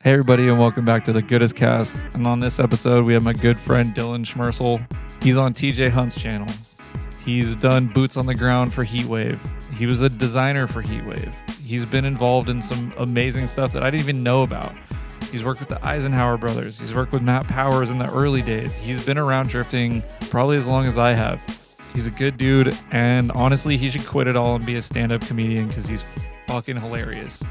Hey everybody, and welcome back to the Goodest cast. And on this episode, we have my good friend Dillon Schmersal. He's on TJ Hunt's channel. He's done boots on the ground for Heatwave. He was a designer for Heatwave. He's been involved in some amazing stuff that I didn't even know about. He's worked with the Isenhower brothers. He's worked with Matt Powers in the early days. He's been around drifting probably as long as I have. He's a good dude, and honestly, he should quit it all and be a stand-up comedian because he's fucking hilarious.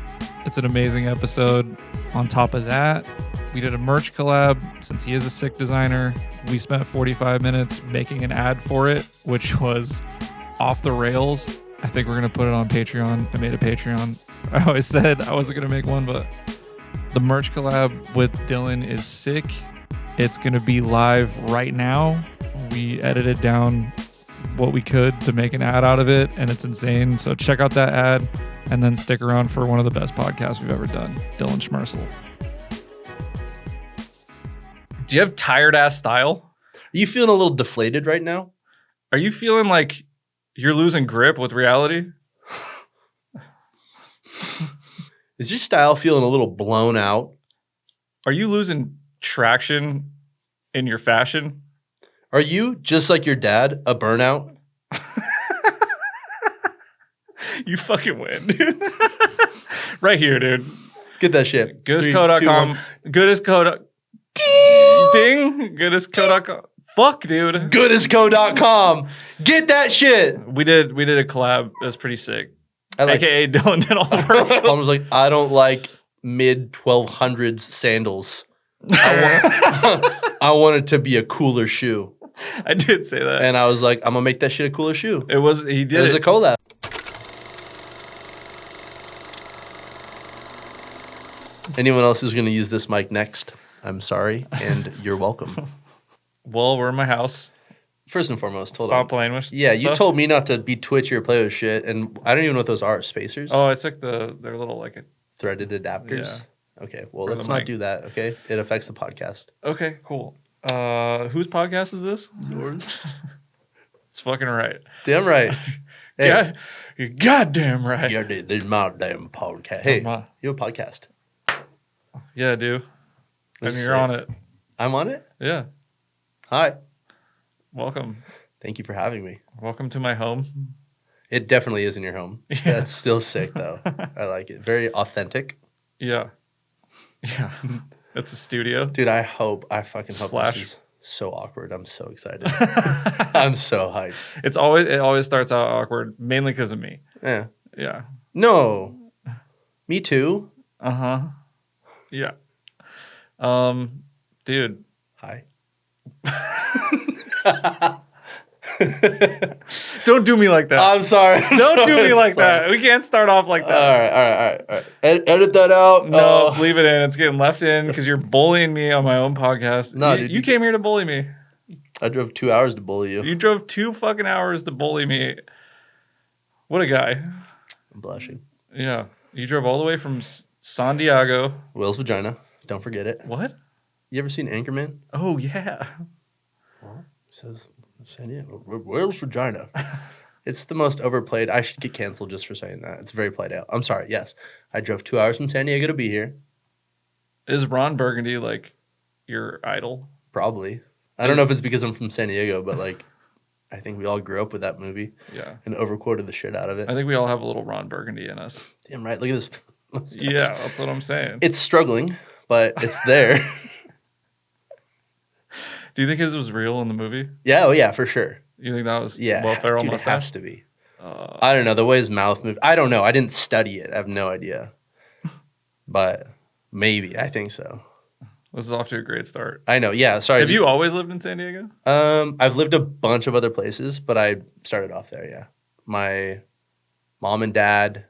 It's an amazing episode. On top of that, we did a merch collab. Since he is a sick designer, we spent 45 minutes making an ad for it, which was off the rails. I think we're going to put it on Patreon. I made a Patreon. I always said I wasn't going to make one, but the merch collab with Dillon is sick. It's going to be live right now. We edited down what we could to make an ad out of it, and it's insane. So check out that ad. And then stick around for one of the best podcasts we've ever done, Dillon Schmersal. Do you have tired ass style? Are you feeling a little deflated right now? Are you feeling like you're losing grip with reality? Is your style feeling a little blown out? Are you losing traction in your fashion? Are you, just like your dad, a burnout? You fucking win, dude. Right here, dude. Get that shit. Goodestco.com. Goodestco. Ding. Goodestco.com. Fuck, dude. Goodestco.com. Get that shit. We did a collab. It was pretty sick. AKA Dillon did all the work. I was like, I don't like mid 1200s sandals. I want it to be a cooler shoe. I did say that. And I was like, I'm gonna make that shit a cooler shoe. He did it. Was a collab. Anyone else who's going to use this mic next, I'm sorry, and you're welcome. Well, we're in my house. First and foremost, Stop playing with Yeah, stuff. You told me not to be twitchy or play with shit, and I don't even know what those are. Spacers? Oh, it's like they're little like threaded adapters? Yeah. Okay, well, let's not do that, okay? It affects the podcast. Okay, cool. Whose podcast is this? Yours. It's fucking right. Damn right. Hey. Yeah, you're goddamn right. Yeah, dude, there's my damn podcast. Hey, you have a podcast. Yeah, I do. And you're on it. I'm on it? Yeah. Hi. Welcome. Thank you for having me. Welcome to my home. It definitely is in your home. Yeah. That's still sick, though. I like it. Very authentic. Yeah. Yeah. It's a studio. Dude, I fucking hope this is so awkward. I'm so excited. I'm so hyped. It always starts out awkward, mainly because of me. Yeah. Yeah. No. Me too. Uh-huh. Yeah. Dude. Hi. Don't do me like that. I'm sorry. Don't do me like that. We can't start off like that. All right. Edit that out. No, leave it in. It's getting left in because you're bullying me on my own podcast. No, you came here to bully me. I drove 2 hours to bully you. You drove 2 fucking hours to bully me. What a guy. I'm blushing. Yeah. You drove all the way from San Diego. Will's vagina. Don't forget it. What? You ever seen Anchorman? Oh, yeah. Well, it says San Diego. Will's vagina. It's the most overplayed. I should get canceled just for saying that. It's very played out. I'm sorry. Yes. I drove 2 hours from San Diego to be here. Is Ron Burgundy like your idol? Probably. I don't know if it's because I'm from San Diego, but like I think we all grew up with that movie. Yeah. And overquoted the shit out of it. I think we all have a little Ron Burgundy in us. Damn right. Look at this. Yeah, that's what I'm saying. It's struggling, but it's there. Do you think his was real in the movie? Yeah, oh yeah, for sure. You think that was Will Ferrell dude, mustache? It has to be. I don't know. The way his mouth moved. I don't know. I didn't study it. I have no idea. But maybe. I think so. This is off to a great start. I know. Yeah. Sorry. Have you always lived in San Diego? I've lived a bunch of other places, but I started off there, yeah. My mom and dad.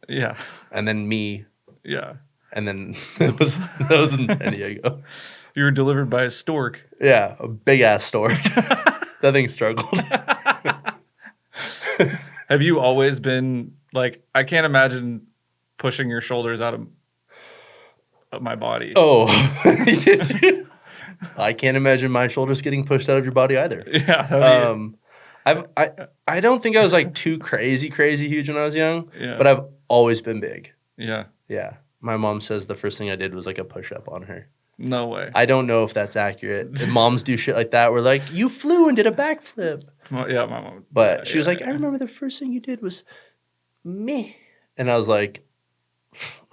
Yeah. And then me. Yeah. And then that was in San Diego. You were delivered by a stork. Yeah, a big-ass stork. That thing struggled. Have you always been, like, I can't imagine pushing your shoulders out of my body. Oh. I can't imagine my shoulders getting pushed out of your body either. Yeah. I don't think I was like too crazy huge when I was young, yeah. but I've always been big. Yeah. Yeah. my mom says the first thing I did was like a push-up on her. No way. I don't know if that's accurate. And moms do shit like that. We're like, you flew and did a backflip. Well, yeah, my mom. But she was like, I remember the first thing you did was me. And I was like,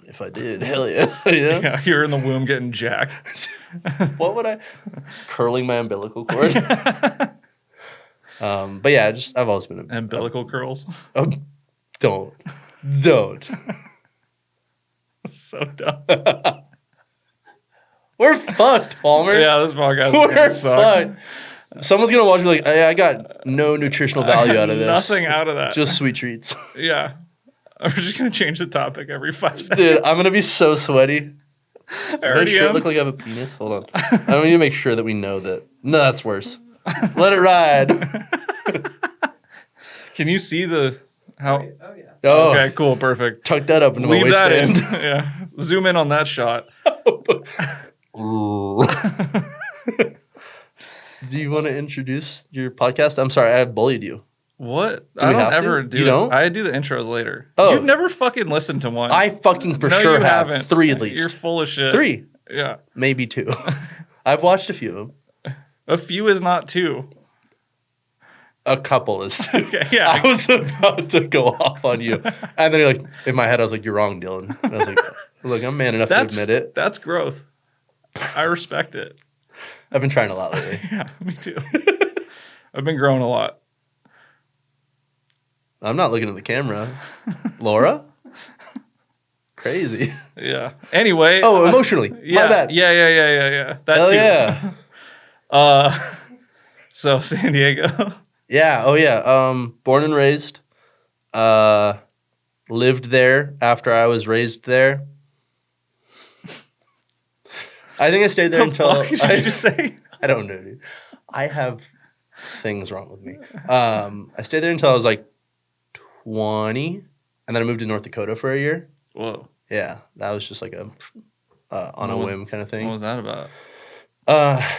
if I did, hell yeah. Yeah, you're in the womb getting jacked. What would I? Curling my umbilical cord. But yeah, I've always been umbilical curls. Don't. So dumb. We're fucked, Palmer. Yeah, this podcast We're suck. fucked. Someone's gonna watch me like, I got no nutritional value out of this. Nothing out of that. Just sweet treats. Yeah. I'm just gonna change the topic every 5 seconds. Dude, I'm gonna be so sweaty. I Does my already shirt am. look like I have a penis? Hold on. I need to make sure that we know that. No, that's worse. Let it ride. Can you see how? Oh yeah. Oh, Okay, cool, perfect. tuck that up into my Leave that in. waistband. Yeah. Zoom in on that shot. Do you want to introduce your podcast? I'm sorry, I bullied you. What? Do I we don't have to? ever do You it. don't? I do the intros later. Oh. You've never fucking listened to one. I fucking for No, sure you have. haven't. 3 at least. You're full of shit. 3, Yeah. maybe 2. I've watched a few of them. A few is not 2. A couple is 2. Okay, yeah. I was about to go off on you. And then you're like, in my head, I was like, you're wrong, Dillon. And I was like, look, I'm man enough to admit it. That's growth. I respect it. I've been trying a lot lately. Yeah, me too. I've been growing a lot. I'm not looking at the camera. Laura? Crazy. Yeah. Anyway. Oh, emotionally. Yeah, My bad. Yeah. That Hell too. yeah. So San Diego. Yeah. Oh, yeah. Born and raised. Lived there after I was raised there. I think I stayed there until What did you just say? I don't know, dude. I have things wrong with me. I stayed there until I was like 20, and then I moved to North Dakota for a year. Whoa. Yeah, that was just like a on a whim kind of What thing. was that about?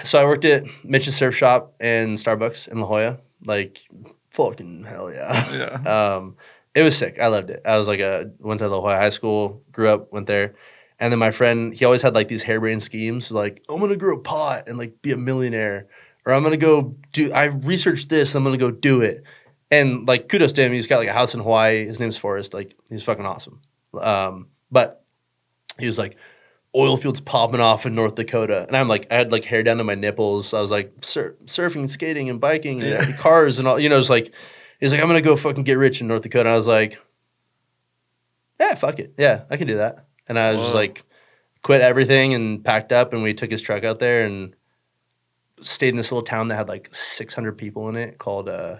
So I worked at Mitch's Surf Shop and Starbucks in La Jolla. Like, fucking hell yeah. Yeah. It was sick. I loved it. I was like went to La Jolla High School, grew up, went there. And then my friend, he always had like these harebrained schemes, like, I'm gonna grow pot and like be a millionaire. Or I'm gonna go I researched this, I'm gonna go do it. And like, kudos to him, he's got like a house in Hawaii. His name's Forrest. Like, he's fucking awesome. But he was like, oil fields popping off in North Dakota. And I'm like, I had like hair down to my nipples. I was like, surfing, skating, and biking, and cars and all. You know, it's like, he's like, I'm gonna go fucking get rich in North Dakota. And I was like, yeah, fuck it. Yeah, I can do that. And I was just like, quit everything and packed up, and we took his truck out there and stayed in this little town that had like 600 people in it called, I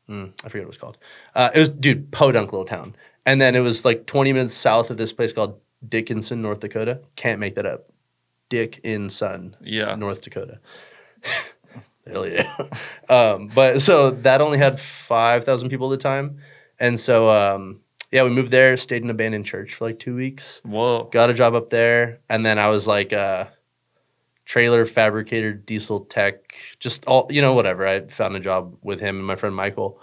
forget what it was called. It was, dude, podunk little town. And then it was like 20 minutes south of this place called Dickinson, North Dakota. Can't make that up. Dickinson, North Dakota. Hell yeah. But so that only had 5,000 people at the time. And so, yeah, we moved there, stayed in an abandoned church for like 2 weeks. Whoa. Got a job up there. And then I was like trailer fabricator, diesel tech, just all, you know, whatever. I found a job with him and my friend Michael.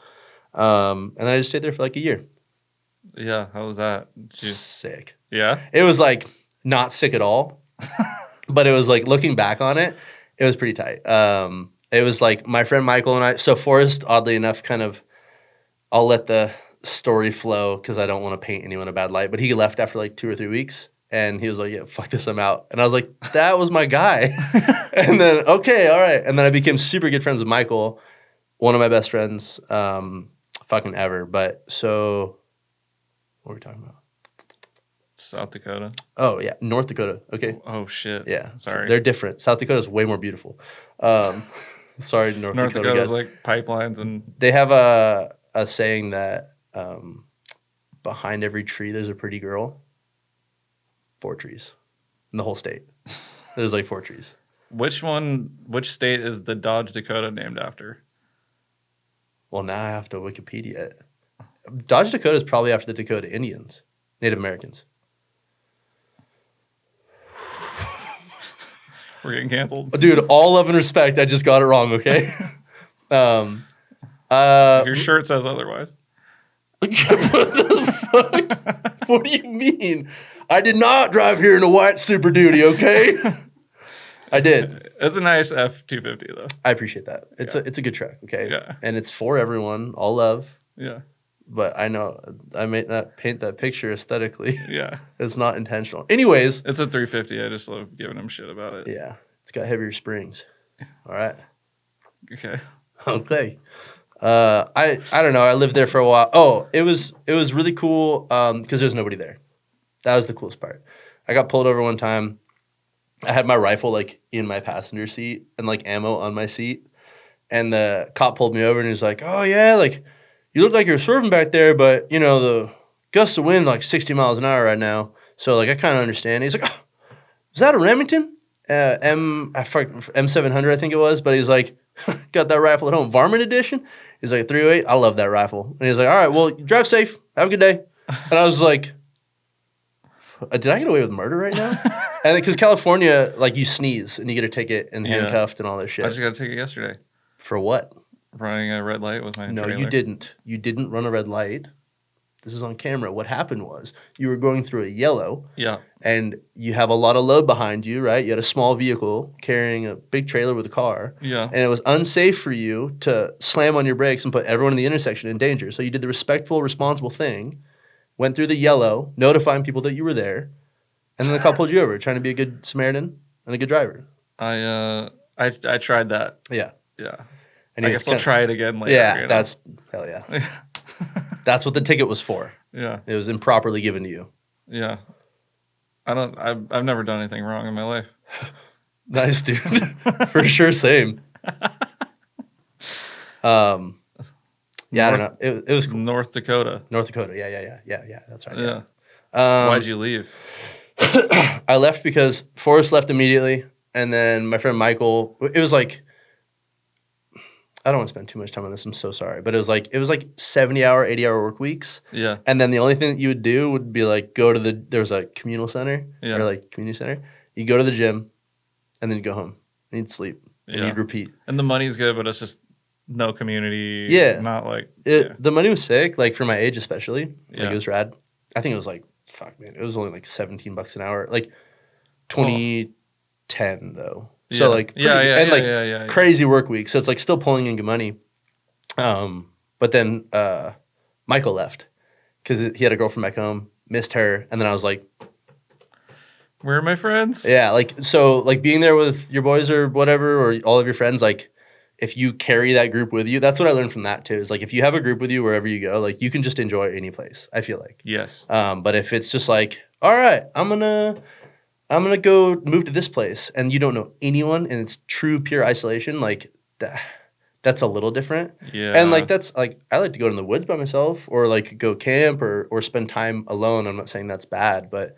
And then I just stayed there for like a year. Yeah. How was that? Sick. Yeah. It was like not sick at all. But it was like looking back on it, it was pretty tight. It was like my friend Michael and I. So Forrest, oddly enough, kind of, I'll let the story flow because I don't want to paint anyone a bad light. But he left after like 2 or 3 weeks. And he was like, yeah, fuck this, I'm out. And I was like, that was my guy. And then, okay, all right. And then I became super good friends with Michael, one of my best friends fucking ever. But so, what were we talking about? South Dakota. Oh, yeah, North Dakota. Okay. Oh, shit. Yeah. Sorry. They're different. South Dakota is way more beautiful. Sorry, North Dakota Dakota's guys. like pipelines and... They have a saying that behind every tree there's a pretty girl. 4 trees in the whole state. There's like 4 trees. Which state is the Dodge Dakota named after? Well, now I have to Wikipedia it. Dodge Dakota is probably after the Dakota Indians, Native Americans. We're getting canceled. Dude, all love and respect. I just got it wrong, okay? Your shirt says otherwise. Like, what the fuck? What do you mean? I did not drive here in a white Super Duty, okay? I did. It's a nice F-250 though. I appreciate that. It's a good truck, okay? Yeah. And it's for everyone, all love. Yeah. But I know I may not paint that picture aesthetically. Yeah. It's not intentional. Anyways. It's a 350. I just love giving him shit about it. Yeah. It's got heavier springs. All right. Okay. Okay. I don't know. I lived there for a while. Oh, it was really cool because there's nobody there. That was the coolest part. I got pulled over one time. I had my rifle like in my passenger seat and like ammo on my seat. And the cop pulled me over and he's like, "Oh yeah, like you look like you're swerving back there, but you know the gusts of wind like 60 miles an hour right now. So like I kind of understand." He's like, "Oh, is that a Remington? M700 I think it was." But he's like, "Got that rifle at home, Varmint edition." He's like, 308. I love that rifle. And he's like, "All right, well, drive safe. Have a good day." And I was like, did I get away with murder right now? And because California, like you sneeze and you get a ticket and handcuffed and all this shit. I just got a ticket yesterday. For what? Running a red light with my No, trailer. you didn't. You didn't run a red light. This is on camera. What happened was you were going through a yellow. Yeah. And you have a lot of load behind you, right? You had a small vehicle carrying a big trailer with a car. Yeah. And it was unsafe for you to slam on your brakes and put everyone in the intersection in danger. So you did the respectful, responsible thing, went through the yellow, notifying people that you were there, and then the cop pulled you over, trying to be a good Samaritan and a good driver. I tried that. Yeah. Yeah. And I guess I'll try it again later. Yeah, you know? that's hell yeah. That's what the ticket was for. Yeah. It was improperly given to you. Yeah. I've never done anything wrong in my life. Nice, dude. For sure, same. Yeah, I don't know. It was cool. North Dakota. North Dakota. Yeah. That's right. Yeah. Yeah. Why'd you leave? I left because Forrest left immediately, and then my friend Michael. It was like, I don't want to spend too much time on this. I'm so sorry, but it was like 70-hour, 80-hour work weeks. Yeah. And then the only thing that you would do would be like go to there was a communal center or like community center. You go to the gym, and then you go home and you'd sleep and you'd repeat. And the money's good, but it's just no community. Yeah. Not like the money was sick, like for my age especially. Like it was rad. I think it was like fuck man, it was only like $17 an hour, like 2010 though. Yeah. So like crazy work week. So it's like still pulling in good money. But then Michael left because he had a girlfriend back home, missed her, and then I was like, where are my friends? Yeah, like so like being there with your boys or whatever or all of your friends, like if you carry that group with you, that's what I learned from that too. Is like if you have a group with you wherever you go, like you can just enjoy any place. I feel like. Yes. But if it's just like, all right, I'm gonna go move to this place, and you don't know anyone, and it's true pure isolation, like that's a little different. Yeah. And like that's like I like to go in the woods by myself, or like go camp, or spend time alone. I'm not saying that's bad, but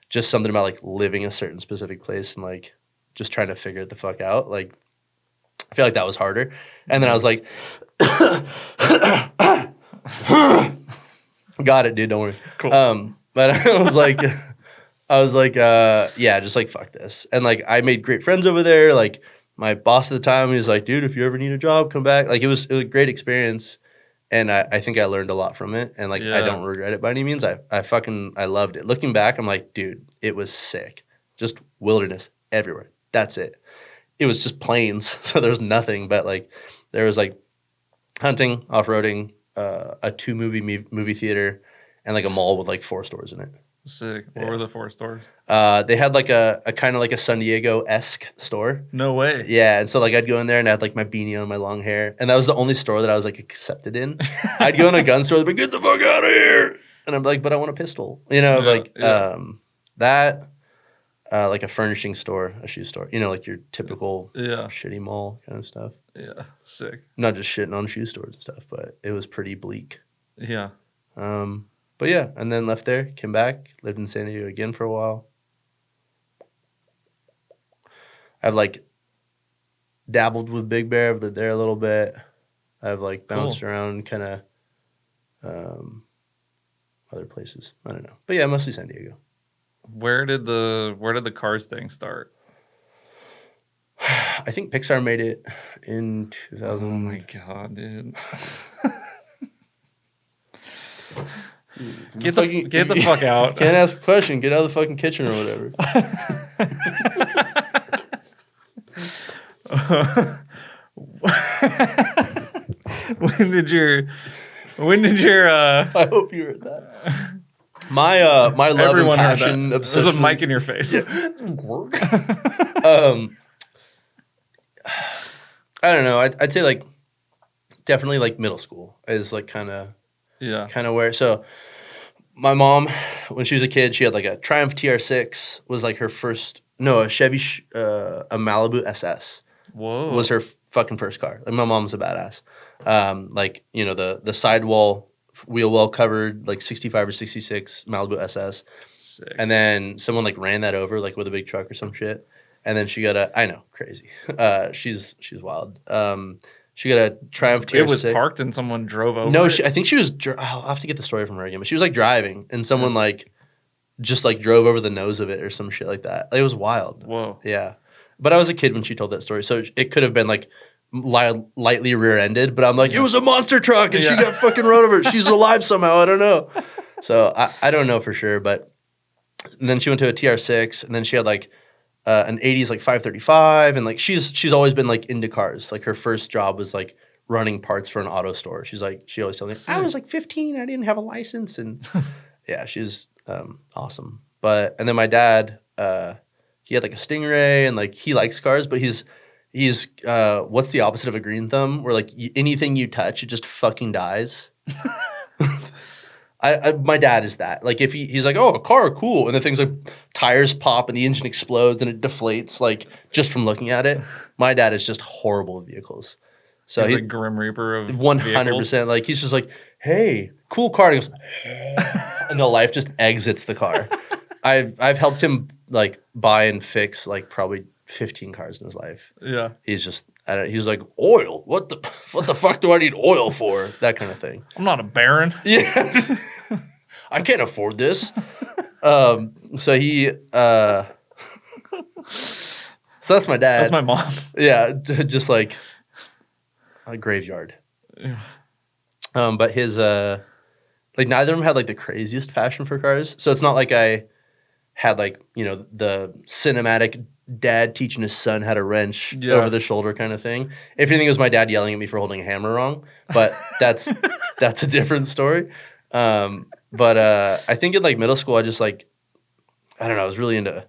just something about like living a certain specific place and like just trying to figure it the fuck out, like. I feel like that was harder. And then I was like, got it, dude. Don't worry. Cool. But I was like, yeah, just like, fuck this. And like, I made great friends over there. Like my boss at the time, he was like, dude, if you ever need a job, come back. Like it was a great experience. And I think I learned a lot from it. And like, I don't regret it by any means. I loved it. Looking back, I'm like, dude, it was sick. Just wilderness everywhere. That's it. It was just plains, so there was nothing. But like, there was like hunting, off-roading, a 2-movie theater, and like a mall with like 4 stores in it. Sick. What were the 4 stores? They had like a kind of like a San Diego-esque store. No way. Yeah, and so like I'd go in there and I had like my beanie on, my long hair, and that was the only store that I was like accepted in. I'd go in a gun store, they'd be, get the fuck out of here, and I'm like, but I want a pistol, that. Like a furnishing store, a shoe store, like your typical shitty mall kind of stuff. Yeah, sick. Not just shitting on shoe stores and stuff, but it was pretty bleak. Yeah. But yeah, and then left there, came back, lived in San Diego again for a while. I've like dabbled with Big Bear, I've lived there a little bit. I've like bounced around kind of other places. I don't know. But yeah, mostly San Diego. Where did the Cars thing start? I think Pixar made it in 2000. Oh my god, dude. Get the fuck out. Can't ask a question. Get out of the fucking kitchen or whatever. When did your I hope you heard that. My love and passion obsession. There's a mic in your face. Yeah. I don't know. I'd say like definitely like middle school is like kind of where. So my mom, when she was a kid, she had like a Triumph TR6 was like her first. No, a Chevy, a Malibu SS. Whoa. Was her fucking first car. Like my mom's a badass. Like, you know, the sidewall wheel well covered like 65 or 66 Malibu SS. Sick. And then someone like ran that over like with a big truck or some shit. And then she got I know, crazy. She's wild. She got a Triumph TR6. It was parked and someone drove over. No, I think she was. I'll have to get the story from her again. But she was like driving, and someone like just like drove over the nose of it or some shit like that. Like, it was wild. Whoa. Yeah, but I was a kid when she told that story, so it could have been like lightly rear-ended. But I'm like, it was a monster truck, and she got fucking run over. She's alive somehow. I don't know. So I don't know for sure, but and then she went to a TR6, and then she had like. An 80s like 535, and like she's always been like into cars. Like her first job was like running parts for an auto store. She always tells me, I was like 15, I didn't have a license, and yeah, she's awesome. And then my dad, he had like a Stingray, and like he likes cars, but he's what's the opposite of a green thumb? Where like anything you touch, it just fucking dies. My dad is that. Like if he's like, oh, a car, cool, and the thing's like tires pop and the engine explodes and it deflates like just from looking at it. My dad is just horrible with vehicles. So he's the Grim Reaper of 100%. Like he's just like, hey, cool car. And he goes, and the life just exits the car. I've helped him like buy and fix like probably 15 cars in his life. Yeah. He's just he's like, oil. What the fuck do I need oil for? That kind of thing. I'm not a baron. Yeah. I can't afford this. So he so that's my dad. That's my mom. Yeah, just like a graveyard. Yeah. But his like neither of them had like the craziest passion for cars. So it's not like I had like, you know, the cinematic dad teaching his son how to wrench over the shoulder kind of thing. If anything, it was my dad yelling at me for holding a hammer wrong. But that's a different story. But I think in like middle school, I just like, I don't know, I was really into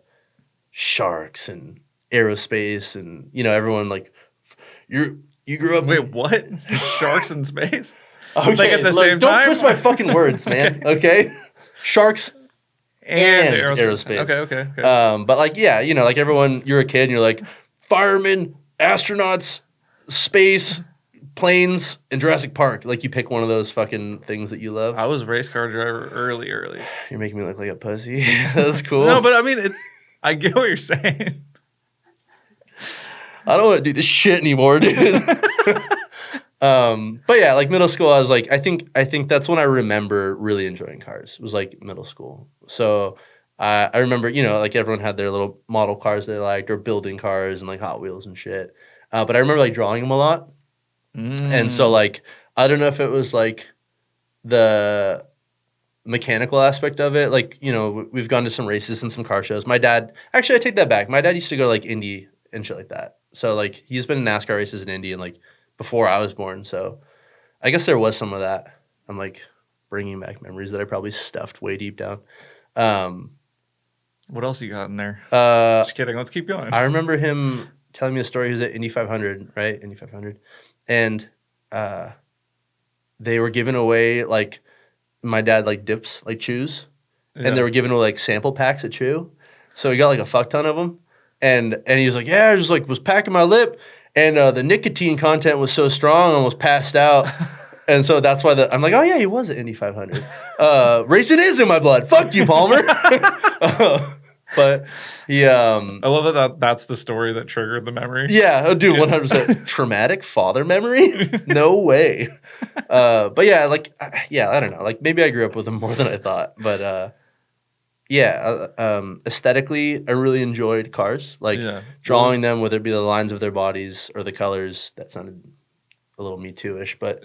sharks and aerospace, and you know, everyone like you grew up. Wait, what? Sharks in space? Okay, like at the same time. Don't twist my fucking words, man. Okay, sharks. And aerospace. Okay. But like, yeah, you know, like everyone, you're a kid and you're like, firemen, astronauts, space, planes, and Jurassic Park. Like you pick one of those fucking things that you love. I was race car driver early. You're making me look like a pussy. That's cool. No, but I mean, I get what you're saying. I don't want to do this shit anymore, dude. But yeah, like middle school, I was like, I think that's when I remember really enjoying cars. It was like middle school. So I remember, you know, like everyone had their little model cars they liked, or building cars and like Hot Wheels and shit. But I remember like drawing them a lot. And so like, I don't know if it was like the mechanical aspect of it. Like, you know, we've gone to some races and some car shows. My dad, actually I take that back. My dad used to go to like Indy and shit like that. So like he's been in NASCAR races in Indy and like before I was born. So I guess there was some of that. I'm like bringing back memories that I probably stuffed way deep down. What else you got in there? Just kidding. Let's keep going. I remember him telling me a story. He was at Indy 500, right? Indy 500. And they were giving away, like, my dad, like, dips, like, chews. Yeah. And they were giving away, like, sample packs of chew. So he got, like, a fuck ton of them. And he was like, yeah, I just, like, was packing my lip. And the nicotine content was so strong, I almost passed out. And so that's why I'm like, oh, yeah, he was at Indy 500. Racing is in my blood. Fuck you, Palmer. But he... I love that that's the story that triggered the memory. Yeah, dude, 100%. Traumatic father memory? No way. But yeah, like, I don't know. Like, maybe I grew up with him more than I thought. But aesthetically, I really enjoyed cars. Like, drawing them, whether it be the lines of their bodies or the colors. That sounded a little Me Too-ish. But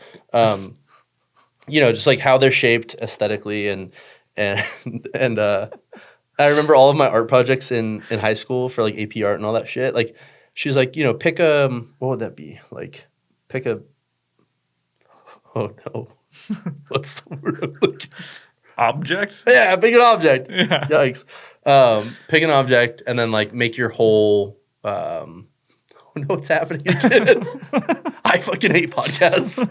just like how they're shaped aesthetically and I remember all of my art projects in high school for like AP art and all that shit. Like she's like, pick a what would that be? Like pick a oh no. What's the word I'm looking for? Object? Yeah, pick an object. Yeah. Yikes. Pick an object and then like make your whole I don't know what's happening again. I fucking hate podcasts.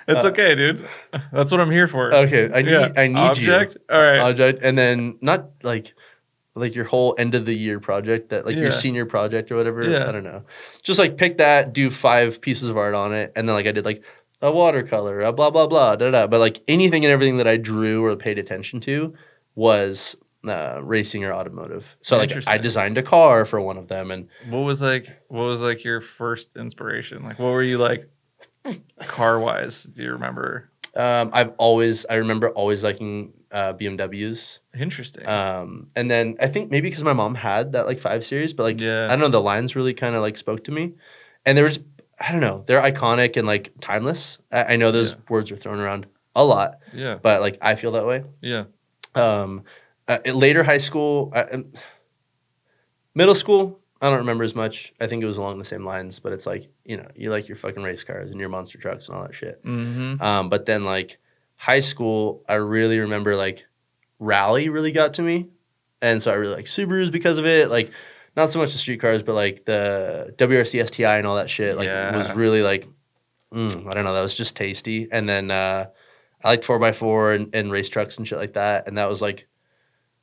It's okay, dude. That's what I'm here for. Okay, I need object? you. All right. Object, and then not like your whole end of the year project that like your senior project or whatever. Yeah. I don't know. Just like pick that, do 5 pieces of art on it, and then like I did like a watercolor, a blah blah blah, da da. But like anything and everything that I drew or paid attention to was racing or automotive. So like I designed a car for one of them, and what was like your first inspiration? Like what were you like car wise? Do you remember? I remember always liking BMWs. Interesting. And then I think maybe because my mom had that like 5 Series, but like I don't know, the lines really kind of like spoke to me, and there was I don't know, they're iconic and like timeless. I know those words are thrown around a lot, but like I feel that way. Later high school, middle school, I don't remember as much. I think it was along the same lines, but it's like, you like your fucking race cars and your monster trucks and all that shit. Mm-hmm. But then like high school, I really remember like rally really got to me. And so I really like Subarus because of it. Like not so much the street cars, but like the WRC STI and all that shit like was really like, I don't know, that was just tasty. And then I liked 4x4 and race trucks and shit like that. And that was like,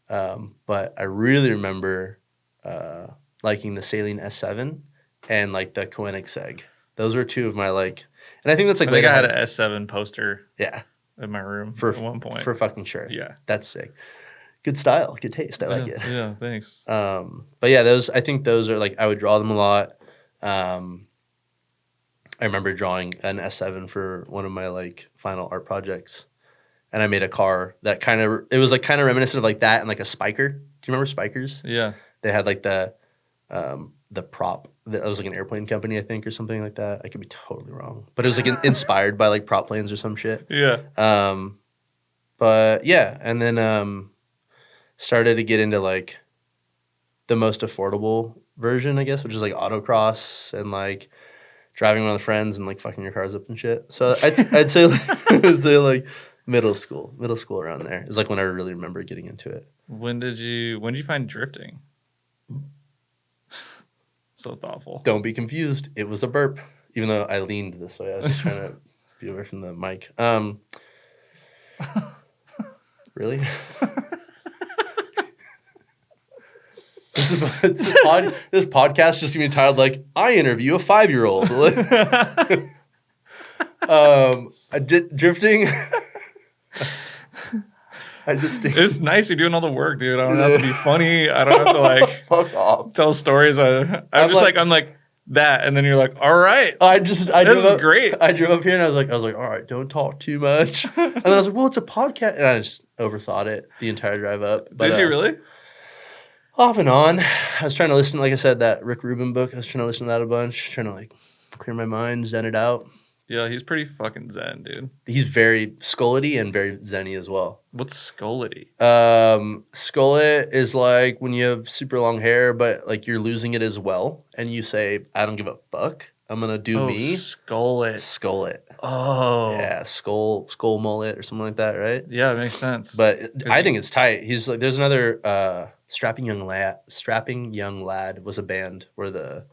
but I really remember liking the Saline S7 and like the Koenig Seg. Those were 2 of my like, and I think that's like I think I had an S7 poster. In my room at one point. For fucking sure. Yeah, that's sick. Good style, good taste. I like it. Yeah, thanks. But yeah, I think those are like I would draw them a lot. I remember drawing an S7 for one of my like final art projects, and I made a car that it was like kind of reminiscent of like that and like a spiker. Do you remember spikers? Yeah, they had like the prop. That was like an airplane company, I think, or something like that. I could be totally wrong, but it was like inspired by like prop planes or some shit. Yeah. But yeah, and then started to get into like the most affordable version, I guess, which is like autocross and like driving around with friends and like fucking your cars up and shit. So I'd say like middle school around there is like when I really remember getting into it. When did you find drifting? So thoughtful. Don't be confused. It was a burp, even though I leaned this way. I was just trying to be away from the mic. Really? This podcast just gonna be titled like I interview a 5-year-old. I did drifting. It's nice you're doing all the work, dude. I don't have to be funny. I don't have to like fuck off. Tell stories. I'm like that, and then you're like, all right. This is great. I drove up here and I was like, all right, don't talk too much. And then I was like, well, it's a podcast, and I just overthought it the entire drive up. But, did you really? Off and on. I was trying to listen, like I said, that Rick Rubin book. I was trying to listen to that a bunch, trying to like clear my mind, zen it out. Yeah, he's pretty fucking zen, dude. He's very skullety and very zen-y as well. What's skullety? Skullet is like when you have super long hair, but like you're losing it as well, and you say, "I don't give a fuck. I'm gonna do me." Skullet. Skullet. Oh. Yeah, skull mullet or something like that, right? Yeah, it makes sense. But I think it's tight. He's like, there's another Strapping Young Lad was a band where the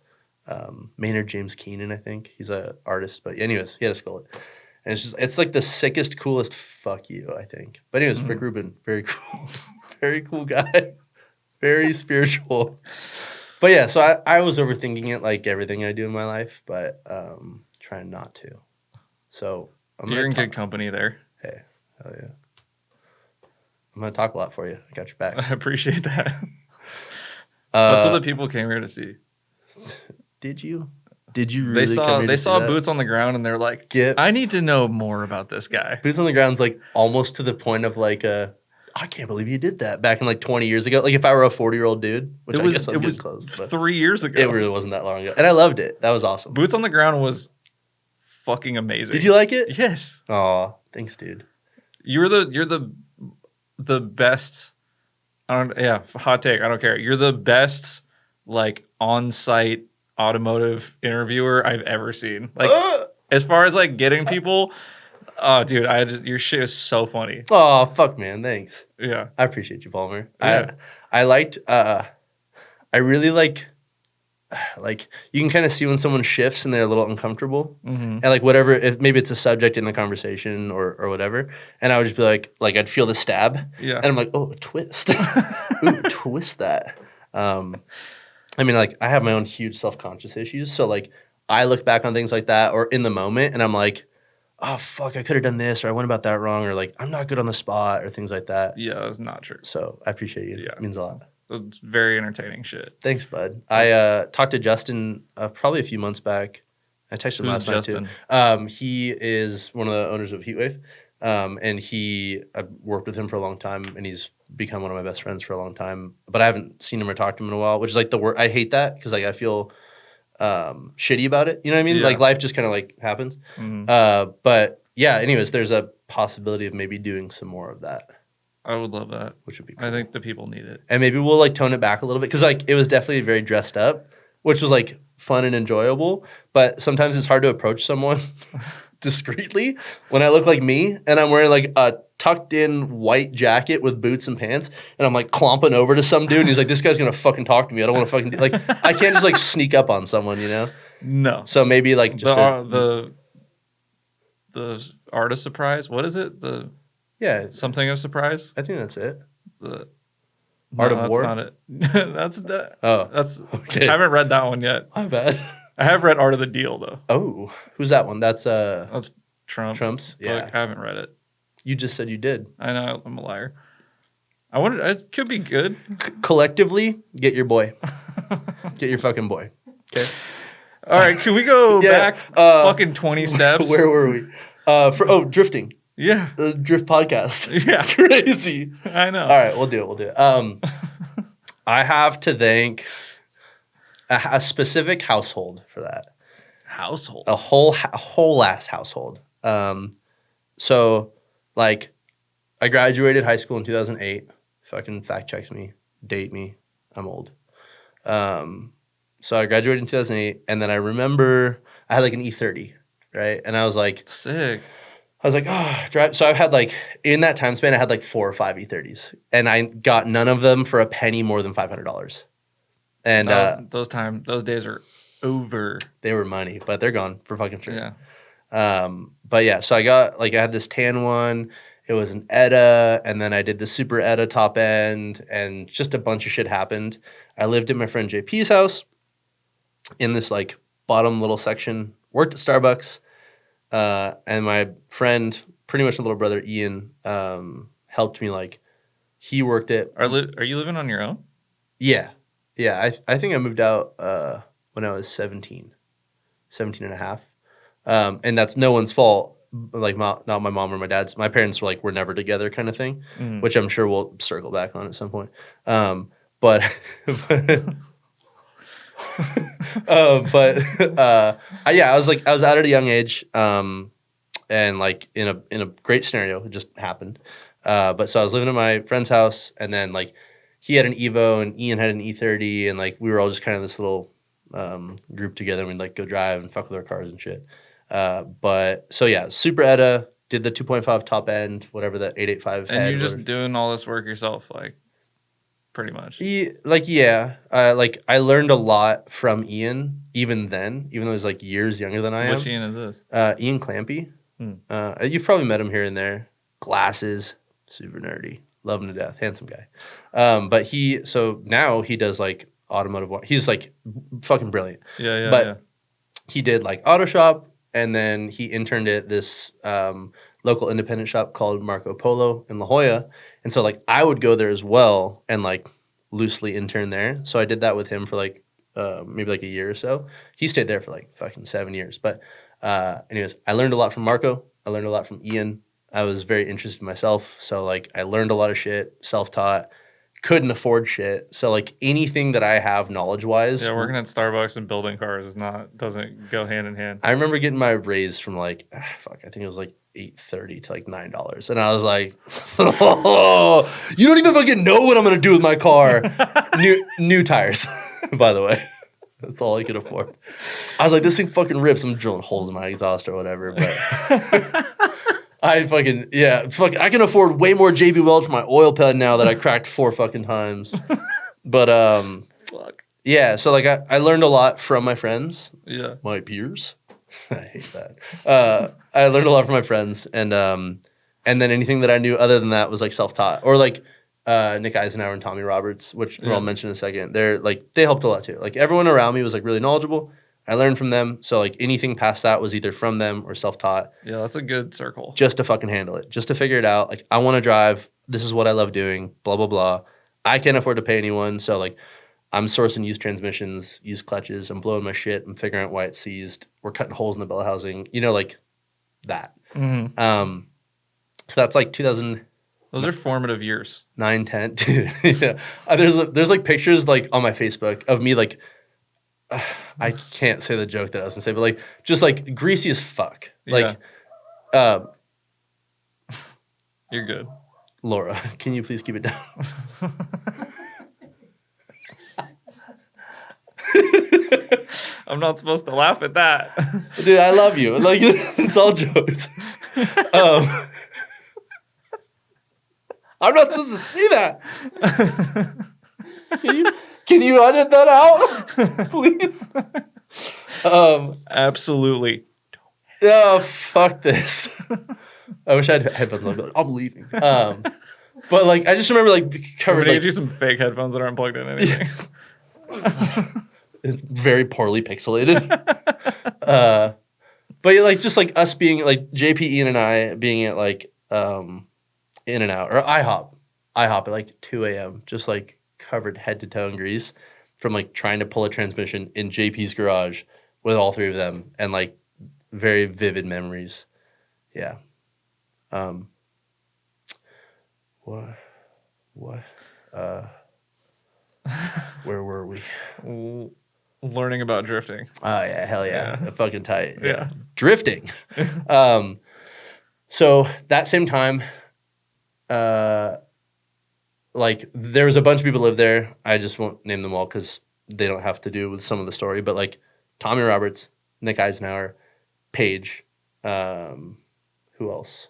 Maynard James Keenan, I think. He's an artist. But anyways, he had a skullet. And it's like the sickest, coolest fuck you, I think. But anyways, Rick Rubin, very cool. Very cool guy. Very spiritual. But yeah, so I was overthinking it like everything I do in my life, but trying not to. So you're in good company there. Hey, hell yeah. I'm going to talk a lot for you. I got your back. I appreciate that. That's what the people came here to see. Did you? Did you really? They saw boots on the ground and they're like, I need to know more about this guy. Boots on the ground's like almost to the point of like I can't believe you did that back in like 20 years ago. Like if I were a 40-year-old dude, which I guess I'm getting close. But 3 years ago. It really wasn't that long ago. And I loved it. That was awesome. Boots on the ground was fucking amazing. Did you like it? Yes. Oh, thanks, dude. You're the best. Hot take. I don't care. You're the best like on-site automotive interviewer I've ever seen. Like as far as like getting people, oh dude, your shit is so funny. Oh, fuck, man, thanks. Yeah. I appreciate you, Palmer. Yeah. I liked I really like you can kind of see when someone shifts and they're a little uncomfortable, and like whatever, if maybe it's a subject in the conversation or whatever, and I would just be like I'd feel the stab, and I'm like, oh, a twist, ooh, twist that. I mean, like I have my own huge self-conscious issues, so like I look back on things like that or in the moment, and I'm like, oh fuck, I could have done this, or I went about that wrong, or like I'm not good on the spot, or things like that. Yeah, that's not true. So I appreciate you. Yeah. It means a lot. It's very entertaining shit. Thanks, bud. I talked to Justin probably a few months back. I texted him last night too. He is one of the owners of Heatwave, and I've worked with him for a long time, and he's become one of my best friends for a long time. But I haven't seen him or talked to him in a while, which is like the word. I hate that because like I feel shitty about it. You know what I mean? Yeah. Like life just kind of like happens. But yeah. Anyways, there's a possibility of maybe doing some more of that. I would love that. Which would be cool. I think the people need it. And maybe we'll like tone it back a little bit because like it was definitely very dressed up, which was like fun and enjoyable. But sometimes it's hard to approach someone discreetly when I look like me and I'm wearing like a tucked in white jacket with boots and pants and I'm like clomping over to some dude and he's like, this guy's going to fucking talk to me. I don't want to fucking like I can't just like sneak up on someone, you know? No. So maybe like just the art of surprise. What is it? Something of surprise? I think that's it. Art of War? That's not it. That's okay. I haven't read that one yet. My bad. I have read Art of the Deal though. Oh, who's that one? That's Trump's. Yeah. I haven't read it. You just said you did. I know, I'm a liar. I wonder, it could be good. Collectively, get your boy. Get your fucking boy. Okay. All right, can we go back fucking 20 steps? Where were we? Drifting. Yeah. The Drift podcast. Yeah. Crazy. I know. All right, we'll do it. I have to thank a specific household for that. Household? A whole ass household. So, like, I graduated high school in 2008. Fucking fact checks me. Date me. I'm old. So I graduated in 2008, and then I remember I had like an E30, right? And I was like... Sick. I was like, drive. So I've had like, in that time span, I had like 4 or 5 E30s. And I got none of them for a penny more than $500. And those days are over. They were money, but they're gone for fucking sure. Yeah. But yeah, so I had this tan one. It was an Etta, and then I did the super Etta top end, and just a bunch of shit happened. I lived at my friend JP's house in this like bottom little section, worked at Starbucks. And my friend, pretty much a little brother, Ian, helped me. Like, he worked at... Are you living on your own? Yeah. Yeah, I think I moved out when I was 17 and a half. And that's no one's fault, like not my mom or my dad's. My parents were never together kind of thing, which I'm sure we'll circle back on at some point. But I was out at a young age, and like in a great scenario, it just happened. But so I was living at my friend's house, and then like he had an Evo and Ian had an E30, and like we were all just kind of this little group together. And we'd like go drive and fuck with our cars and shit. But so yeah, Super Etta, did the 2.5 top end, whatever that 885 had. And you're just doing all this work yourself, like. Pretty much. I learned a lot from Ian even then, even though he's like years younger than I am. Which Ian is this? Ian Clampy. You've probably met him here and there. Glasses, super nerdy, love him to death, handsome guy. But now he does like automotive. He's like fucking brilliant. But he did like auto shop, and then he interned at this local independent shop called Marco Polo in La Jolla. And so, like, I would go there as well and, like, loosely intern there. So I did that with him for, like, maybe, like, a year or so. He stayed there for, like, fucking 7 years. But anyways, I learned a lot from Marco. I learned a lot from Ian. I was very interested in myself. So, like, I learned a lot of shit, self-taught, couldn't afford shit. So like anything that I have knowledge wise. Yeah, working at Starbucks and building cars doesn't go hand in hand. I remember getting my raise from like I think it was like $8.30 to like $9, and I was like, oh, you don't even fucking know what I'm gonna do with my car. New tires, by the way. That's all I could afford. I was like, this thing fucking rips. I'm drilling holes in my exhaust or whatever, but I can afford way more JB Weld for my oil pan now that I cracked 4 fucking times. But Fuck. yeah, so like I learned a lot from my friends. Yeah. My peers. I hate that. I learned a lot from my friends, and then anything that I knew other than that was like self-taught, or like Nick Isenhower and Tommy Roberts, which I'll mention in a second. They helped a lot too. Like everyone around me was like really knowledgeable. I learned from them, so like anything past that was either from them or self-taught. Yeah, that's a good circle. Just to fucking handle it, just to figure it out. Like I want to drive. This is what I love doing. Blah blah blah. I can't afford to pay anyone, so like. I'm sourcing used transmissions, used clutches. I'm blowing my shit. I'm figuring out why it's seized. We're cutting holes in the bell housing. Like that. Mm-hmm. So that's like 2009, Those are formative years. 10. Dude, yeah. There's like pictures like on my Facebook of me like I can't say the joke that I was gonna say, but like just like greasy as fuck. Like you're good. Laura, can you please keep it down? I'm not supposed to laugh at that. Dude, I love you. Like it's all jokes. I'm not supposed to say that. Can you edit that out, please? Absolutely. Oh, fuck this. I wish I had headphones on. I'm leaving. But like, I just remember like covered. I'm gonna like, get you some fake headphones that aren't plugged in anything. Very poorly pixelated. But like just like us being like JP, Ian, and I being at like In and Out or IHOP at like 2 a.m. just like covered head to toe in grease from like trying to pull a transmission in JP's garage with all 3 of them, and like very vivid memories. Yeah. What? Where were we? Learning about drifting. Oh yeah, hell yeah. Fucking tight. Yeah. Drifting. So that same time, like there was a bunch of people live there. I just won't name them all because they don't have to do with some of the story. But like Tommy Roberts, Nick Eisenhower, Paige, who else?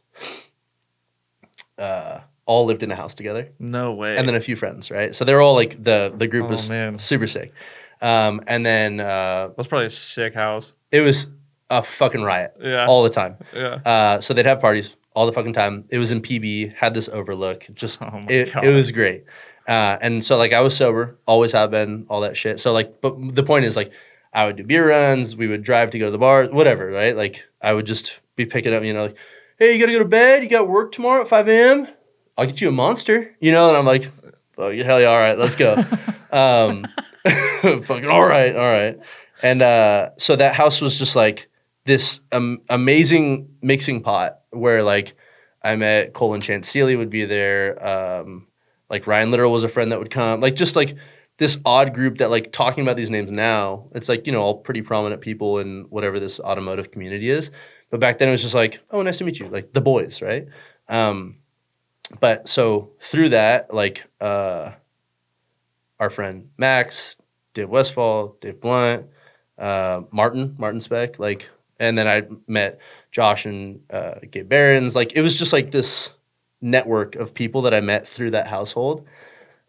All lived in a house together. No way. And then a few friends, right? So they're all like the group was super sick. And then that's probably a sick house. It was a fucking riot. Yeah. All the time. Yeah. So they'd have parties all the fucking time. It was in PB, had this overlook. Just it was great. And so like I was sober, always have been, all that shit. So like, but the point is like I would do beer runs, we would drive to go to the bar, whatever, right? Like I would just be picking up, like, hey, you gotta go to bed, you got work tomorrow at 5 a.m. I'll get you a Monster, and I'm like, oh, hell yeah, all right, let's go. Fucking all right. And so that house was just like this amazing mixing pot where like I met Colin Chanceely would be there. Like Ryan Littrell was a friend that would come. Like just like this odd group that like talking about these names now, it's like, all pretty prominent people in whatever this automotive community is. But back then it was just like, oh, nice to meet you. Like the boys, right? But so through that, like our friend Max, Dave Westfall, Dave Blunt, Martin Speck, like, and then I met Josh and Gabe Barons. Like it was just like this network of people that I met through that household.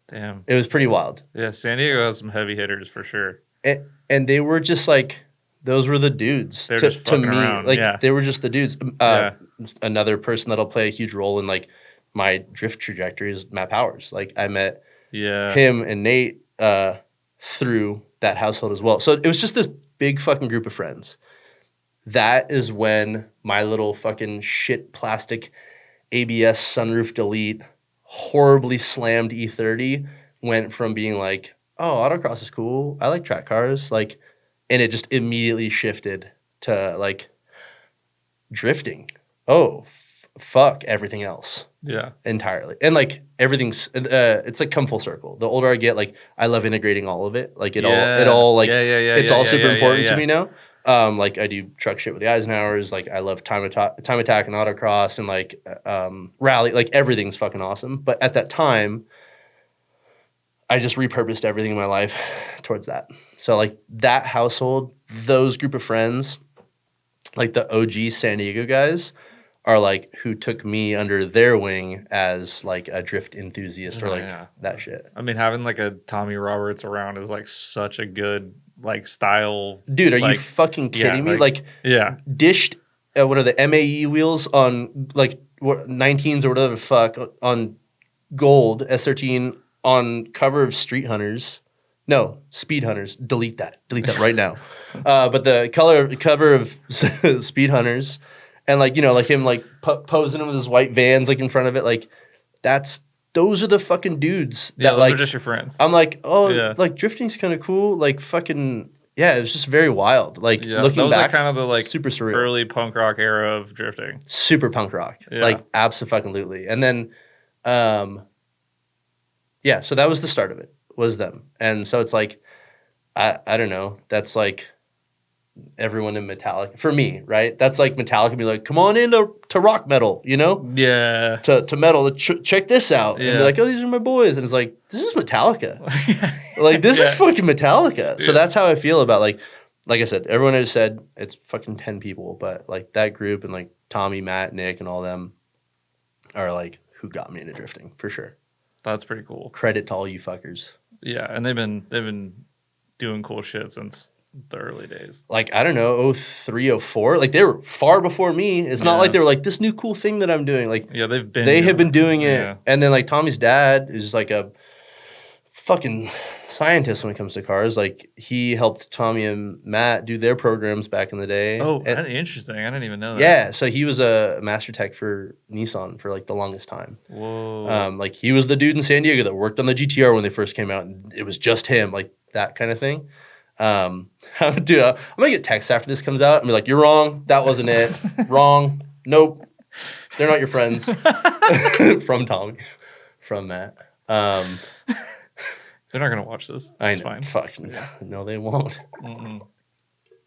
Damn. It was pretty wild. Yeah, San Diego has some heavy hitters for sure. And they were just like, those were the dudes They're just to me. around. Like they were just the dudes. Another person that'll play a huge role in like my drift trajectory is Matt Powers. Like I met him and Nate through that household as well. So it was just this big fucking group of friends. That is when my little fucking shit plastic ABS sunroof delete horribly slammed E30 went from being like, oh, autocross is cool. I like track cars. Like, and it just immediately shifted to like drifting. Oh, fuck everything else. Yeah. Entirely. And like everything's it's like come full circle. The older I get, like I love integrating all of it. Like it all like it's all super important to me now. Like I do truck shit with the Eisenhowers, like I love time attack and autocross and like rally, like everything's fucking awesome. But at that time I just repurposed everything in my life towards that. So like that household, those group of friends, like the OG San Diego guys are like who took me under their wing as like a drift enthusiast or like that shit. I mean, having like a Tommy Roberts around is like such a good like style. Dude, are like, you fucking kidding me? Like dished what are the MAE wheels on like what 19s or whatever the fuck on gold S13 on cover of Street Hunters. No, Speed Hunters. Delete that right now. But the cover of Speed Hunters. And like, you know, like him like posing with his white Vans like in front of it, like those are the fucking dudes that those like are just your friends. I'm like, like drifting's kind of cool, like fucking it was just very wild. Like looking back, like kind of the like super surreal, early punk rock era of drifting. Super punk rock, like abso-fucking-lutely. And then, so that was the start of it. Was them, and so it's like, I don't know, that's like. Everyone in Metallica for me, right? That's like Metallica be like, come on into rock metal, you know? Yeah. To metal, check this out. And be like, oh, these are my boys. And it's like, this is Metallica. Like, this is fucking Metallica. So that's how I feel about like I said, everyone has said it's fucking 10 people, but like that group and like Tommy, Matt, Nick, and all them are like who got me into drifting for sure. That's pretty cool. Credit to all you fuckers. Yeah, and they've been doing cool shit since the early days. Like, I don't know, 03, 04. Like, they were far before me. It's not like they were like, this new cool thing that I'm doing. Like, they have been doing it. Yeah. And then, like, Tommy's dad is like a fucking scientist when it comes to cars. Like, he helped Tommy and Matt do their programs back in the day. Oh, interesting. I didn't even know that. Yeah, so he was a master tech for Nissan for, like, the longest time. Whoa. Like, he was the dude in San Diego that worked on the GTR when they first came out. And it was just him, like, that kind of thing. Dude, I'm gonna get text after this comes out and be like, "You're wrong. That wasn't it. Wrong. Nope. They're not your friends." From Tommy, from Matt. They're not gonna watch this. It's fine. Fuck no, they won't. Mm-mm.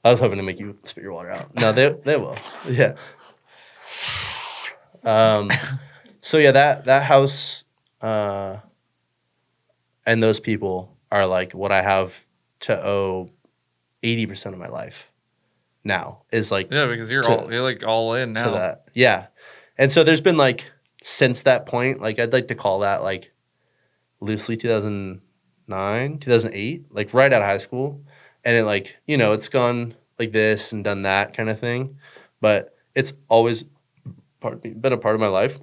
I was hoping to make you spit your water out. No, they will. Yeah. So yeah, that house, and those people are like what I have to owe 80% of my life now is like because you're like all in now. To that. Yeah. And so there's been like since that point, like I'd like to call that like loosely 2009, 2008, like right out of high school. And it like, you know, it's gone like this and done that kind of thing. But it's always been a part of my life.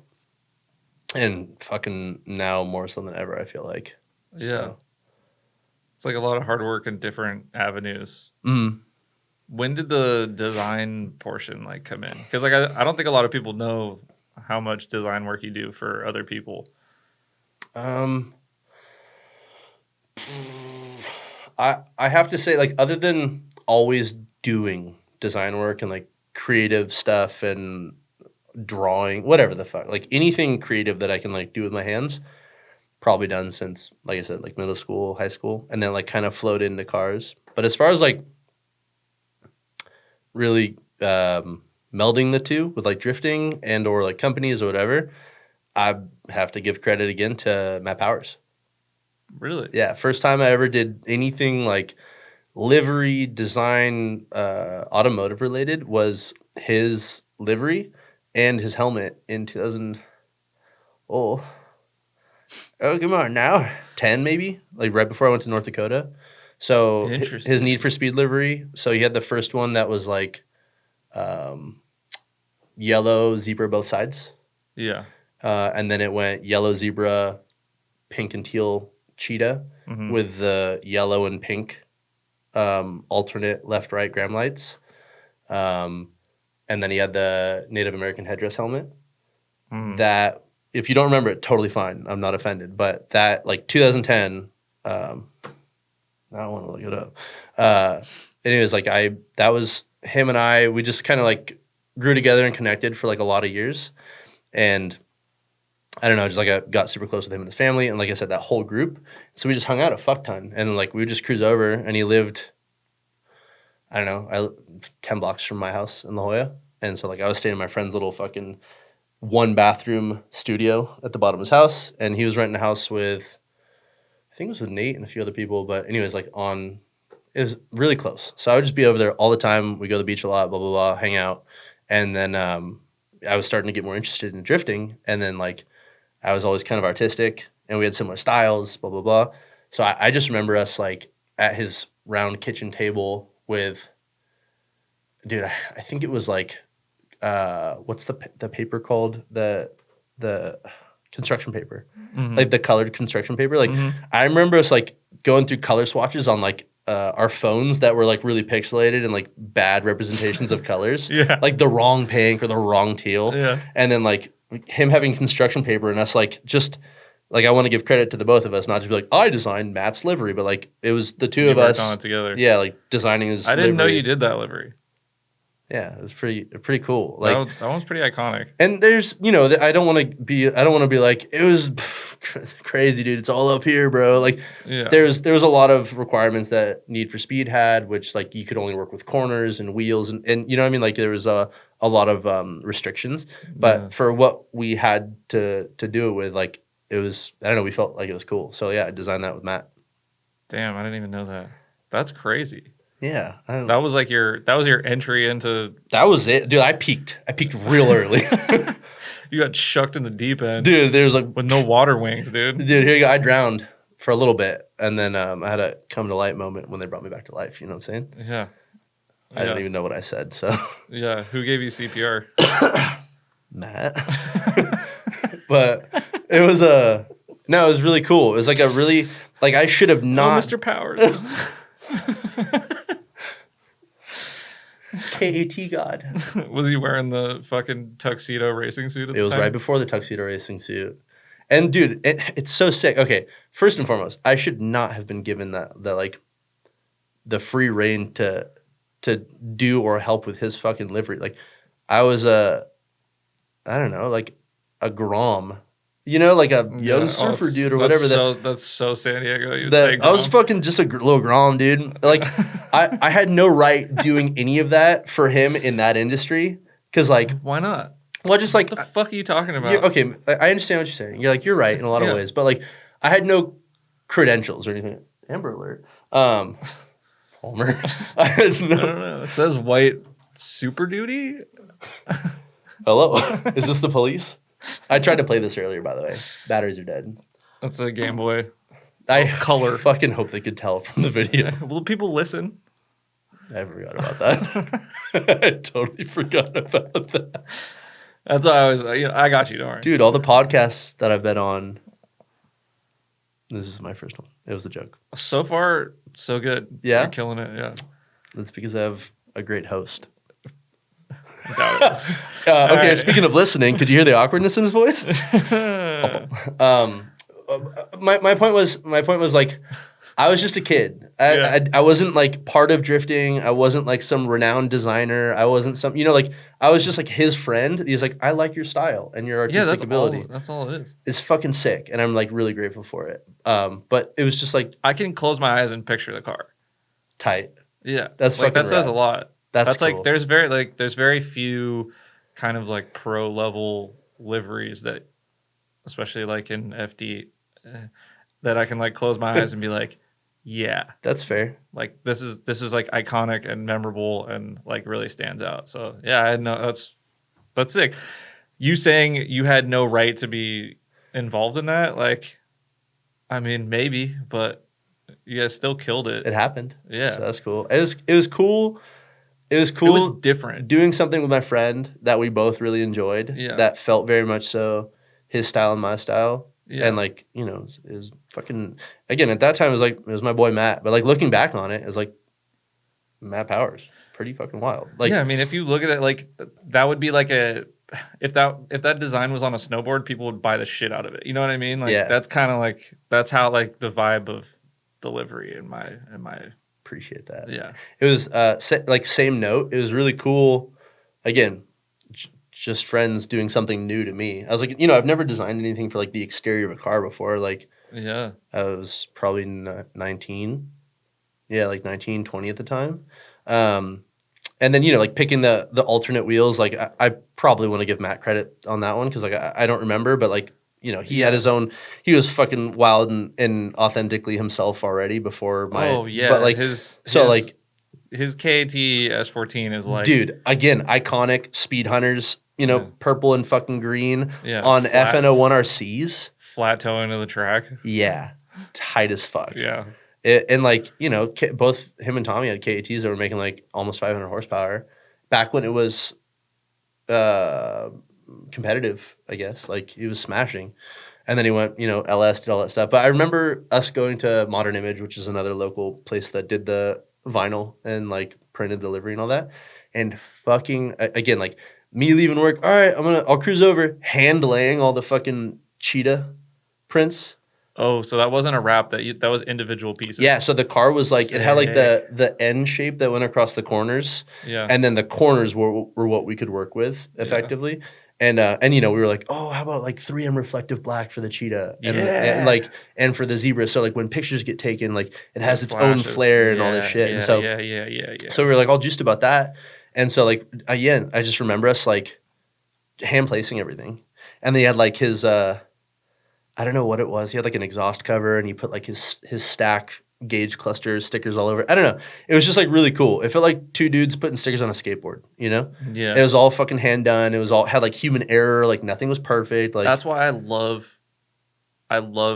And fucking now more so than ever, I feel like. Yeah. So. It's like a lot of hard work in different avenues. Mm. When did the design portion like come in? Because like I don't think a lot of people know how much design work you do for other people. I have to say, like, other than always doing design work and like creative stuff and drawing, whatever the fuck, like anything creative that I can like do with my hands. Probably done since, like I said, like middle school, high school, and then like kind of flowed into cars. But as far as like really melding the two with like drifting and or like companies or whatever, I have to give credit again to Matt Powers. Really? Yeah. First time I ever did anything like livery design, automotive related was his livery and his helmet in 2000. Oh, come on now. 10 maybe? Like right before I went to North Dakota. So his Need for Speed livery. So he had the first one that was like yellow zebra both sides. Yeah. And then it went yellow zebra, pink and teal cheetah with the yellow and pink alternate left-right gram lights. And then he had the Native American headdress helmet. That... If you don't remember it, totally fine. I'm not offended. But that, like, 2010, I don't want to look it up. Anyways, like, that was him and I, we just kind of, like, grew together and connected for, like, a lot of years. And I don't know, just like I got super close with him and his family. And like I said, that whole group. So we just hung out a fuck ton. And like we would just cruise over, and he lived, I don't know, 10 blocks from my house in La Jolla. And so like I was staying in my friend's little fucking 1-bathroom studio at the bottom of his house. And he was renting a house with, I think it was with Nate and a few other people. But anyways, like it was really close. So I would just be over there all the time. We go to the beach a lot, blah, blah, blah, hang out. And then I was starting to get more interested in drifting. And then like I was always kind of artistic, and we had similar styles, blah, blah, blah. So I just remember us like at his round kitchen table with, dude, I think it was like, what's the paper called? The construction paper, like the colored construction paper. Like I remember us like going through color swatches on like our phones that were like really pixelated and like bad representations of colors. Yeah. Like the wrong pink or the wrong teal. Yeah. And then like him having construction paper and us like just like I want to give credit to the both of us, not just be like I designed Matt's livery, but like it was the two of us on it together. Yeah, like designing his I didn't know livery. you did that livery. Yeah, it was pretty cool. Like that one's pretty iconic. And there's, I don't want to be like it was crazy, dude. It's all up here, bro. Like there was a lot of requirements that Need for Speed had, which like you could only work with corners and wheels and you know what I mean? Like there was a lot of restrictions, but for what we had to do it with, like it was, I don't know, we felt like it was cool. So yeah, I designed that with Matt. Damn, I didn't even know that. That's crazy. Yeah, that was your entry into. That was it, dude. I peaked real early. You got shucked in the deep end, dude. There's like with no water wings, dude. Dude, here you go. I drowned for a little bit, and then I had a come to light moment when they brought me back to life. You know what I'm saying? Yeah. I don't even know what I said. So yeah, who gave you CPR? Matt. But it was it was really cool. It was like a really like I should have not. Mr. Powers. KAT God. Was he wearing the fucking tuxedo racing suit at the time? It was right before the tuxedo racing suit. And dude, it's so sick. Okay, first and foremost, I should not have been given that like the free reign to do or help with his fucking livery. Like I was I don't know, like a Grom. You know, like a young surfer dude or whatever. That's so San Diego. I was fucking just a little Grom, dude. Like, I had no right doing any of that for him in that industry. Because, like... Why not? Well, just like... What the fuck are you talking about? Okay, I understand what you're saying. You're like, you're right in a lot of ways. But, like, I had no credentials or anything. Amber Alert. Palmer. I had no... I don't know. It says white super duty? Hello? Is this the police? I tried to play this earlier, by the way. Batteries are dead. That's a Game Boy. I color. Fucking hope they could tell from the video. Will people listen? I forgot about that. I totally forgot about that. That's why I was, I got you, don't worry. Dude, all the podcasts that I've been on, this is my first one. It was a joke. So far, so good. Yeah? You're killing it, yeah. That's because I have a great host. Doubt it. Okay, right. Speaking of listening, could you hear the awkwardness in his voice? My point was like, I was just a kid. I wasn't like part of drifting. I wasn't like some renowned designer. I wasn't some, like I was just like his friend. He's like, I like your style and your artistic ability. That's all it is. It's fucking sick, and I'm like really grateful for it. But it was just like I can close my eyes and picture the car. Tight. Yeah, that's like fucking that says rad. a lot. That's cool. like there's very few kind of like pro level liveries that, especially like in FD, that I can like close my eyes and be like, yeah, that's fair. Like this is like iconic and memorable and like really stands out. So yeah, I know that's sick. You saying you had no right to be involved in that, like, I mean maybe, but you guys still killed it. It happened. Yeah, so that's cool. It was cool. It was cool. It was different. Doing something with my friend that we both really enjoyed. Yeah. That felt very much so his style and my style. Yeah. And like, it was fucking, again, at that time it was my boy Matt. But like looking back on it, it was like Matt Powers. Pretty fucking wild. Like, yeah, I mean, if you look at it, like that would be like if that design was on a snowboard, people would buy the shit out of it. You know what I mean? Like that's kind of like, that's how like the vibe of delivery in my appreciate that. Yeah, it was like same note. It was really cool. Again, just friends doing something new to me. I was like, I've never designed anything for like the exterior of a car before. Like, yeah, I was probably 19. Yeah, like 19, 20 at the time. And then, like picking the alternate wheels, like I probably want to give Matt credit on that one because like I don't remember, but like, he had his own, he was fucking wild and authentically himself already before my. Oh yeah, but like his KAT S14 is like, dude, again, iconic Speed Hunters, purple and fucking green on flat, FN01 RCs, flat toe into the track. Yeah, tight as fuck. Yeah. And like, both him and Tommy had KATs that were making like almost 500 horsepower back when it was competitive, I guess. Like he was smashing. And then he went, LS, did all that stuff. But I remember us going to Modern Image, which is another local place that did the vinyl and like printed delivery and all that. And fucking, again, like me leaving work, all right, I'll cruise over, hand laying all the fucking cheetah prints. Oh, so that wasn't a wrap. That was individual pieces. Yeah, so the car was like, it had like the N shape that went across the corners. Yeah. And then the corners were what we could work with effectively. Yeah. And we were like, oh, how about like 3M reflective black for the cheetah? And for the zebra. So like when pictures get taken, like it has its own flare and all this shit. And so So we were like all juiced about that. And so like again, I just remember us like hand placing everything. And they had like his I don't know what it was. He had like an exhaust cover and he put like his stack gauge clusters, stickers all over. I don't know. It was just like really cool. It felt like two dudes putting stickers on a skateboard, Yeah. It was all fucking hand done. It was all had like human error. Like nothing was perfect. Like that's why I love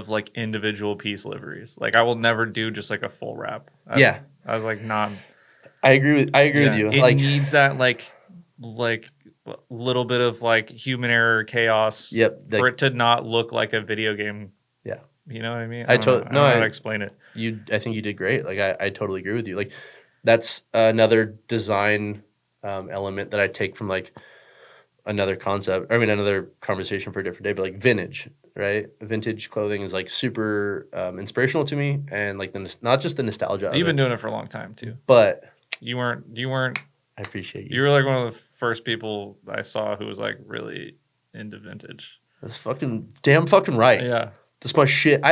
like individual piece liveries. Like I will never do just like a full wrap. I was like, nah. I agree with you. It needs that like little bit of like human error chaos for it to not look like a video game. Yeah. You know what I mean? I don't know how to explain it. I think you did great. Like I totally agree with you. Like that's another design element that I take from like another concept. I mean, another conversation for a different day, but like vintage, right? Vintage clothing is like super inspirational to me. And like not just the nostalgia. You've been doing it for a long time too. But you weren't. I appreciate you. You were like one of the first people I saw who was like really into vintage. That's damn fucking right. Yeah. That's my shit.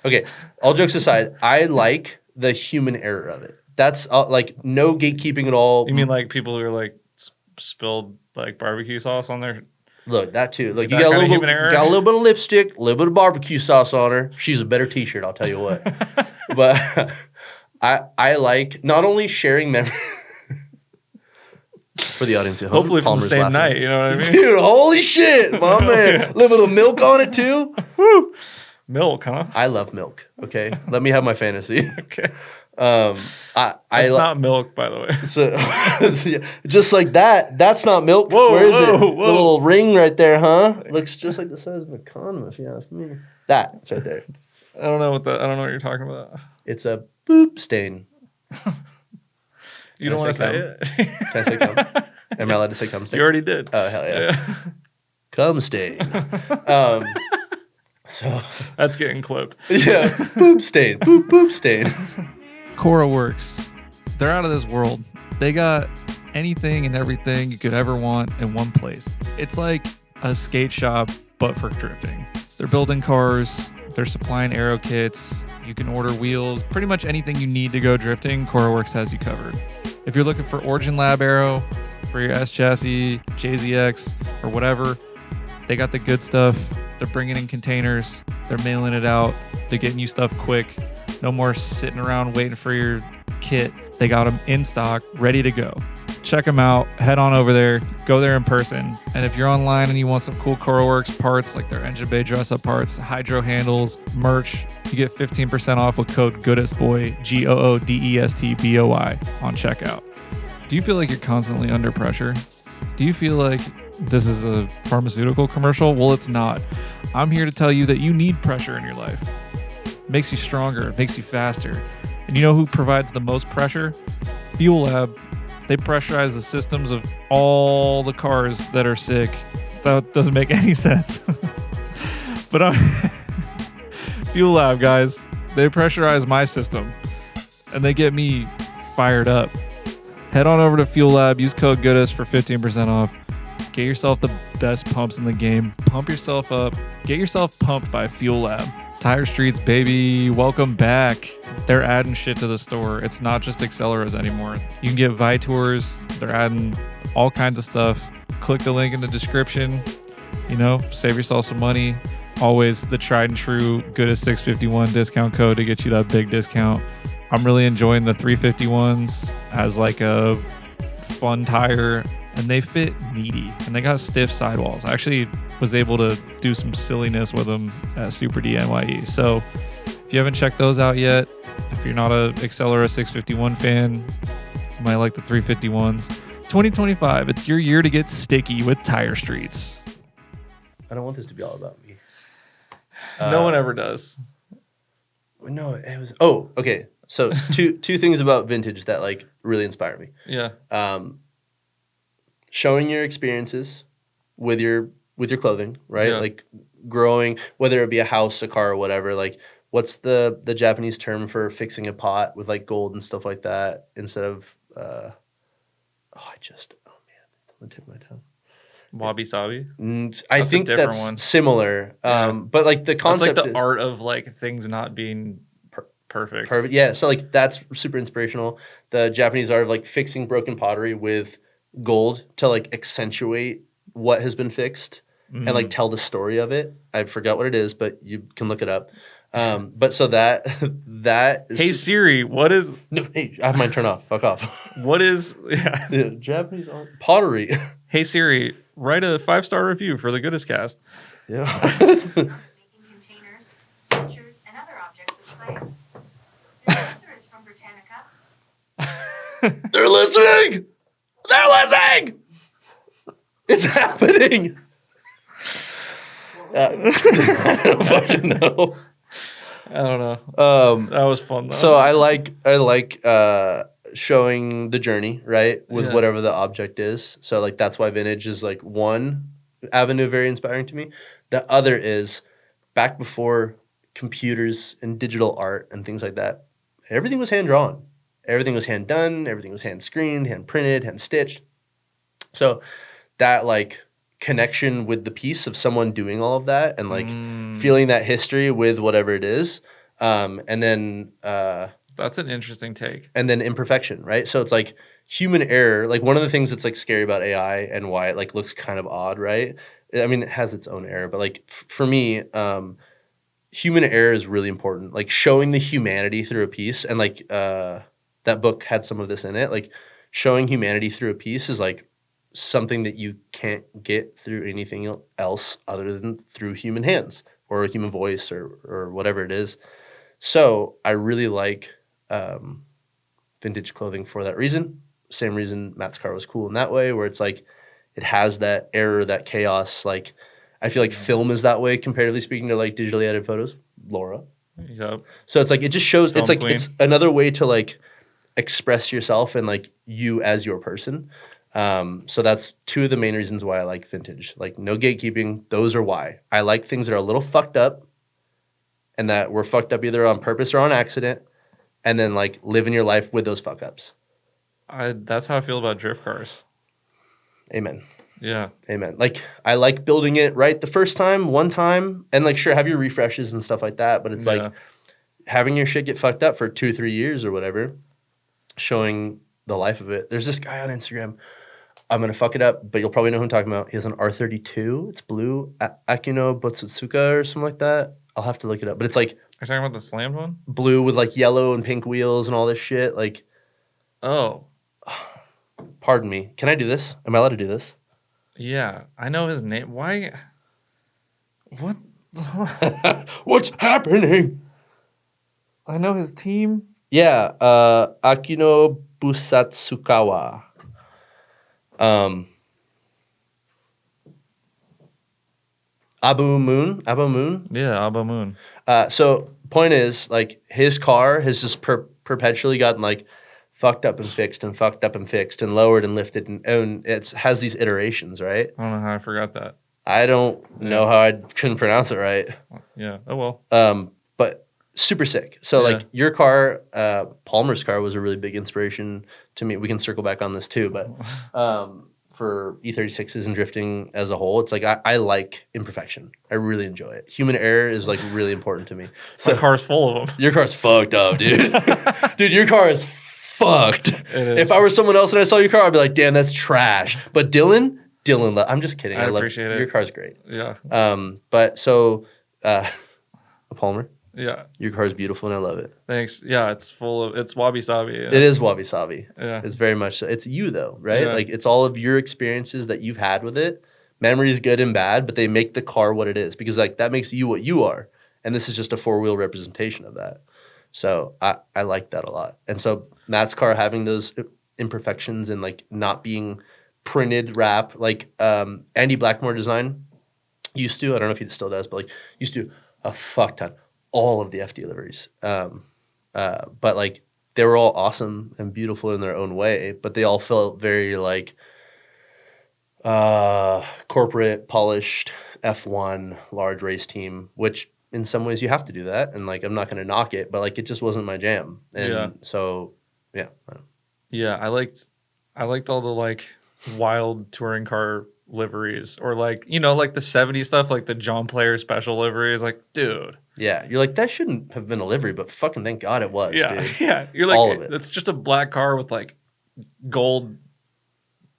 Okay, all jokes aside, I like the human error of it. That's like no gatekeeping at all. You mean like people who are like spilled like barbecue sauce on their... Look, that too. Like you got a little bit of lipstick, a little bit of barbecue sauce on her. She's a better t-shirt, I'll tell you what. But I like not only sharing memories for the audience. Hopefully from the same night, you know what I mean? Dude, holy shit, my man. Little milk on it too. Woo. Milk, huh? I love milk. Okay, let me have my fantasy. Okay. It's not milk, by the way. So, just like that. That's not milk. Whoa, where is it? Whoa. The little ring right there, huh? Looks just like the size of a condom, if you ask me. That's right there. I don't know what you're talking about. It's a boop stain. You don't want to say it? Can I say cum? Am I allowed to say cum stain? You already did. Oh, hell yeah. Cum stain. So that's getting clipped. Yeah. Boop stain. Boop stain. CoraWorks. They're out of this world. They got anything and everything you could ever want in one place. It's like a skate shop, but for drifting. They're building cars. They're supplying aero kits. You can order wheels. Pretty much anything you need to go drifting, CoraWorks has you covered. If you're looking for Origin Lab aero for your S chassis, JZX, or whatever, they got the good stuff. They're bringing in containers. They're mailing it out. They're getting you stuff quick. No more sitting around waiting for your kit. They got them in stock, ready to go. Check them out. Head on over there. Go there in person. And if you're online and you want some cool CoraWorks parts, like their engine bay dress-up parts, hydro handles, merch, you get 15% off with code GOODESTBOY, GOODESTBOY on checkout. Do you feel like you're constantly under pressure? Do you feel like this is a pharmaceutical commercial? Well, it's not. I'm here to tell you that you need pressure in your life. It makes you stronger. It makes you faster. And you know who provides the most pressure? Fuel Lab. They pressurize the systems of all the cars that are sick. That doesn't make any sense. But Fuel Lab, guys, they pressurize my system and they get me fired up. Head on over to Fuel Lab, use code GOODEST for 15% off. Get yourself the best pumps in the game. Pump yourself up. Get yourself pumped by Fuel Lab. Tire Streets, baby. Welcome back. They're adding shit to the store. It's not just Acceleras anymore. You can get Vitours. They're adding all kinds of stuff. Click the link in the description. Save yourself some money. Always the tried and true Goodest 651 discount code to get you that big discount. I'm really enjoying the 351s as like a fun tire, and they fit meaty, and they got stiff sidewalls. I actually was able to do some silliness with them at Super DNYE. So if you haven't checked those out yet, if you're not a Accelera 651 fan, you might like the 351s. 2025, it's your year to get sticky with Tire Streets. I don't want this to be all about me. No one ever does. No, it was. Oh, okay. So two things about vintage that like really inspire me. Yeah. Showing your experiences with your clothing, right? Yeah. Like growing, whether it be a house, a car, or whatever. Like, what's the Japanese term for fixing a pot with like gold and stuff like that instead of oh man, it's on the tip of my tongue. Wabi sabi. I think that's one. Similar. Yeah. But like the concept it's like the is art of like things not being perfect. Yeah. So like that's super inspirational. The Japanese art of like fixing broken pottery with gold to like accentuate what has been fixed and like tell the story of it. I forgot what it is, but you can look it up. But so that is, Hey Siri, what is no? Hey, I have mine turned off. Fuck off. What is the Japanese art pottery? Hey Siri, write a 5-star review for the Goodest Cast. Yeah. Making containers, sculptures, and other objects of clay. This answer is from Britannica. They're listening. They're listening. It's happening. I don't fucking know. I don't know. That was fun though. So I like showing the journey, right? With whatever the object is. So like that's why vintage is like one avenue very inspiring to me. The other is back before computers and digital art and things like that. Everything was hand drawn. Everything was hand done. Everything was hand screened, hand printed, hand stitched. So that like connection with the piece of someone doing all of that and like feeling that history with whatever it is. And then that's an interesting take. And then imperfection, right? So it's like human error. Like one of the things that's like scary about AI and why it like looks kind of odd, right? I mean, it has its own error, but like for me, human error is really important. Like showing the humanity through a piece, and like that book had some of this in it. Like showing humanity through a piece is like something that you can't get through anything else other than through human hands or a human voice or whatever it is. So I really like vintage clothing for that reason. Same reason Matt's car was cool in that way, where it's like it has that error, that chaos. Like I feel like film is that way comparatively speaking to like digitally edited photos. Laura. Yep. So it's like it just shows Film it's like queen. it's another way to like express yourself and like you as your person. So that's two of the main reasons why I like vintage. Like no gatekeeping. Those are why. I like things that are a little fucked up and that were fucked up either on purpose or on accident, and then like living your life with those fuck ups. That's how I feel about drift cars. Amen. Yeah. Amen. Like I like building it right the first time, one time, and like sure have your refreshes and stuff like that, but it's like having your shit get fucked up for 2-3 years or whatever, showing the life of it. There's this guy on Instagram. I'm gonna fuck it up, but you'll probably know who I'm talking about. He has an R32. It's blue, Akino Botsutsuka or something like that. I'll have to look it up, but it's like Are you talking about the slammed one? blue with like yellow and pink wheels and all this shit. Like, Oh. pardon me. Can I do this? Am I allowed to do this? Yeah. I know his name. Why? What? What's happening? I know his team. Yeah, Akino Busatsukawa. Abu Moon. Yeah, Abba Moon. So point is, like, his car has just perpetually gotten like fucked up and fixed and fucked up and fixed and lowered and lifted, and it has these iterations, right? I don't know how I forgot that. I don't know how I couldn't pronounce it right. Yeah. Oh well. But super sick. So like your car, Palmer's car was a really big inspiration to me. We can circle back on this too, but for E36s and drifting as a whole. It's like I like imperfection. I really enjoy it. Human error is like really important to me. So my car's full of them. Your car's fucked up, dude. Dude, your car is fucked. It is. If I were someone else and I saw your car, I'd be like, damn, that's trash. But Dillon, I'm just kidding. I appreciate it. Your car's great. Yeah. But so Palmer. Yeah. Your car is beautiful and I love it. Thanks. Yeah, it's wabi sabi. Yeah. It is wabi sabi. Yeah. It's very much so. It's you though, right? Yeah. Like it's all of your experiences that you've had with it. Memories good and bad, but they make the car what it is because like that makes you what you are. And this is just a 4-wheel representation of that. So I like that a lot. And so Matt's car having those imperfections and like not being printed wrap, like Andy Blackmore Design used to, I don't know if he still does, but like used to a fuck ton. All of the FD liveries. But like they were all awesome and beautiful in their own way, but they all felt very like corporate, polished, F1, large race team, which in some ways you have to do that. And like I'm not gonna knock it, but like it just wasn't my jam. And so yeah. Yeah, I liked all the like wild touring car liveries or like, you know, like the 70s stuff, like the John Player special liveries, like dude. Yeah, you're like, that shouldn't have been a livery, but fucking thank God it was, yeah, dude. Yeah, you're like, all of it. It's just a black car with like gold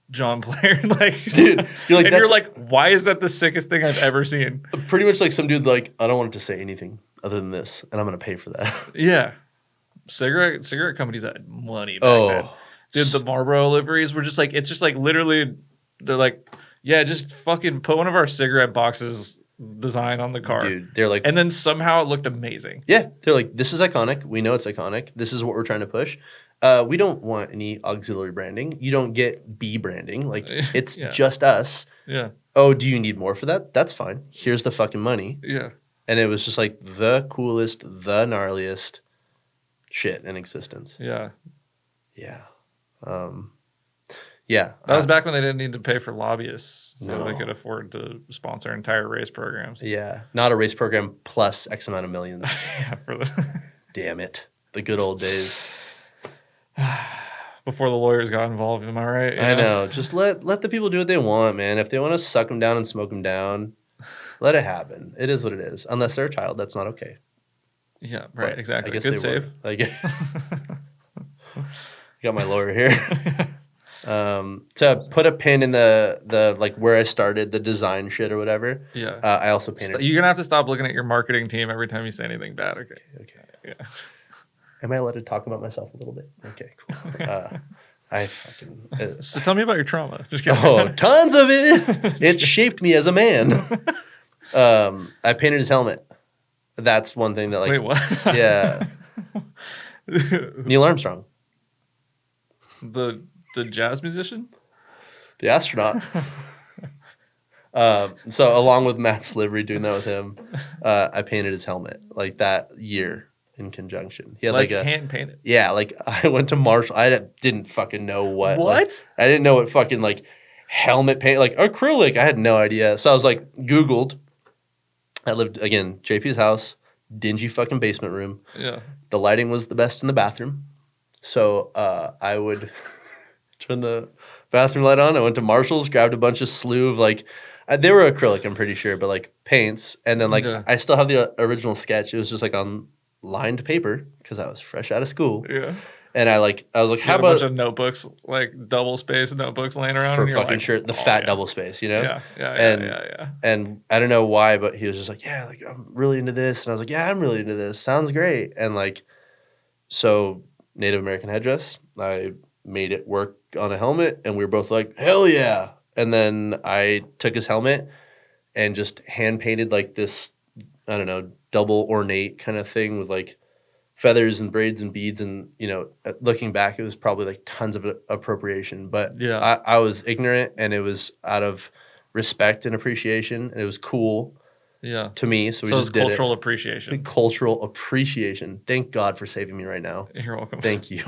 John Player, like, dude. You're like, and you're like, why is that the sickest thing I've ever seen? Pretty much like some dude like, I don't want it to say anything other than this, and I'm gonna pay for that. Yeah, cigarette companies had money back then. Dude, the Marlboro liveries were just like, it's just like literally, they're like, yeah, just fucking put one of our cigarette boxes design on the car. Dude, they're like, and then somehow it looked amazing. Yeah, they're like, this is iconic. We know it's iconic. This is what we're trying to push. We don't want any auxiliary branding. You don't get B branding. Like, it's just us. Yeah. Oh, do you need more for that? That's fine. Here's the fucking money. Yeah. And it was just like the coolest, the gnarliest shit in existence. Yeah. Yeah. Yeah. That was back when they didn't need to pay for lobbyists. So No. they could afford to sponsor entire race programs. Yeah. Not a race program plus X amount of millions. Yeah, for the Damn it. The good old days. before the lawyers got involved, am I right? I know. Just let the people do what they want, man. If they want to suck them down and smoke them down, let it happen. It is what it is. Unless they're a child, that's not okay. Yeah, right, But exactly. I guess Good they save. were. I got my lawyer here. To put a pin in the like where I started the design shit or whatever. Yeah. I also painted. You're gonna have to stop looking at your marketing team every time you say anything bad. Okay. Okay. Yeah. Am I allowed to talk about myself a little bit? Okay, cool. I fucking. So tell me about your trauma. Just kidding. Oh, tons of it. It shaped me as a man. I painted his helmet. That's one thing that like. Wait, what? Yeah. Neil Armstrong, the jazz musician? the astronaut. So along with Matt's livery, doing that with him, I painted his helmet like that year in conjunction. He had like a hand painted. yeah, like I went to Marshall. I didn't fucking know what. What? Like, I didn't know what fucking like helmet paint, like acrylic. I had no idea. So I was like Googled. I lived again, JP's house, dingy fucking basement room. Yeah. The lighting was the best in the bathroom. So I would turn the bathroom light on. I went to Marshall's, grabbed a bunch of slew of like, they were acrylic, I'm pretty sure, but like paints. And then like, Yeah. I still have the original sketch. It was just like on lined paper because I was fresh out of school. Yeah. And I was like, You how had a about bunch of notebooks, like double spaced notebooks laying around? for and you're fucking like, sure, the oh, fat yeah. double space, you know? Yeah. And- And I don't know why, but he was just like, yeah, like I'm really into this. And I was like, yeah, I'm really into this. Sounds great. And like, so Native American headdress, I made it work on a helmet and we were both like, hell yeah. And then I took his helmet and just hand painted like this, I don't know, double ornate kind of thing with like feathers and braids and beads. And, you know, looking back, it was probably like tons of appropriation, but Yeah. I was ignorant and it was out of respect and appreciation. And it was cool Yeah. to me. So we So it's just did cultural it. appreciation. Cultural appreciation. Thank God for saving me right now. You're welcome. Thank you.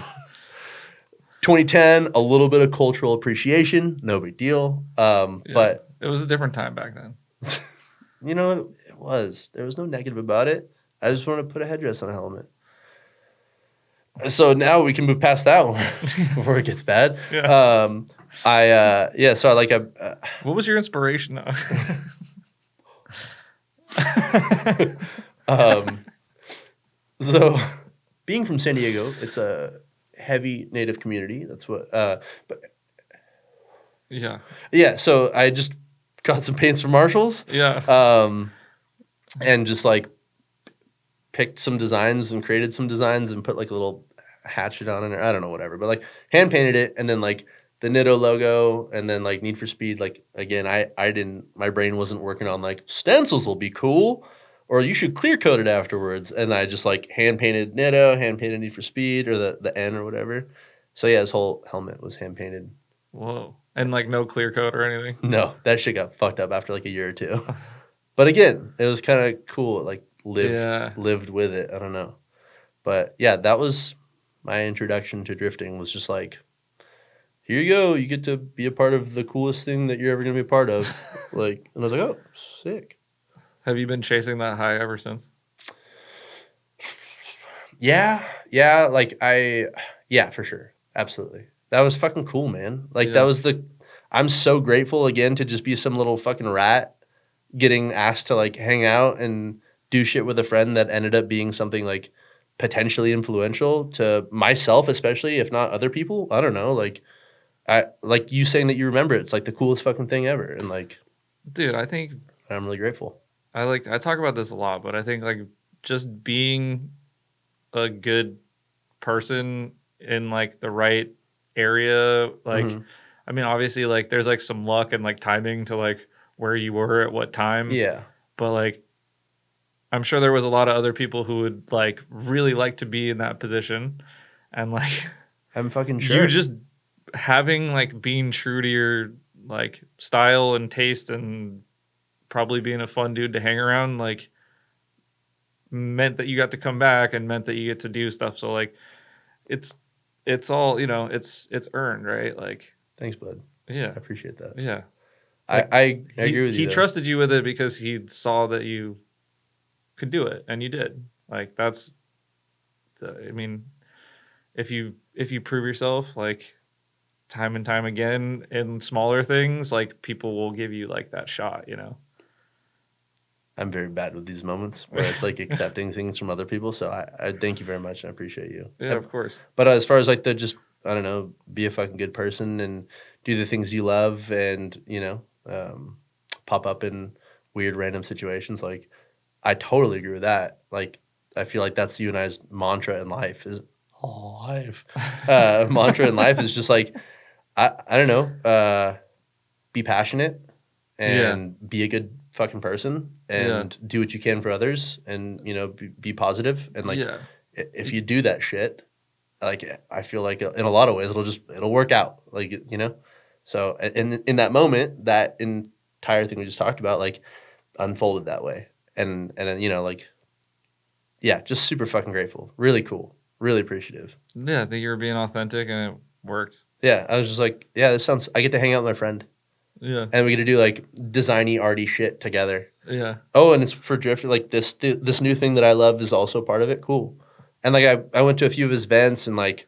2010, a little bit of cultural appreciation. No big deal. Yeah. But, it was a different time back then. you know, it was. There was no negative about it. I just wanted to put a headdress on a helmet. So now we can move past that one before it gets bad. Yeah. So I like What was your inspiration? so being from San Diego, it's a heavy native community. That's what. But Yeah. yeah, so I just got some paints from Marshalls. Yeah. And just like picked some designs and created some designs and put like a little hatchet on it. I don't know, whatever. But like hand painted it, and then like the Nitto logo, and then like Need for Speed. Like again, I didn't. My brain wasn't working on like stencils will be cool, or you should clear coat it afterwards. And I just like hand painted Nitto, hand painted Need for Speed, or the N or whatever. So yeah, his whole helmet was hand painted. Whoa. And like no clear coat or anything? No, that shit got fucked up after like a year or two. But again, it was kind of cool. It, like lived with it. I don't know. But yeah, that was my introduction to drifting, was just like, here you go. You get to be a part of the coolest thing that you're ever going to be a part of. Like, and I was like, oh, sick. Have you been chasing that high ever since? Yeah. Like yeah, for sure. Absolutely. That was fucking cool, man. Like Yeah. I'm so grateful again to just be some little fucking rat getting asked to like hang out and do shit with a friend that ended up being something like potentially influential to myself, especially, if not other people. I don't know. Like like you saying that you remember it. It's like the coolest fucking thing ever. And like, Dude, I think I'm really grateful. I talk about this a lot, but I think like just being a good person in like the right area, like Mhm. I mean, obviously like there's like some luck and like timing to like where you were at what time. Yeah. But like I'm sure there was a lot of other people who would like really like to be in that position, and like I'm fucking sure. you just having like being true to your like style and taste and probably being a fun dude to hang around like meant that you got to come back and meant that you get to do stuff. So like it's all, you know, it's earned, right? Like Thanks, bud. I yeah. appreciate that. Yeah. I agree with you. He though. trusted you with it because he saw that you could do it, and you did. Like that's I mean, if you prove yourself like time and time again in smaller things, like people will give you like that shot, you know. I'm very bad with these moments where it's like accepting things from other people. So I thank you very much and I appreciate you. Yeah, of course. But as far as like the just, I don't know, be a fucking good person and do the things you love and, you know, pop up in weird random situations. Like I totally agree with that. Like I feel like that's you and I's mantra in life is mantra in life is just like, I don't know, be passionate and be a good fucking person and do what you can for others and, you know, be positive. And like, if you do that shit, like, I feel like in a lot of ways, it'll work out. Like, you know? So in that moment, that entire thing we just talked about, like unfolded that way. And you know, like, yeah, just super fucking grateful. Really cool. Really appreciative. Yeah, I think you were being authentic and it worked. Yeah. I was just like, yeah, I get to hang out with my friend. Yeah. And we get to do like designy, arty shit together. Yeah. Oh, and it's for drift. Like this new thing that I love is also part of it. Cool. And like I went to a few of his events and like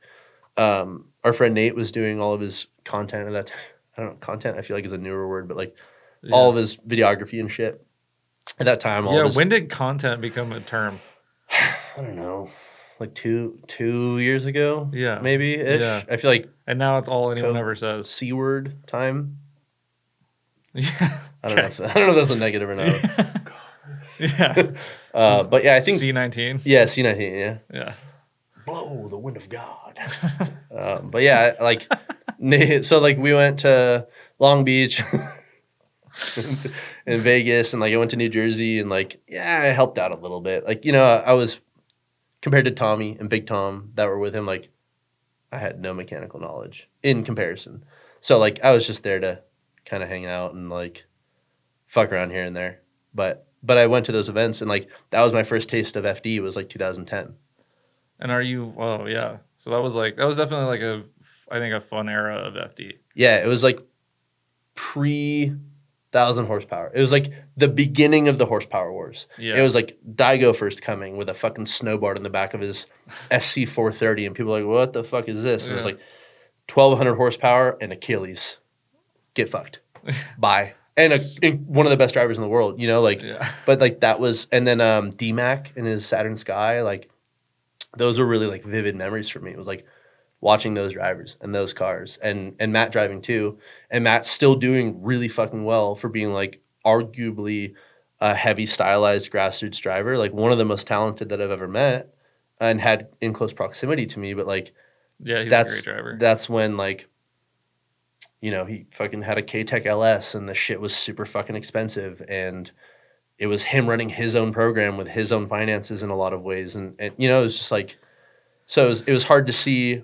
our friend Nate was doing all of his content and that. I don't know, content I feel like is a newer word, but like all of his videography and shit. At that time, when did content become a term? I don't know, like two years ago. Yeah, maybe ish. Yeah. I feel like, and now it's all anyone ever says. C word time. Yeah, I don't know if that's a negative or not. Yeah. But yeah, I think C19. Yeah, C19. Yeah. Yeah. Blow the wind of God. But yeah, like, so like we went to Long Beach in Vegas, and like I went to New Jersey, and like, yeah, I helped out a little bit. Like, you know, I was compared to Tommy and Big Tom that were with him, like I had no mechanical knowledge in comparison. So like I was just there to kind of hang out and like fuck around here and there. But I went to those events, and like that was my first taste of FD was like 2010. And are you? Oh yeah. So that was definitely like I think a fun era of FD. Yeah, it was like pre 1,000 horsepower. It was like the beginning of the horsepower wars. Yeah. It was like Daigo first coming with a fucking snowboard in the back of his SC430, and people were like, what the fuck is this? And it was like 1,200 horsepower and Achilles. Get fucked. Bye. And one of the best drivers in the world, you know, like, but like that was, and then D-Mac and his Saturn Sky, like those were really like vivid memories for me. It was like watching those drivers and those cars and Matt driving too. And Matt's still doing really fucking well for being like arguably a heavy stylized grassroots driver, like one of the most talented that I've ever met and had in close proximity to me. But like, yeah, he's a great driver. That's when like, you know, he fucking had a K-Tech LS and the shit was super fucking expensive. And it was him running his own program with his own finances in a lot of ways. And you know, it was just like, so it was hard to see,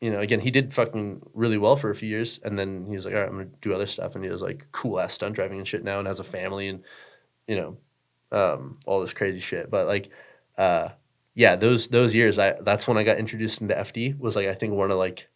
you know, again, he did fucking really well for a few years. And then he was like, all right, I'm going to do other stuff. And he was like cool ass stunt driving and shit now and has a family and, you know, all this crazy shit. But like, yeah, those years, that's when I got introduced into FD was like, I think one of like,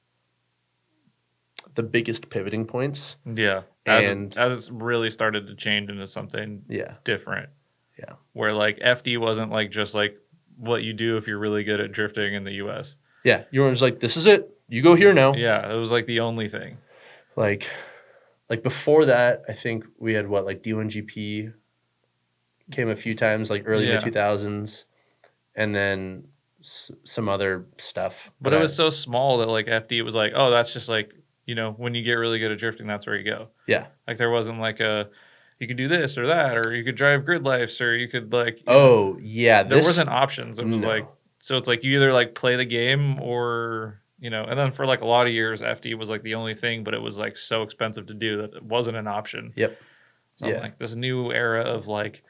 the biggest pivoting points. Yeah. As it's really started to change into something different. Yeah. Where like FD wasn't like just like what you do if you're really good at drifting in the US. Yeah. You were just like, this is it. You go here now. Yeah. It was like the only thing. Like before that, I think we had what, like D1GP came a few times, like early mid 2000s. And then some other stuff. But it was so small that like FD was like, oh, that's just like, you know, when you get really good at drifting, that's where you go. Yeah. Like there wasn't like you could do this or that, or you could drive grid lifes, or you could like. Yeah. There wasn't options. It was like, so it's like you either like play the game or, you know, and then for like a lot of years, FD was like the only thing, but it was like so expensive to do that it wasn't an option. Yep. So like this new era of like,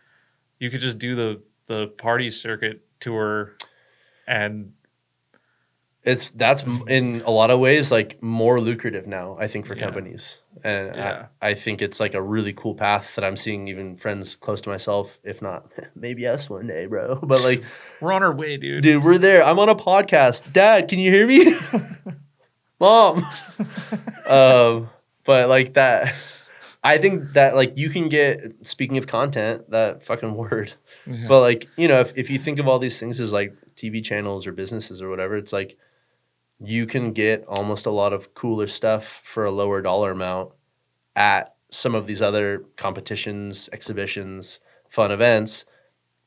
you could just do the party circuit tour and. That's in a lot of ways like more lucrative now, I think, for companies. And I think it's like a really cool path that I'm seeing even friends close to myself, if not maybe us one day, bro. But like we're on our way, dude. Dude, we're there. I'm on a podcast. Dad, can you hear me? Mom. But like that, I think that like you can get, speaking of content, that fucking word. Yeah. But like, you know, if you think of all these things as like TV channels or businesses or whatever, it's like, you can get almost a lot of cooler stuff for a lower dollar amount at some of these other competitions, exhibitions, fun events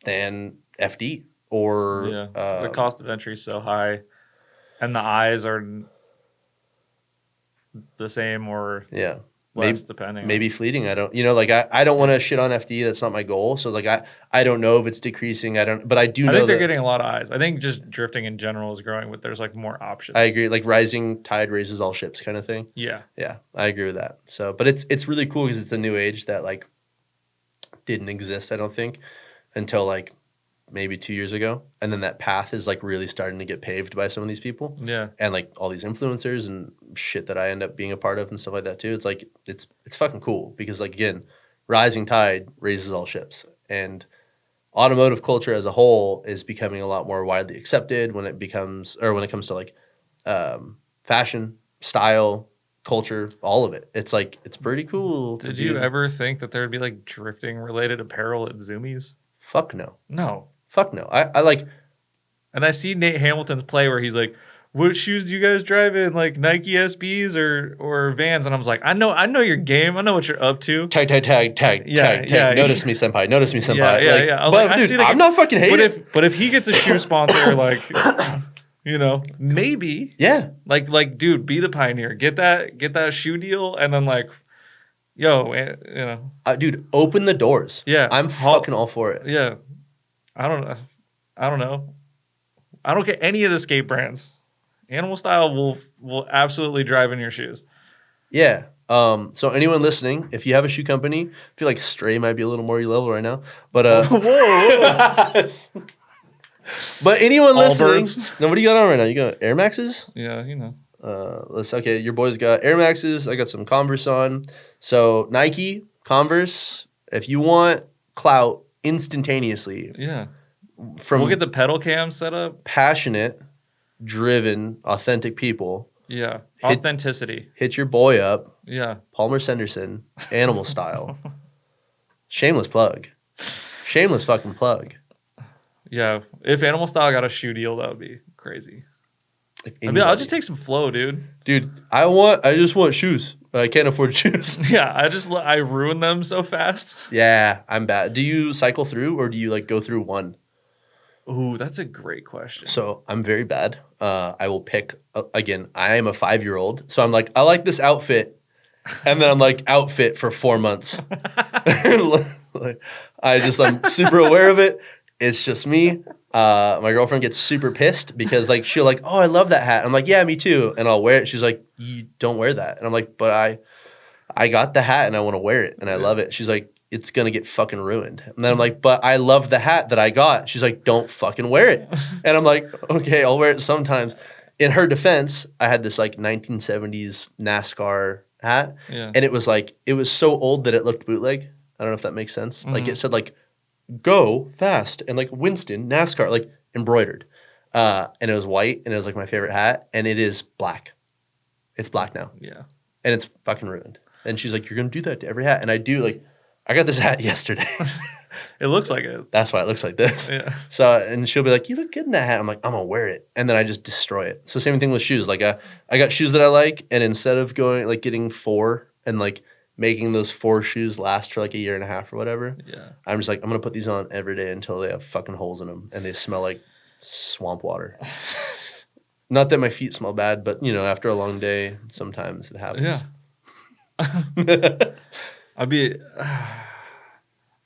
than FD or the cost of entry is so high and the eyes are the same or less depending. Maybe fleeting. I don't, you know, like I don't want to shit on FD. That's not my goal. So like I don't know if it's decreasing. But I do know. I think they're getting a lot of eyes. I think just drifting in general is growing, but there's like more options. I agree. Like rising tide raises all ships kind of thing. Yeah. Yeah. I agree with that. So, but it's really cool because it's a new age that like didn't exist, I don't think, until like maybe 2 years ago. And then that path is like really starting to get paved by some of these people. Yeah. And like all these influencers and shit that I end up being a part of and stuff like that too. It's like, it's fucking cool because like, again, rising tide raises all ships. And automotive culture as a whole is becoming a lot more widely accepted when it comes to like fashion, style, culture, all of it. It's like, it's pretty cool. Did you ever think that there'd be like drifting related apparel at Zoomies? Fuck no. No. Fuck no. I like. And I see Nate Hamilton's play where he's like, what shoes do you guys drive in? Like Nike SBs or Vans? And I was like, I know your game. I know what you're up to. Tag. Notice me, senpai. Notice me, senpai. Yeah. But like, dude, I'm not fucking hating. But if he gets a shoe sponsor, like, you know, maybe. Yeah. Like, dude, be the pioneer. Get that shoe deal, and then like, yo, you know, dude, open the doors. Yeah, I'm fucking all for it. Yeah, I don't know. I don't get any of the skate brands. Animal Style will absolutely drive in your shoes. Yeah. So anyone listening, if you have a shoe company, I feel like Stray might be a little more your level right now. But whoa. But anyone listening, now what do you got on right now? You got Air Maxes? Yeah, you know. Okay, your boys got Air Maxes. I got some Converse on. So Nike, Converse, if you want clout instantaneously. Yeah. We'll get the pedal cam set up. Passionate, driven, authentic people. Yeah. Authenticity. Hit your boy up. Yeah. Palmer Sanderson, Animal Style. Shameless plug. Shameless fucking plug. Yeah. If Animal Style got a shoe deal, that would be crazy. I'll just take some flow, dude. Dude, I just want shoes. I can't afford shoes. Yeah, I ruin them so fast. Yeah, I'm bad. Do you cycle through or do you like go through one? Ooh, that's a great question. So I'm very bad. I will pick, again, I am a 5-year-old. So I'm like, I like this outfit. And then I'm like, outfit for 4 months. I'm super aware of it. It's just me. My girlfriend gets super pissed because like she'll like, oh, I love that hat. I'm like, yeah, me too. And I'll wear it. She's like, you don't wear that. And I'm like, but I got the hat and I want to wear it and I love it. She's like, it's gonna get fucking ruined. And then I'm like, but I love the hat that I got. She's like, don't fucking wear it. And I'm like, okay, I'll wear it sometimes. In her defense, I had this like 1970s NASCAR hat. Yeah. And it was so old that it looked bootleg. I don't know if that makes sense. Like it said like, go fast and like Winston NASCAR like embroidered and it was white and it was like my favorite hat and it is black. It's black now. Yeah. And it's fucking ruined. And she's like, you're gonna do that to every hat. And I do. Like I got this hat yesterday. It looks like it. That's why it looks like this. Yeah. So and she'll be like, you look good in that hat. I'm like, I'm gonna wear it. And then I just destroy it. So same thing with shoes. Like I got shoes that I like and instead of going like getting 4 and like making those 4 shoes last for like a year and a half or whatever. Yeah. I'm just like, I'm going to put these on every day until they have fucking holes in them and they smell like swamp water. Not that my feet smell bad, but, you know, after a long day, sometimes it happens. Yeah.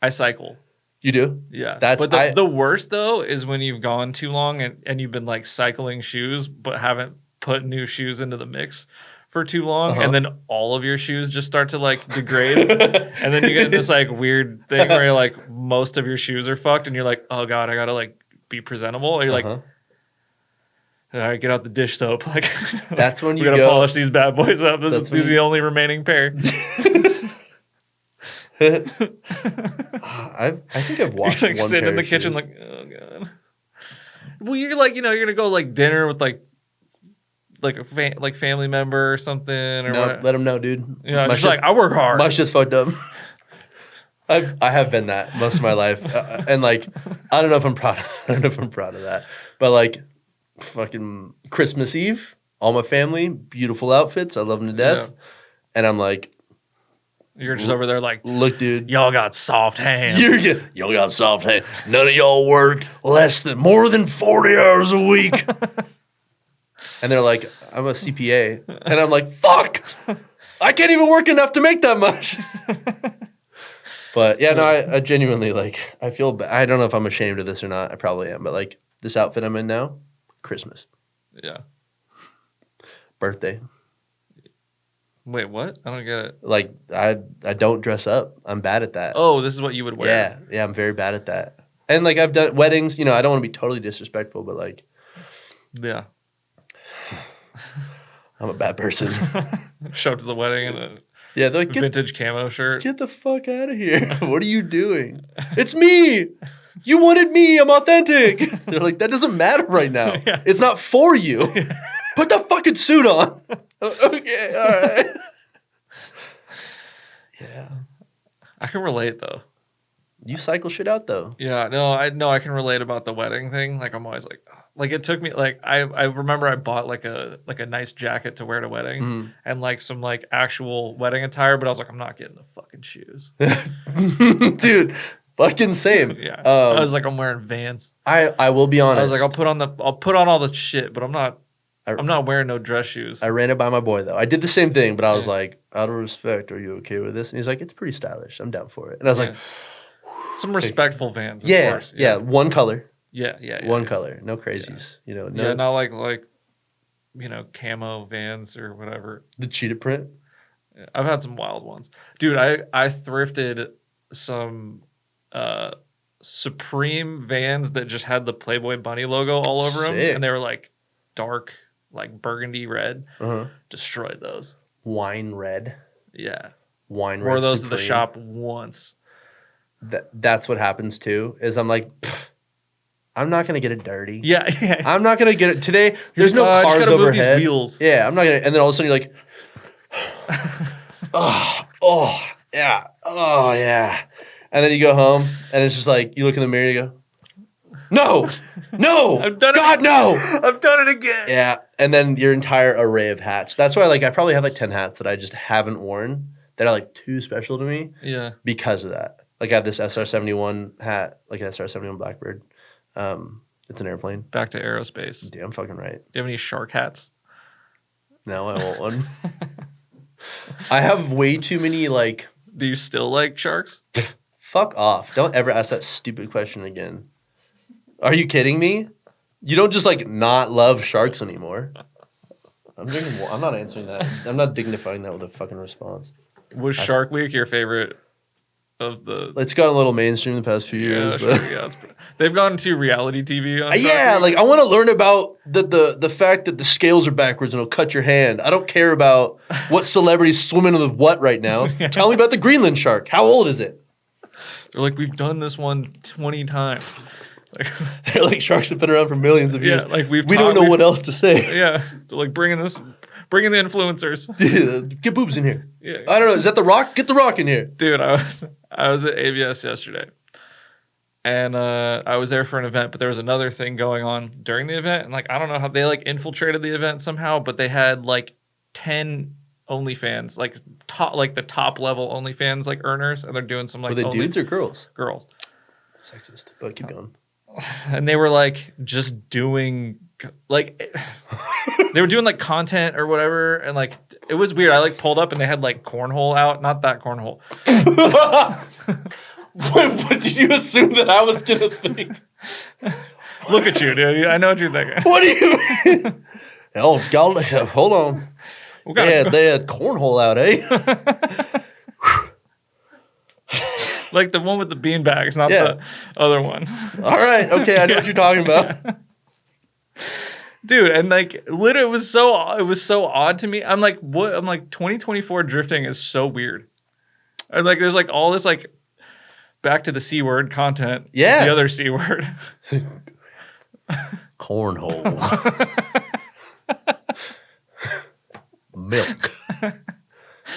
I cycle. You do? Yeah. But the worst, though, is when you've gone too long and you've been, like, cycling shoes but haven't put new shoes into the mix for too long, and then all of your shoes just start to like degrade, and then you get this like weird thing where you're like most of your shoes are fucked, and you're like, oh god, I gotta like be presentable. Or you're like, all right, get out the dish soap. Like that's when you gotta polish these bad boys up. This is the only remaining pair. I think I've watched you're like one sitting pair in the of kitchen shoes. like, oh god. Well, you're like, you know, you're gonna go like dinner with like a family member or something, or no, whatever. let them know, dude. Yeah, just like I work hard. My shit's fucked up. I have been that most of my life, and like I don't know if I'm proud. I don't know if I'm proud of that, but like fucking Christmas Eve, all my family, beautiful outfits. I love them to death, and I'm like, you're just over there like, look, dude, y'all got soft hands. Y'all got soft hands. None of y'all work more than 40 hours a week. And they're like, I'm a CPA. And I'm like, fuck! I can't even work enough to make that much. But yeah, no, I genuinely like, I feel bad. I don't know if I'm ashamed of this or not. I probably am. But like, this outfit I'm in now, Christmas. Yeah. Birthday. Wait, what? I don't get it. Like, I don't dress up. I'm bad at that. Oh, this is what you would wear. Yeah, I'm very bad at that. And like, I've done weddings. You know, I don't want to be totally disrespectful, but like. Yeah. I'm a bad person. Show up to the wedding in a they're like, vintage camo shirt. Get the fuck out of here. What are you doing? It's me. You wanted me. I'm authentic. They're like, that doesn't matter right now. Yeah. It's not for you. Put the fucking suit on. Okay, all right. Yeah. I can relate though. You cycle shit out though. Yeah, no, I can relate about the wedding thing. Like I'm always like it took me like I remember I bought like a nice jacket to wear to weddings and like some like actual wedding attire, but I was like, I'm not getting the fucking shoes. Dude, fucking same. Yeah. I was like, I'm wearing Vans. I will be honest. I was like, I'll put on all the shit, but I'm not wearing no dress shoes. I ran it by my boy though. I did the same thing, but I was like, out of respect, are you okay with this? And he's like, it's pretty stylish. I'm down for it. And I was like, some respectful Vans, of yeah, course. Yeah, one color. Yeah. One color. No crazies. Yeah. You know, Yeah, not like you know, camo Vans or whatever. The cheetah print. Yeah, I've had some wild ones. Dude, I thrifted some Supreme Vans that just had the Playboy Bunny logo all over them. And they were like dark, like burgundy red. Destroyed those. Wine red. Yeah. Wine red. Wore those to the shop once. That's what happens too, is I'm like, I'm not gonna get it dirty. Yeah. I'm not gonna get it today. There's no I just cars gotta move overhead. these wheels. Yeah, I'm not gonna. And then all of a sudden you're like, oh yeah. And then you go home and it's just like you look in the mirror and you go, no, I've done God, it. no. I've done it again. Yeah, and then your entire array of hats. That's why, like, I probably have like 10 hats that I just haven't worn that are like too special to me. Yeah. Because of that. Like, I have this SR-71 hat, like an SR-71 Blackbird. It's an airplane. Back to aerospace. Damn fucking right. Do you have any shark hats? No, I want one. I have way too many, like... Do you still like sharks? Fuck off. Don't ever ask that stupid question again. Are you kidding me? You don't just, like, not love sharks anymore. I'm not answering that. I'm not dignifying that with a fucking response. Was Shark Week your favorite of the... It's gotten a little mainstream the past few years. Yeah, but... sure, yeah. They've gone to reality TV on Shark Yeah, Week. like, I want to learn about the fact that the scales are backwards and it'll cut your hand. I don't care about what celebrity's swimming in the what right now. Yeah. Tell me about the Greenland shark. How old is it? They're like, we've done this one 20 times. Like, They're like, sharks have been around for millions of years. yeah, like we don't know what else to say. Yeah, they're like bringing the influencers. Get boobs in here. Yeah. I don't know. Is that the Rock? Get the Rock in here. Dude, I was at ABS yesterday, and I was there for an event, but there was another thing going on during the event, and like I don't know how they like infiltrated the event somehow, but they had like 10 OnlyFans, like the top level OnlyFans like earners, and they're doing some like Were they dudes or girls? Girls. Sexist, but keep going. And they were like just doing like they were doing like content or whatever, and like it was weird. I like pulled up and they had like cornhole out, not that cornhole. What did you assume that I was gonna think? Look at you, dude. I know what you're thinking. What do you mean? Oh God, hold on. They had cornhole out, eh? Like the one with the bean bags, not the other one. All right, okay, I know what you're talking about. Dude, and like literally it was so odd to me. I'm like, what? I'm like 2024 drifting is so weird. And like there's like all this like back to the C word content. Yeah. The other C word. Cornhole. Milk.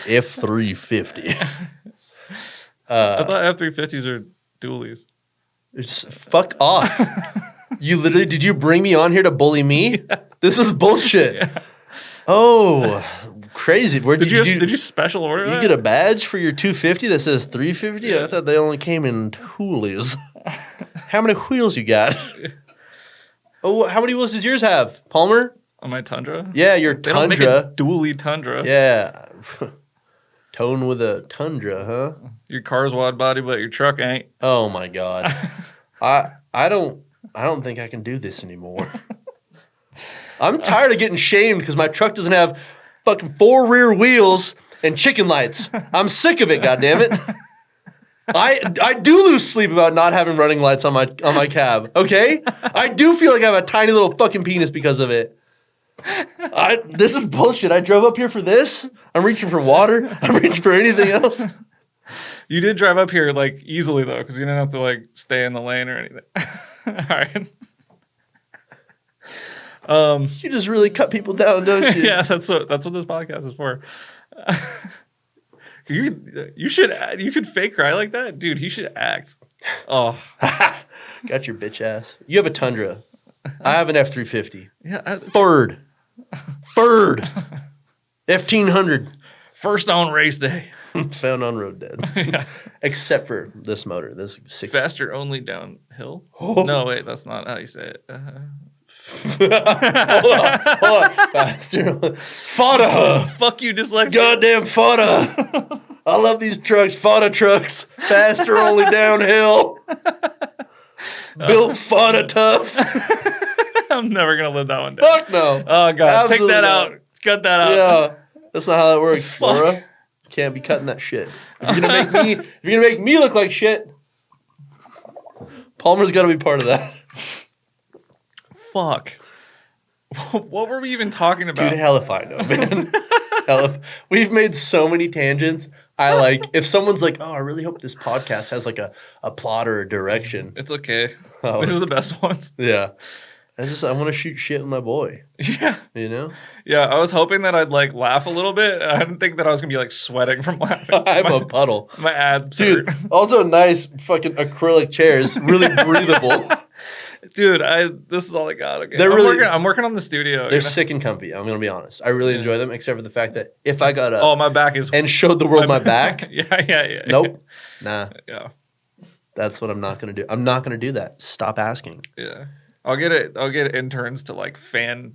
F350. I thought F350s are dualies. Fuck off. Did you bring me on here to bully me? Yeah. This is bullshit. Yeah. Oh, crazy. Did you special order You that? get a badge for your 250 that says 350? Yeah. I thought they only came in wheelies. How many wheels you got? Oh, how many wheels does yours have, Palmer? On my Tundra? Yeah, your They Tundra. don't make a dually Tundra. Yeah. Tone with a Tundra, huh? Your car's wide body, but your truck ain't. Oh my God. I don't think I can do this anymore. I'm tired of getting shamed because my truck doesn't have fucking 4 rear wheels and chicken lights. I'm sick of it, goddammit. I do lose sleep about not having running lights on my cab, okay? I do feel like I have a tiny little fucking penis because of it. This is bullshit. I drove up here for this. I'm reaching for water. I'm reaching for anything else. You did drive up here like easily though, because you didn't have to like stay in the lane or anything. All right. You just really cut people down, don't you? Yeah, that's what this podcast is for. You could fake cry like that, dude. He should act. Oh, got your bitch ass. You have a Tundra. I have an F350. Yeah, Ford. F-1500. First on race day. Found on road dead. Yeah. Except for this motor. This 6. Faster only downhill. Oh. No, wait, that's not how you say it. Hold on. Faster. Fodder. Fuck you, dyslexia. Goddamn fodder. I love these trucks. Fodder trucks. Faster only downhill. Built fodder tough. I'm never going to live that one down. Fuck no. Oh, God. Absolutely Take that not. out. Cut that out. Yeah. That's not how that works, Fuck. Flora. Can't be cutting that shit. If you're gonna make me look like shit, Palmer's got to be part of that. Fuck. What were we even talking about? Dude, hell if I know, man. We've made so many tangents. I like if someone's like, oh, I really hope this podcast has like a plot or a direction. It's okay. Oh. These are the best ones. Yeah. I want to shoot shit with my boy. Yeah. You know? Yeah, I was hoping that I'd like laugh a little bit. I didn't think that I was gonna be like sweating from laughing. I'm a puddle. My abs Dude, hurt. also nice fucking acrylic chairs. Really breathable. Dude, this is all I got. Okay. I'm working on the studio. They're sick and comfy. I'm gonna be honest. I really enjoy them, except for the fact that if I got up, oh, my back is and showed the world my back. Yeah. Nope. Nah. Yeah. That's what I'm not gonna do. I'm not gonna do that. Stop asking. Yeah. I'll get interns to like fan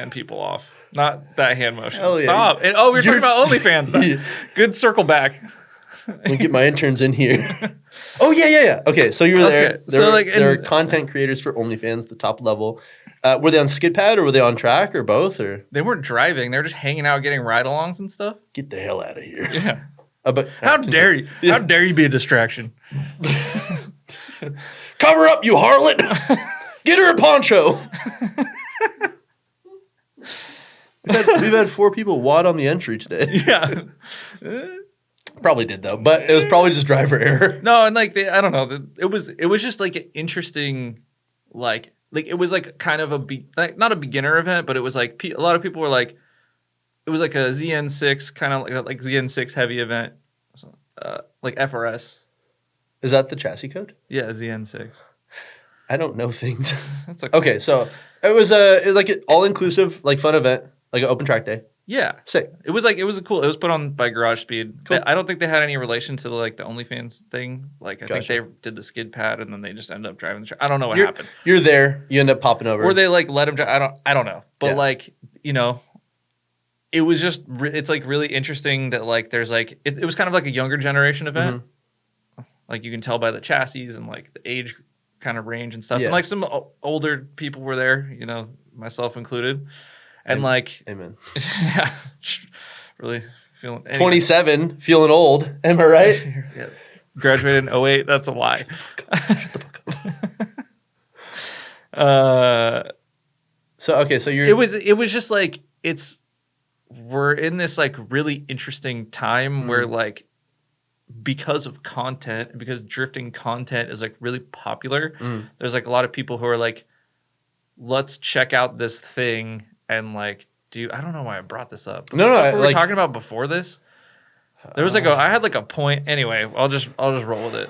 people off. Not that hand motion. Hell yeah. Stop. And, we were talking about OnlyFans. Then. Good circle back. Let me get my interns in here. Oh yeah. Okay, so you were there. There are content creators for OnlyFans, the top level. Were they on skid pad or were they on track or both? Or they weren't driving. They were just hanging out, getting ride-alongs and stuff. Get the hell out of here. Yeah. But how dare you? Yeah. How dare you be a distraction? Cover up, you harlot! Get her a poncho. We've had 4 people wad on the entry today. Yeah. Probably did though, but it was probably just driver error. No, and like I don't know. It was just like an interesting, like it was like kind of not a beginner event, but it was like a lot of people were like, it was like a ZN6 kind of like ZN6 heavy event, like FRS. Is that the chassis code? Yeah, ZN6. I don't know things. That's okay. Okay, so it was like an all inclusive, like fun event, like an open track day. Yeah, sick. It was cool. It was put on by Garage Speed. Cool. I don't think they had any relation to like the OnlyFans thing. Like I Gotcha. think they did the skid pad and then they just ended up driving the truck. I don't know what happened. You're there. You end up popping over. Or they like let him drive. I don't know. But Yeah. like it was just it's like really interesting that like there's like it was kind of like a younger generation event. Mm-hmm. Like you can tell by the chassis and like the age kind of range and stuff. Yeah. And like some older people were there. Myself included. And like, amen. Yeah, really feeling 27, feeling old. Am I right? Yeah. Graduated in 08. That's a lie. Shut the fuck up. So you're. It was just like we're in this like really interesting time where like because of content, because drifting content is like really popular. There's like a lot of people who are like, let's check out this thing. And like, I don't know why I brought this up. No, what we were talking about before this. There was I had like a point. Anyway, I'll just roll with it.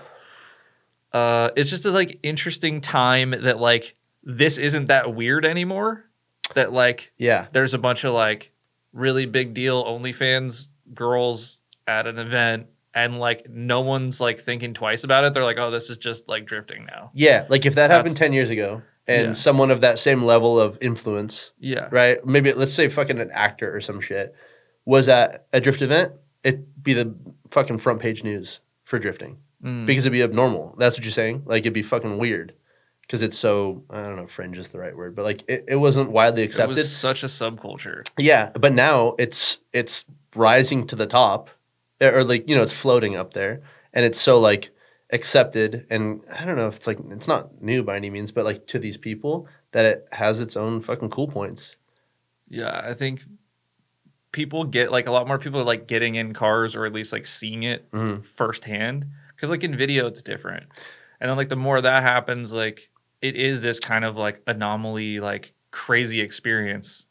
It's just a like interesting time that like this isn't that weird anymore. That like there's a bunch of like really big deal OnlyFans girls at an event, and like no one's like thinking twice about it. They're like, oh, this is just like drifting now. Yeah, like if that happened 10 years ago. And someone of that same level of influence, right? Maybe let's say fucking an actor or some shit was at a drift event, it'd be the fucking front page news for drifting because it'd be abnormal. That's what you're saying? Like it'd be fucking weird because it's so, I don't know, fringe is the right word, but like it wasn't widely accepted. It was such a subculture. Yeah, but now it's rising to the top or like, it's floating up there and it's so like accepted, and I don't know if it's not new by any means, but like to these people that it has its own fucking cool points. Yeah, I think people get like a lot more people are like getting in cars or at least like seeing it firsthand, because like in video it's different, and then like the more that happens, like it is this kind of like anomaly, like crazy experience.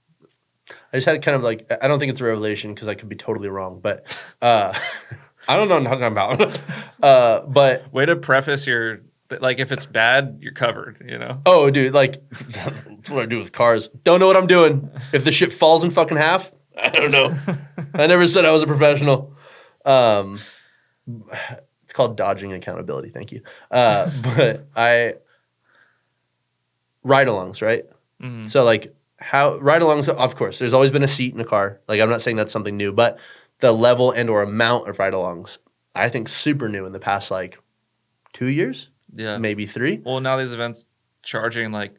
I just had kind of like, I don't think it's a revelation because I could be totally wrong, but I don't know nothing about. But way to preface your like, if it's bad, you're covered. Oh, dude, like that's what I do with cars. Don't know what I'm doing. If the shit falls in fucking half, I don't know. I never said I was a professional. It's called dodging accountability. Thank you. But ride-alongs, right? Mm-hmm. So like how ride-alongs, of course, there's always been a seat in a car. Like I'm not saying that's something new, but the level and or amount of ride-alongs, I think super new in the past like 2 years, maybe 3. Well, now these events charging like,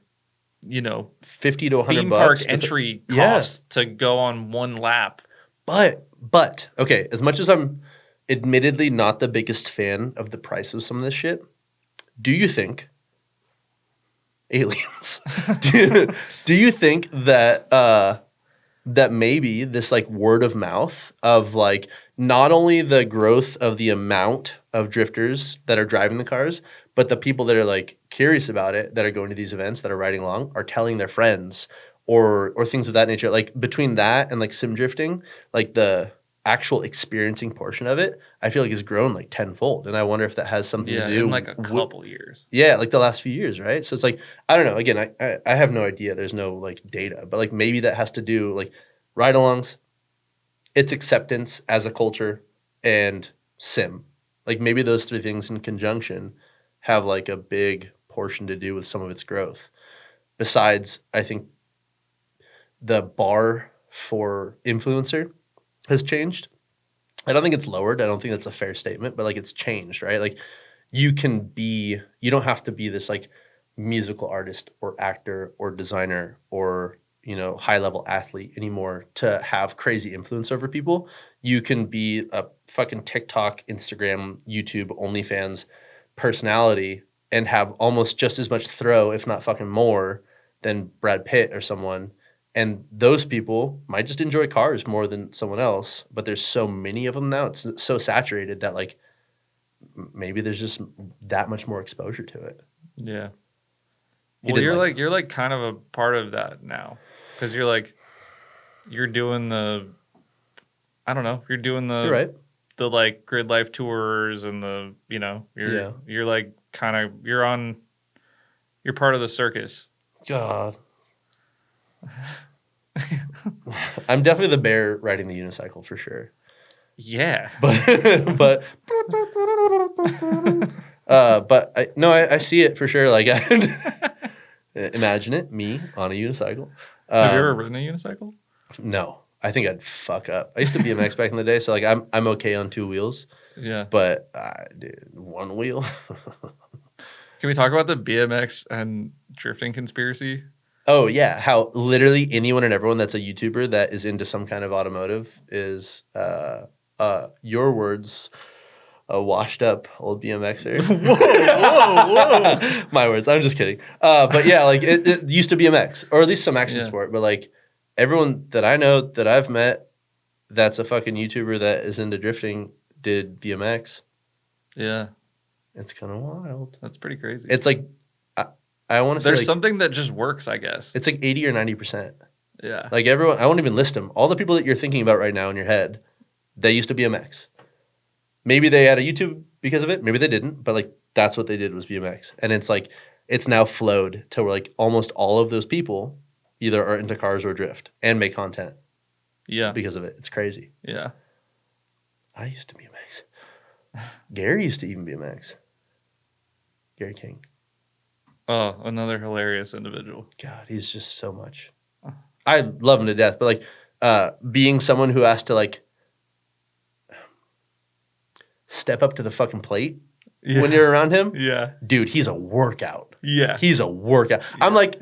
$50 to $100 theme park entry costs to go on one lap. But okay, as much as I'm admittedly not the biggest fan of the price of some of this shit, do you think aliens? do you think that that maybe this like word of mouth of like not only the growth of the amount of drifters that are driving the cars, but the people that are like curious about it, that are going to these events, that are riding along, are telling their friends or things of that nature. Like between that and like sim drifting, like the actual experiencing portion of it, I feel like has grown like tenfold. And I wonder if that has something to do in like a couple years. Yeah, like the last few years, right? So it's like, I don't know. Again, I have no idea. There's no like data, but like maybe that has to do like ride-alongs, its acceptance as a culture, and sim. Like maybe those three things in conjunction have like a big portion to do with some of its growth. Besides, I think the bar for influencer has changed. I don't think it's lowered. I don't think that's a fair statement, but like it's changed, right? Like you don't have to be this like musical artist or actor or designer or, high level athlete anymore to have crazy influence over people. You can be a fucking TikTok, Instagram, YouTube, OnlyFans personality and have almost just as much throw, if not fucking more, than Brad Pitt or someone. And those people might just enjoy cars more than someone else, but there's so many of them now. It's so saturated that like maybe there's just that much more exposure to it. Yeah. Well, you're like kind of a part of that now, because you're doing the, I don't know, you're doing the, you're right. The like grid life tours and the, you're like kind of, you're part of the circus. God. I'm definitely the bear riding the unicycle for sure. Yeah. But I see it for sure. Like, imagine it, me on a unicycle. Have you ever ridden a unicycle? No, I think I'd fuck up. I used to BMX back in the day, so like I'm okay on two wheels. Yeah. But dude, one wheel. Can we talk about the BMX and drifting conspiracy? Oh, yeah. How literally anyone and everyone that's a YouTuber that is into some kind of automotive is, your words, a washed up old BMXer. Whoa. My words. I'm just kidding. But yeah, like it used to BMX, or at least some action sport. But like everyone that I know that I've met that's a fucking YouTuber that is into drifting did BMX. Yeah. It's kind of wild. That's pretty crazy. It's like, I want to say there's like, something that just works, I guess. It's like 80 or 90%. Yeah. Like everyone, I won't even list them. All the people that you're thinking about right now in your head, they used to BMX. Maybe they had a YouTube because of it. Maybe they didn't. But like that's what they did was BMX. And it's like, it's now flowed to where like almost all of those people either are into cars or drift and make content. Yeah. Because of it. It's crazy. Yeah. I used to BMX. Gary used to even BMX. Gary King. Oh, another hilarious individual. God, he's just so much. I love him to death, but like being someone who has to like step up to the fucking plate when you're around him. Yeah. Dude, he's a workout. Yeah. He's a workout. Yeah. I'm like,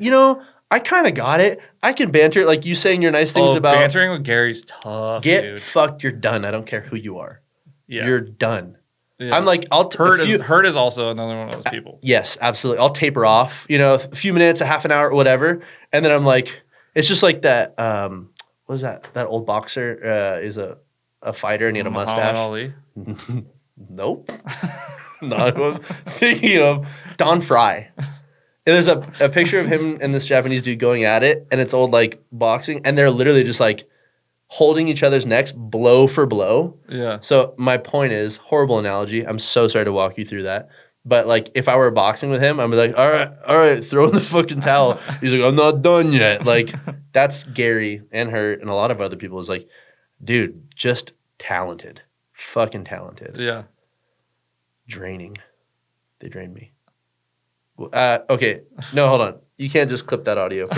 I kind of got it. I can banter. Like you saying your nice things about. Bantering with Gary's tough, Get fucked, you're done. I don't care who you are. Yeah. You're done. Yeah. I'm like, Hurt is also another one of those people. Yes, absolutely. I'll taper off, a few minutes, a half an hour, whatever. And then I'm like, it's just like that. What was that? That old boxer is a fighter and he had a mustache. Ali? Nope. Not who I'm thinking of. Don Fry. And there's a picture of him and this Japanese dude going at it, and it's old like boxing, and they're literally just like holding each other's necks blow for blow. Yeah. So my point is, horrible analogy. I'm so sorry to walk you through that. But like if I were boxing with him, I'd be like, all right, throw in the fucking towel. He's like, I'm not done yet. Like that's Gary and Hurt and a lot of other people is like, dude, just talented. Fucking talented. Yeah. Draining. They drained me. Okay. No, hold on. You can't just clip that audio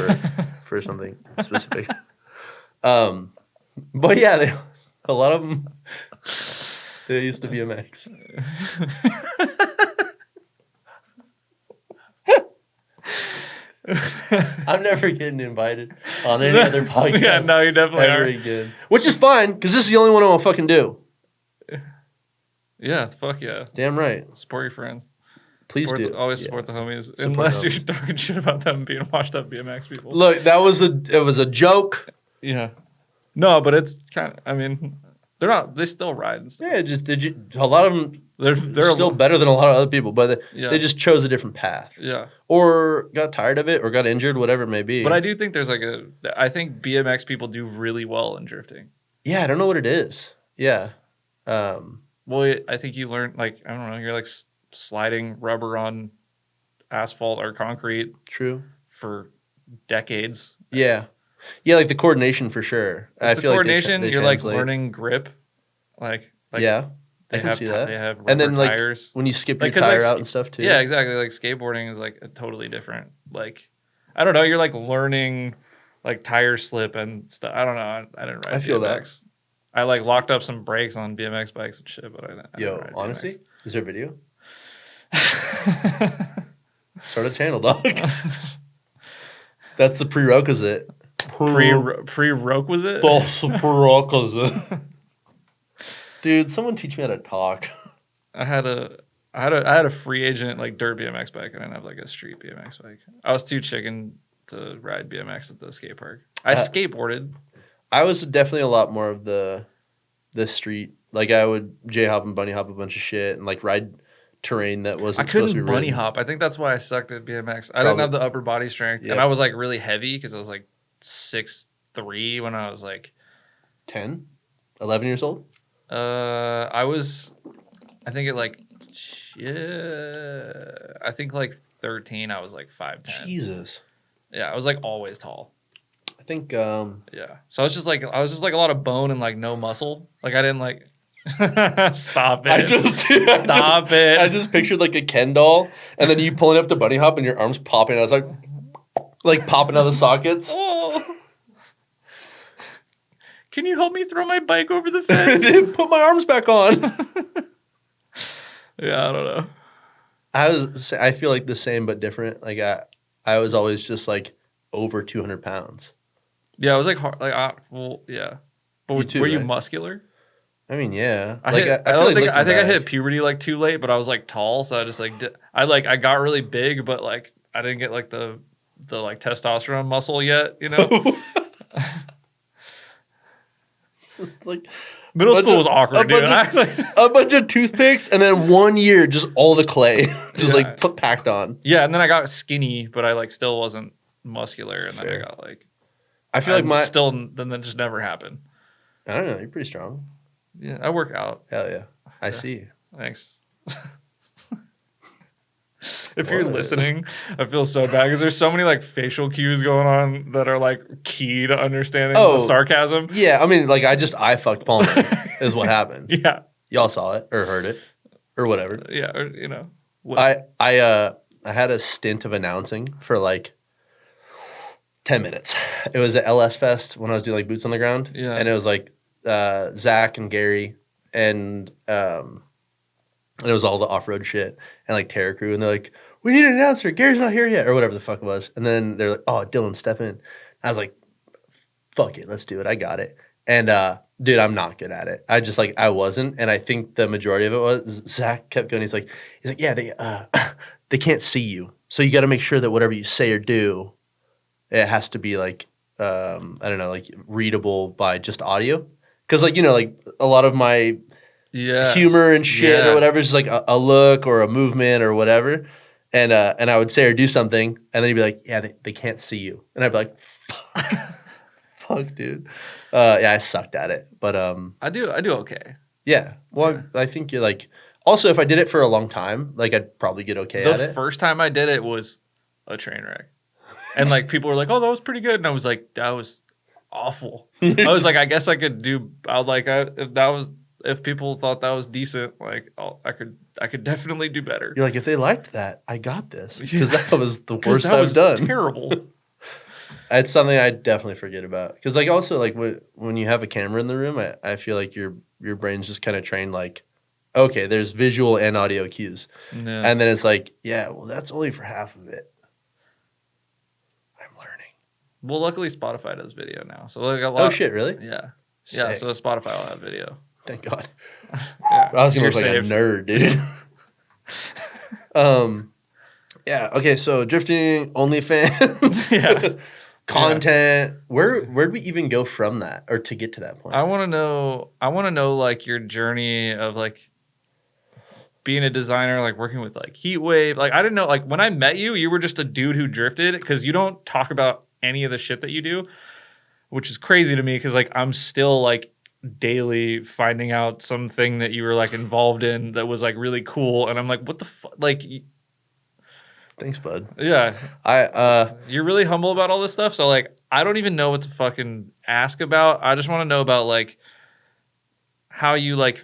for something specific. But yeah, a lot of them, they used to be BMX. I'm never getting invited on any other podcast. Yeah, no, you definitely ever are. again. Which is fine, because this is the only one I will fucking do. Yeah, fuck yeah. Damn right. Support your friends. Please do. Always support the homies. Unless you're talking shit about them being washed up BMX people. Look, it was a joke. Yeah. No, but it's kind of. I mean, they're not. They still ride. And stuff. Yeah, a lot of them. They're still better than a lot of other people, but they just chose a different path. Yeah. Or got tired of it, or got injured, whatever it may be. But I do think there's I think BMX people do really well in drifting. Yeah, I don't know what it is. Yeah. Well, I think you learn I don't know. You're like sliding rubber on asphalt or concrete. True. For decades. Yeah. Yeah, like the coordination for sure. I feel coordination. Like you're translate. Like learning grip. Like yeah. I can see that. They have rubber and then like tires. when you skip your tire out and stuff too. Yeah, exactly. Like skateboarding is like a totally different. Like I don't know. You're like learning like tire slip and stuff. I don't know. I didn't ride. I feel BMX. That. I like locked up some brakes on BMX bikes and shit, but I didn't ride honestly, BMX. Is there a video? Start a channel, dog. That's the prerequisite. Prerequisite? That's the prerequisite. Dude, someone teach me how to talk. I had a free agent like dirt BMX bike. I didn't have like a street BMX bike. I was too chicken to ride BMX at the skate park. I skateboarded. I was definitely a lot more of the street. Like I would J-hop and bunny hop a bunch of shit and like ride terrain that wasn't supposed to be ridden. I couldn't bunny hop. I think that's why I sucked at BMX. I didn't have the upper body strength. Yep. And I was like really heavy because I was like 6'3" when I was like 10, 11 years old. I think like 13 I was like 5'10". Jesus. Yeah, I was like always tall. I think yeah. So I was just like a lot of bone and like no muscle. Like I didn't like stop it. Stop it. I just pictured like a Ken doll and then you pulling up the bunny hop and your arms popping. I was like popping out of the sockets. Oh. Can you help me throw my bike over the fence? Put my arms back on. Yeah, I don't know. I feel like the same but different. Like I was always just like over 200 pounds. Yeah, I was like hard, yeah. But were you muscular? I mean, yeah. I think I hit puberty like too late, but I was like tall, so I just like I got really big, but like I didn't get like the like testosterone muscle yet, you know. Like middle school was awkward, dude. A bunch of toothpicks, and then 1 year, just all the clay, just packed on. Yeah, and then I got skinny, but I like still wasn't muscular, and then I got like. I feel like then that just never happened. I don't know. You're pretty strong. Yeah, I work out. Hell yeah, I see. Thanks. If you're listening, I feel so bad because there's so many like facial cues going on that are like key to understanding the sarcasm. Yeah, I mean, like I fucked Palmer is what happened. Yeah, y'all saw it or heard it or whatever. Yeah, or, you know. I had a stint of announcing for like 10 minutes. It was at LS Fest when I was doing like boots on the ground. Yeah, and it was like Zach and Gary and it was all the off-road shit and like Terror Crew. And they're like, we need an announcer. Gary's not here yet or whatever the fuck it was. And then they're like, oh, Dillon, step in. I was like, fuck it. Let's do it. I got it. And dude, I'm not good at it. I wasn't. And I think the majority of it was Zach kept going. He's like, yeah, they can't see you. So you got to make sure that whatever you say or do, it has to be like, I don't know, like readable by just audio. Cause like, you know, like a lot of my humor and shit or whatever is just like a look or a movement or whatever. And I would say or do something and then he'd be like, yeah, they can't see you. And I'd be like, fuck, dude. Yeah, I sucked at it. But I do okay. Yeah. Well, I think you're like, also if I did it for a long time, like I'd probably get okay at it. The first time I did it was a train wreck. And like people were like, oh, that was pretty good. And I was like, that was awful. I was like, I guess I could do. I was like, if people thought that was decent, like I could definitely do better. You're like, if they liked that, I got this because that was the worst I've done. Terrible. It's something I definitely forget about because like also like when you have a camera in the room, I feel like your brain's just kind of trained like, okay, there's visual and audio cues, and then it's like, yeah, well that's only for half of it. Well, luckily Spotify does video now, so like a lot. Oh shit, really? Yeah, sick. Yeah. So Spotify will have video. Thank God. Yeah, I was gonna look like a nerd, dude. Yeah. Okay. So drifting, OnlyFans. Yeah. content. Where'd we even go from that or to get to that point? I want to know like your journey of like being a designer, like working with like Heatwave. Like I didn't know, like when I met you, you were just a dude who drifted, because you don't talk about any of the shit that you do, which is crazy to me, because like I'm still like daily finding out something that you were like involved in that was like really cool, and I'm like, what the fuck? Like, Thanks, bud. yeah, I you're really humble about all this stuff. So like, I don't even know what to fucking ask about. I just want to know about like how you like.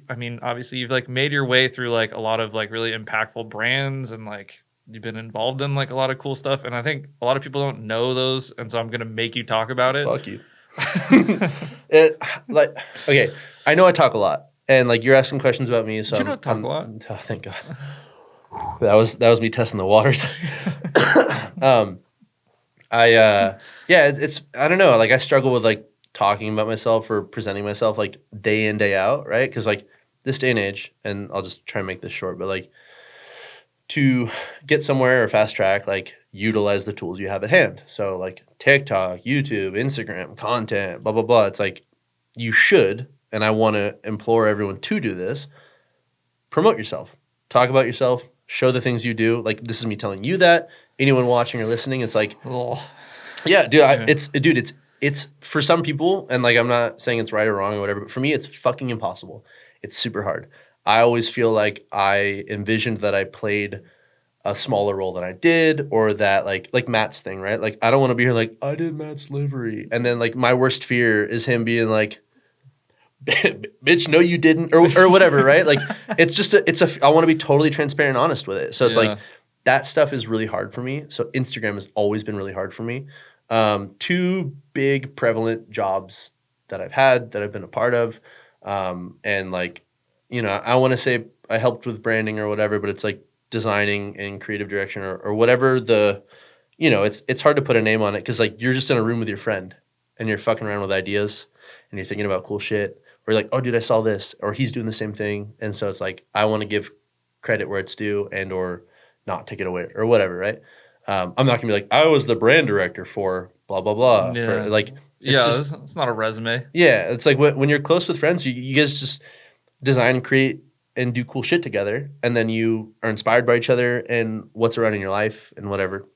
I mean, obviously you've like made your way through like a lot of like really impactful brands, and like you've been involved in like a lot of cool stuff. And I think a lot of people don't know those. And so I'm going to make you talk about it. Fuck you. Okay, I know I talk a lot, and like you're asking questions about me. So you don't talk a lot. Oh, thank God. That was me testing the waters. It's I don't know. Like I struggle with like talking about myself or presenting myself like day in, day out, right? Because like this day and age, and I'll just try and make this short, but like to get somewhere or fast track, like utilize the tools you have at hand. So like TikTok, YouTube, Instagram, content, blah, blah, blah. It's like you should, and I want to implore everyone to do this, promote yourself, talk about yourself, show the things you do. Like this is me telling you that. Anyone watching or listening, it's like, yeah, dude, it's for some people, and like I'm not saying it's right or wrong or whatever, but for me, it's fucking impossible. It's super hard. I always feel like I envisioned that I played a smaller role than I did, or that like Matt's thing, right? Like I don't want to be here like I did Matt's livery, and then like my worst fear is him being like, bitch, no, you didn't, or whatever, right? Like it's just I want to be totally transparent and honest with it. So it's like that stuff is really hard for me. So Instagram has always been really hard for me. Two big prevalent jobs that I've had, that I've been a part of. And like, you know, I want to say I helped with branding or whatever, but it's like designing and creative direction or whatever it's hard to put a name on it. Cause like you're just in a room with your friend and you're fucking around with ideas and you're thinking about cool shit, or you're like, oh dude, I saw this, or he's doing the same thing. And so it's like, I want to give credit where it's due and, or not take it away or whatever. Right. I'm not gonna be like, I was the brand director for blah, blah, blah. Yeah. For, like, it's not a resume. Yeah. It's like when you're close with friends, you guys just design, create, and do cool shit together. And then you are inspired by each other and what's around in your life and whatever.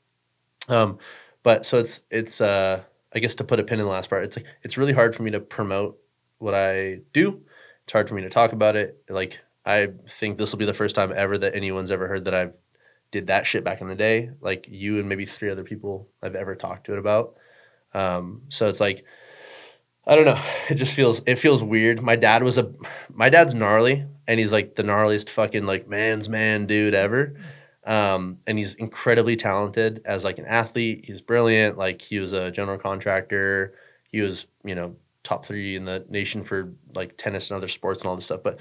But so it's I guess to put a pin in the last part, it's like, it's really hard for me to promote what I do. It's hard for me to talk about it. Like, I think this will be the first time ever that anyone's ever heard that I've did that shit back in the day. Like you and maybe 3 other people I've ever talked to it about. So it's like, I don't know. It feels weird. My dad's gnarly, and he's like the gnarliest fucking like man's man dude ever. And he's incredibly talented as like an athlete. He's brilliant. Like he was a general contractor. He was, top 3 in the nation for like tennis and other sports and all this stuff. But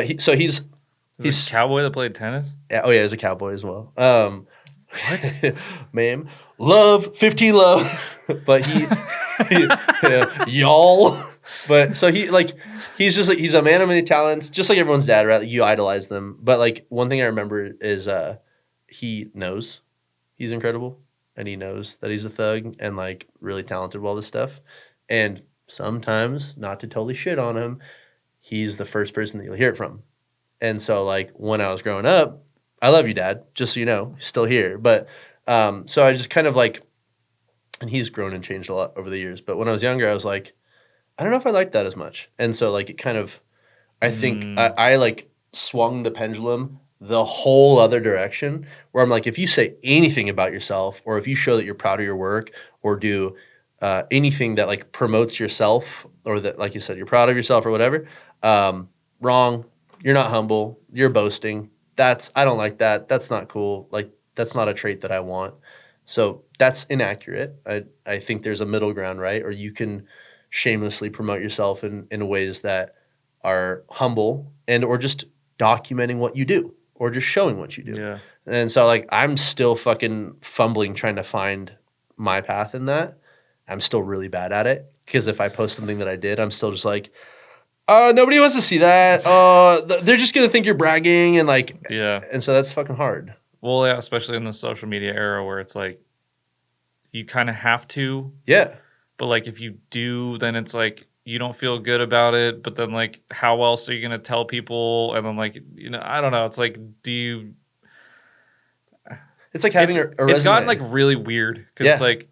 he's a cowboy that played tennis. Yeah, oh yeah, he's a cowboy as well. What, ma'am? Love 15 love, but y'all. But so he's just like, he's a man of many talents, just like everyone's dad, right? Like, you idolize them. But like one thing I remember is he knows he's incredible, and he knows that he's a thug and like really talented with all this stuff. And sometimes, not to totally shit on him, he's the first person that you'll hear it from. And so like when I was growing up, I love you, Dad, just so you know, he's still here. But so I just kind of like, and he's grown and changed a lot over the years. But when I was younger, I was like, I don't know if I like that as much. And so like it kind of, I think I like swung the pendulum the whole other direction, where I'm like, if you say anything about yourself, or if you show that you're proud of your work, or do anything that like promotes yourself, or that, like you said, you're proud of yourself or whatever, wrong. You're not humble. You're boasting. I don't like that. That's not cool. Like, that's not a trait that I want. So that's inaccurate. I think there's a middle ground, right? Or you can shamelessly promote yourself in ways that are humble, and or just documenting what you do, or just showing what you do. Yeah. And so like I'm still fucking fumbling trying to find my path in that. I'm still really bad at it, because if I post something that I did, I'm still just like, nobody wants to see that. They're just gonna think you're bragging, and like, yeah. And so that's fucking hard. Well, yeah, especially in the social media era where it's like you kind of have to. Yeah. But like if you do, then it's like you don't feel good about it. But then like how else are you gonna tell people? And then like I don't know. It's like do you? It's like having a resume. It's gotten like really weird because it's like.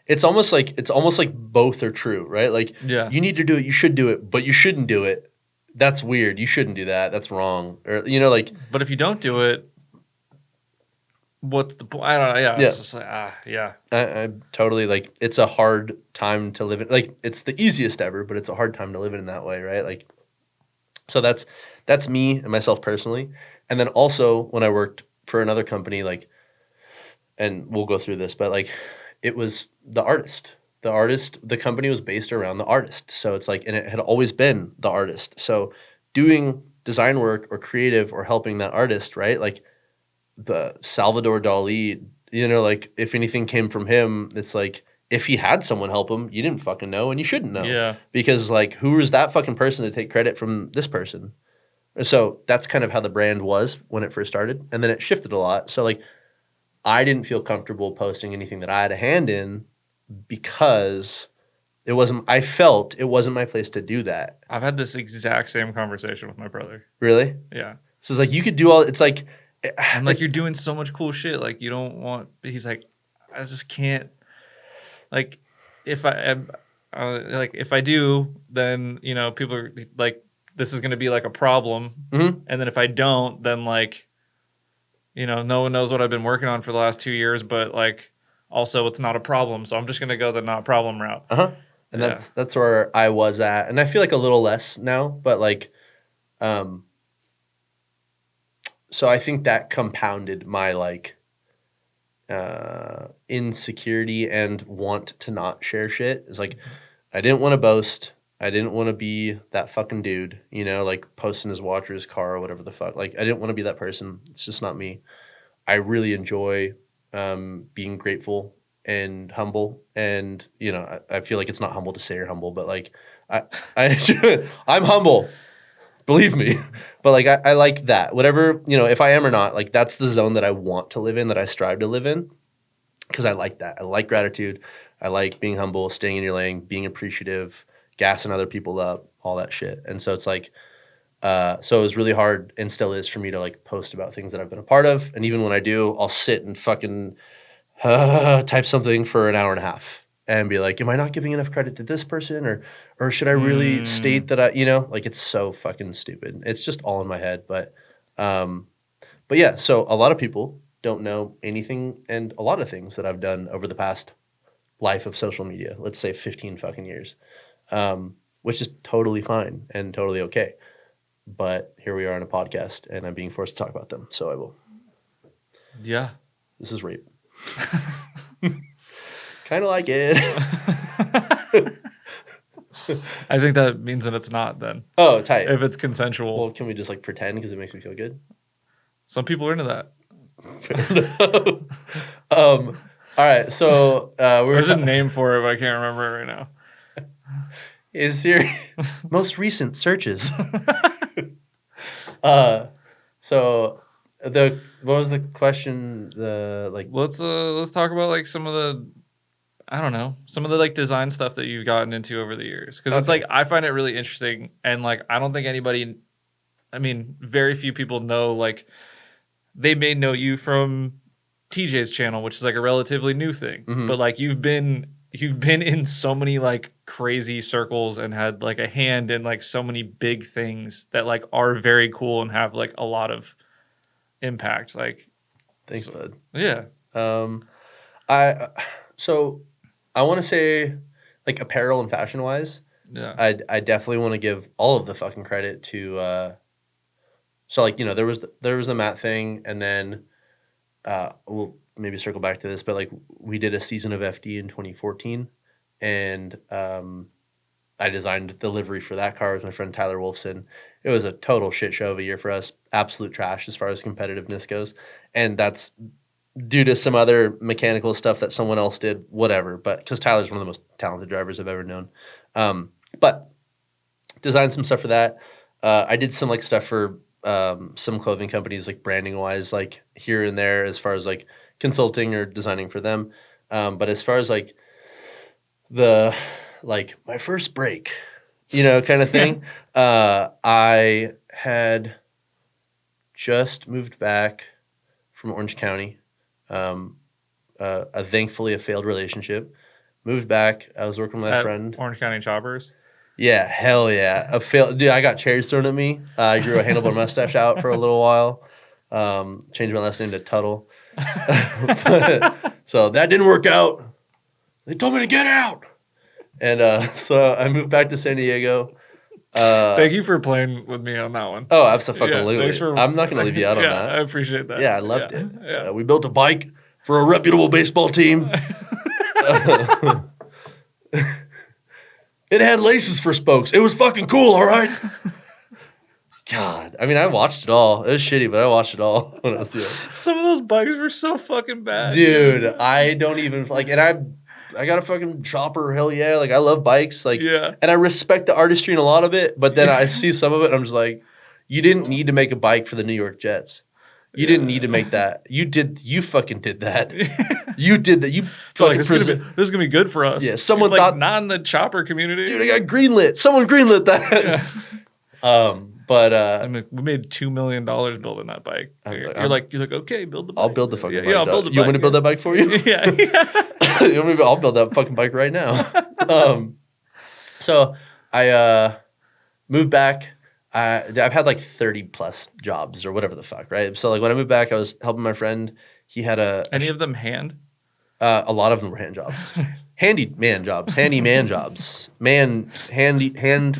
It's almost like both are true, right? Like you need to do it, you should do it, but you shouldn't do it. That's weird. You shouldn't do that. That's wrong. Or like. But if you don't do it, what's the point? I don't know. Yeah. It's just like, I totally like. It's a hard time to live in. Like it's the easiest ever, but it's a hard time to live in that way, right? Like. So that's me and myself personally, and then also when I worked for another company, like, and we'll go through this, but like. It was the artist. The company was based around the artist. So it's like, and it had always been the artist. So doing design work or creative or helping that artist, right? Like the Salvador Dali, like if anything came from him, it's like, if he had someone help him, you didn't fucking know and you shouldn't know. Yeah. Because like, who is that fucking person to take credit from this person? So that's kind of how the brand was when it first started. And then it shifted a lot. So like, I didn't feel comfortable posting anything that I had a hand in because I felt it wasn't my place to do that. I've had this exact same conversation with my brother. Really? Yeah. So it's like you could do it's like. I'm like, you're doing so much cool shit. Like you don't want, he's like, I just can't. Like if I do, then, people are like, this is going to be like a problem. Mm-hmm. And then if I don't, then like, no one knows what I've been working on for the last 2 years, but like also it's not a problem. So I'm just going to go the not problem route. Uh-huh. And that's where I was at. And I feel like a little less now, but like, so I think that compounded my like, insecurity and want to not share shit. Is like, I didn't want to boast. I didn't want to be that fucking dude, like posting his watch or his car or whatever the fuck. Like, I didn't want to be that person. It's just not me. I really enjoy being grateful and humble. And, I feel like it's not humble to say you're humble, but like, I'm humble. Believe me. But like, I like that. Whatever, if I am or not, like that's the zone that I want to live in, that I strive to live in. Because I like that. I like gratitude. I like being humble, staying in your lane, being appreciative, gassing other people up, all that shit. And so it's like, so it was really hard and still is for me to like post about things that I've been a part of. And even when I do, I'll sit and fucking type something for an hour and a half and be like, am I not giving enough credit to this person? Or should I really state that like it's so fucking stupid. It's just all in my head. But yeah, so a lot of people don't know anything and a lot of things that I've done over the past life of social media. Let's say 15 fucking years. Which is totally fine and totally okay. But here we are on a podcast and I'm being forced to talk about them. So I will. Yeah. This is rape. Kind of like it. I think that means that it's not then. Oh, tight. If it's consensual. Well, can we just like pretend because it makes me feel good? Some people are into that. All right. So there's a name for it, but I can't remember it right now. Is your most recent searches. So what was the question? Let's talk about like some of the like design stuff that you've gotten into over the years. Because it's like I find it really interesting and like I don't think very few people know, like they may know you from TJ's channel, which is like a relatively new thing. Mm-hmm. But like you've been in so many like crazy circles and had like a hand in like so many big things that like are very cool and have like a lot of impact. Like, thanks, bud. Yeah. I want to say like apparel and fashion wise. Yeah. I definitely want to give all of the fucking credit to. So like there was the Matt thing, and then we'll maybe circle back to this, but like we did a season of FD in 2014, and I designed the livery for that car with my friend Tyler Wolfson. It was a total shit show of a year for us, absolute trash as far as competitiveness goes, and that's due to some other mechanical stuff that someone else did, whatever. But because Tyler's one of the most talented drivers I've ever known, but designed some stuff for that. I did some like stuff for some clothing companies, like branding wise, like here and there, as far as like consulting or designing for them. But as far as like my first break, kind of thing, I had just moved back from Orange County. Thankfully a failed relationship. Moved back. I was working with my friend. Orange County Choppers. Yeah, hell yeah. Dude, I got chairs thrown at me. I grew a handlebar mustache out for a little while. Changed my last name to Tuttle. So that didn't work out. They told me to get out. And so I moved back to San Diego. Thank you for playing with me on that one. Oh, absolutely. Yeah, I'm not going to leave you out on that. I appreciate that. Yeah, I loved it. Yeah. We built a bike for a reputable baseball team. It had laces for spokes. It was fucking cool, all right? God. I mean, I watched it all. It was shitty, but I watched it all when I was young. Some of those bikes were so fucking bad. Dude, I don't even, and I got a fucking chopper, hell yeah. Like, I love bikes. And I respect the artistry in a lot of it, but then I see some of it, and I'm just like, you didn't need to make a bike for the New York Jets. You didn't need to make that. You fucking did that. You did that. You fucking this is gonna be good for us. Yeah, someone thought not in the chopper community. Dude, I got greenlit. Someone greenlit that. Yeah. But I mean, we made $2 million building that bike. You're like, okay, build the bike. I'll build the fucking bike. Yeah, I'll build the bike. You want me to build that bike for you? Yeah. I'll build that fucking bike right now. So I moved back. I've had like 30 plus jobs or whatever the fuck, right? So like when I moved back, I was helping my friend. He had any of them hand? A lot of them were hand jobs. Handy man jobs. Hand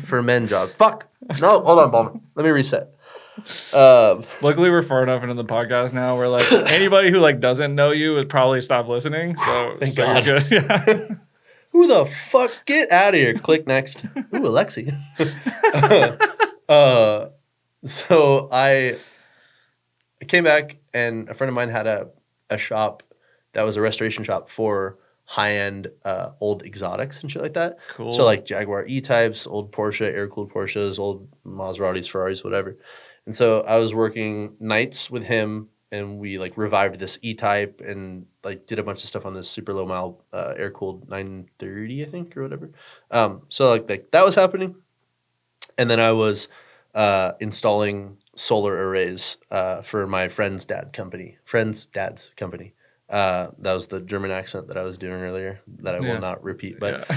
for men jobs. Fuck. No, hold on, Ballman. Let me reset. Luckily, we're far enough into the podcast now where like anybody who like doesn't know you has probably stopped listening. So, Thank God. You're good. Yeah. Who the fuck? Get out of here. Click next. Ooh, Alexi. So I came back and a friend of mine had a shop that was a restoration shop for high-end old exotics and shit like that. Cool. So like Jaguar E-types, old Porsche, air-cooled Porsches, old Maseratis, Ferraris, whatever. And so I was working nights with him and we like revived this E-type and like did a bunch of stuff on this super low mile air-cooled 930, I think, or whatever. So like that was happening. And then I was installing solar arrays for my friend's dad's company. That was the German accent that I was doing earlier that I will not repeat. But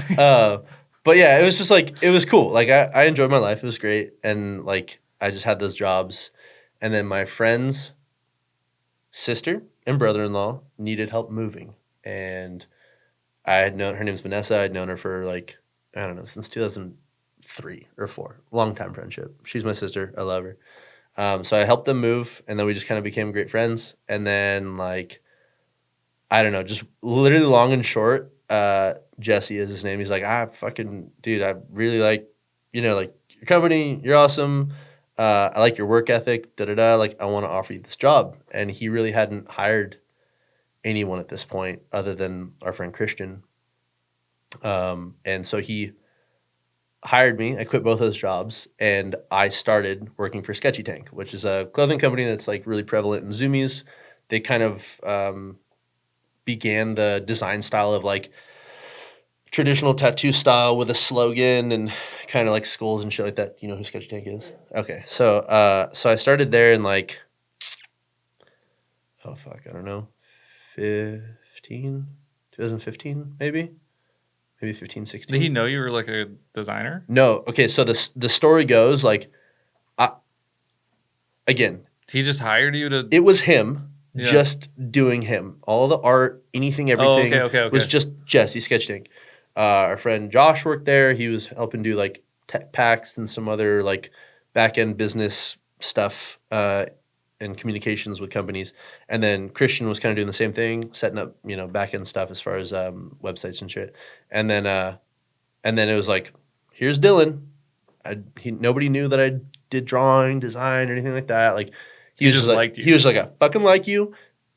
but yeah, it was just like, it was cool. Like I enjoyed my life. It was great. And like I just had those jobs. And then my friend's sister and brother-in-law needed help moving. And I had known, her name's Vanessa. I'd known her for like, I don't know, since 2003 or 4. Long time friendship. She's my sister. I love her. So I helped them move, and then we just kind of became great friends. And then like, I don't know, just literally long and short, Jesse is his name. He's like, dude, I really like, like your company. You're awesome. I like your work ethic. Like, I want to offer you this job. And he really hadn't hired anyone at this point other than our friend Christian. And so he hired me. I quit both those jobs, and I started working for Sketchy Tank, which is a clothing company that's like really prevalent in Zoomies. They kind of began the design style of like traditional tattoo style with a slogan and kind of like skulls and shit like that. You know who Sketchy Tank is? Okay. So I started there in like, I don't know, 2015 maybe 15, 16. Did he know you were like a designer? No. Okay. So the story goes like, again, he just hired you to. It was him. Yeah. Just doing him. All the art, anything, everything was just Jesse, Sketch Tank. Our friend Josh worked there. He was helping do like tech packs and some other like back-end business stuff and communications with companies. And then Christian was kind of doing the same thing, setting up, back-end stuff as far as websites and shit. And then it was like, here's Dillon. Nobody knew that I did drawing, design, or anything like that. Like, He was just liked you. He was like, I fucking like you.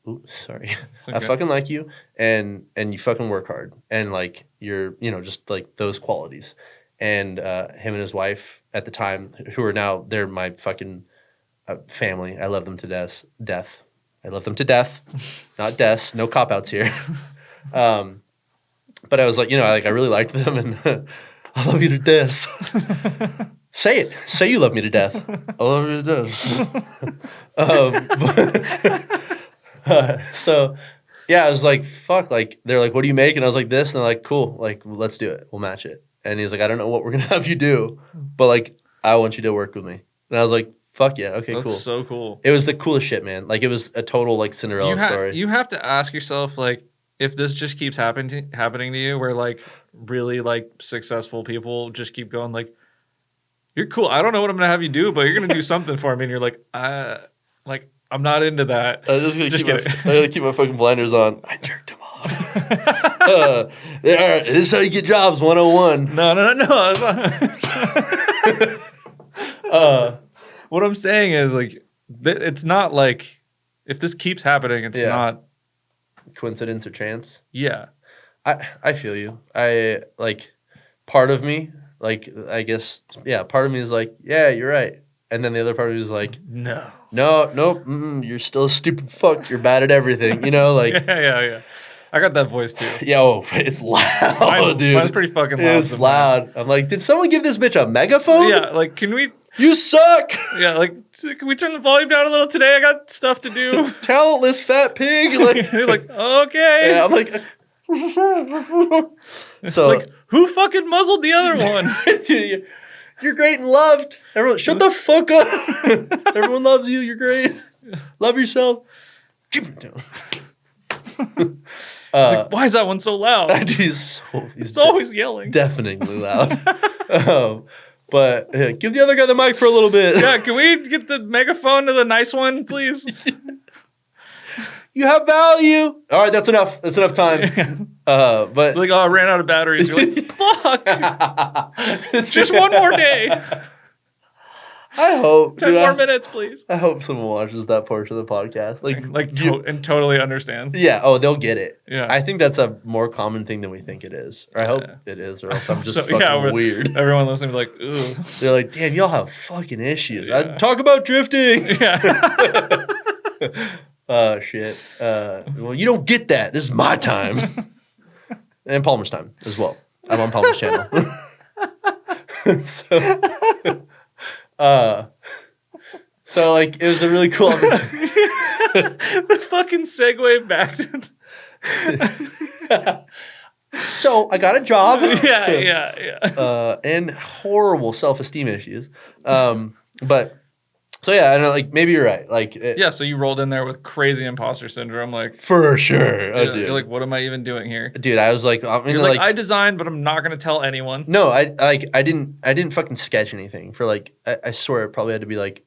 Oops, sorry. Okay. I fucking like you, and you fucking work hard, and like you're, just like those qualities. And him and his wife at the time, who are now, they're my fucking family. I love them to death. I love them to death, not deaths. No cop outs here. But I was like, I really liked them, and I love you to death. Say it. Say you love me to death. I love you to death. So, yeah, I was like, fuck. Like, they're like, what do you make? And I was like, this. And they're like, cool. Like, let's do it. We'll match it. And he's like, I don't know what we're going to have you do, but, like, I want you to work with me. And I was like, fuck yeah. Okay, That's cool. so cool. It was the coolest shit, man. Like, it was a total, like, Cinderella story. You have to ask yourself, like, if this just keeps happening to you, where, like, really, like, successful people just keep going, like, you're cool. I don't know what I'm going to have you do, but you're going to do something for me. And you're like, I'm not into that. I'm just gonna keep my fucking blinders on. I jerked him off. This is how you get jobs 101. No. What I'm saying is, like, it's not like, if this keeps happening, it's not coincidence or chance. Yeah. I feel you. Part of me, like, I guess, part of me is like, yeah, you're right. And then the other part of me is like, nope, you're still a stupid fuck. You're bad at everything, like. Yeah. I got that voice too. Yo, it's loud, dude. Mine's pretty fucking loud. It's loud. I'm like, did someone give this bitch a megaphone? Yeah, like, can we? You suck. Yeah, like, can we turn the volume down a little today? I got stuff to do. Talentless fat pig. Like, you're like, okay. Yeah, I'm like. So, like, who fucking muzzled the other one? Dude, you're great and loved. Everyone, shut the fuck up. Everyone loves you. You're great. Love yourself. Keep it down. Like, why is that one so loud? He's always yelling. Deafeningly loud. But give the other guy the mic for a little bit. Yeah, can we get the megaphone to the nice one, please? You have value. All right, that's enough. That's enough time. But like, I ran out of batteries. You're like, fuck. Just one more day. I hope 10 more minutes, please. I hope someone watches that portion of the podcast, and totally understands. Yeah. Oh, they'll get it. Yeah. I think that's a more common thing than we think it is. Or I hope it is, or else I'm just fucking weird. Everyone listening is like, ooh. They're like, damn, y'all have fucking issues. Yeah. Talk about drifting. Yeah. Shit. Well, you don't get that. This is my time. And Palmer's time as well. I'm on Palmer's channel. So like, it was a really cool opportunity. The fucking segue back to... So I got a job. Yeah. And horrible self-esteem issues. But so yeah, I know, like, maybe you're right. Like, so you rolled in there with crazy imposter syndrome, like, for sure. You're like, what am I even doing here, dude? I was like, I designed, but I'm not gonna tell anyone. No, I didn't fucking sketch anything for like, I swear it probably had to be like,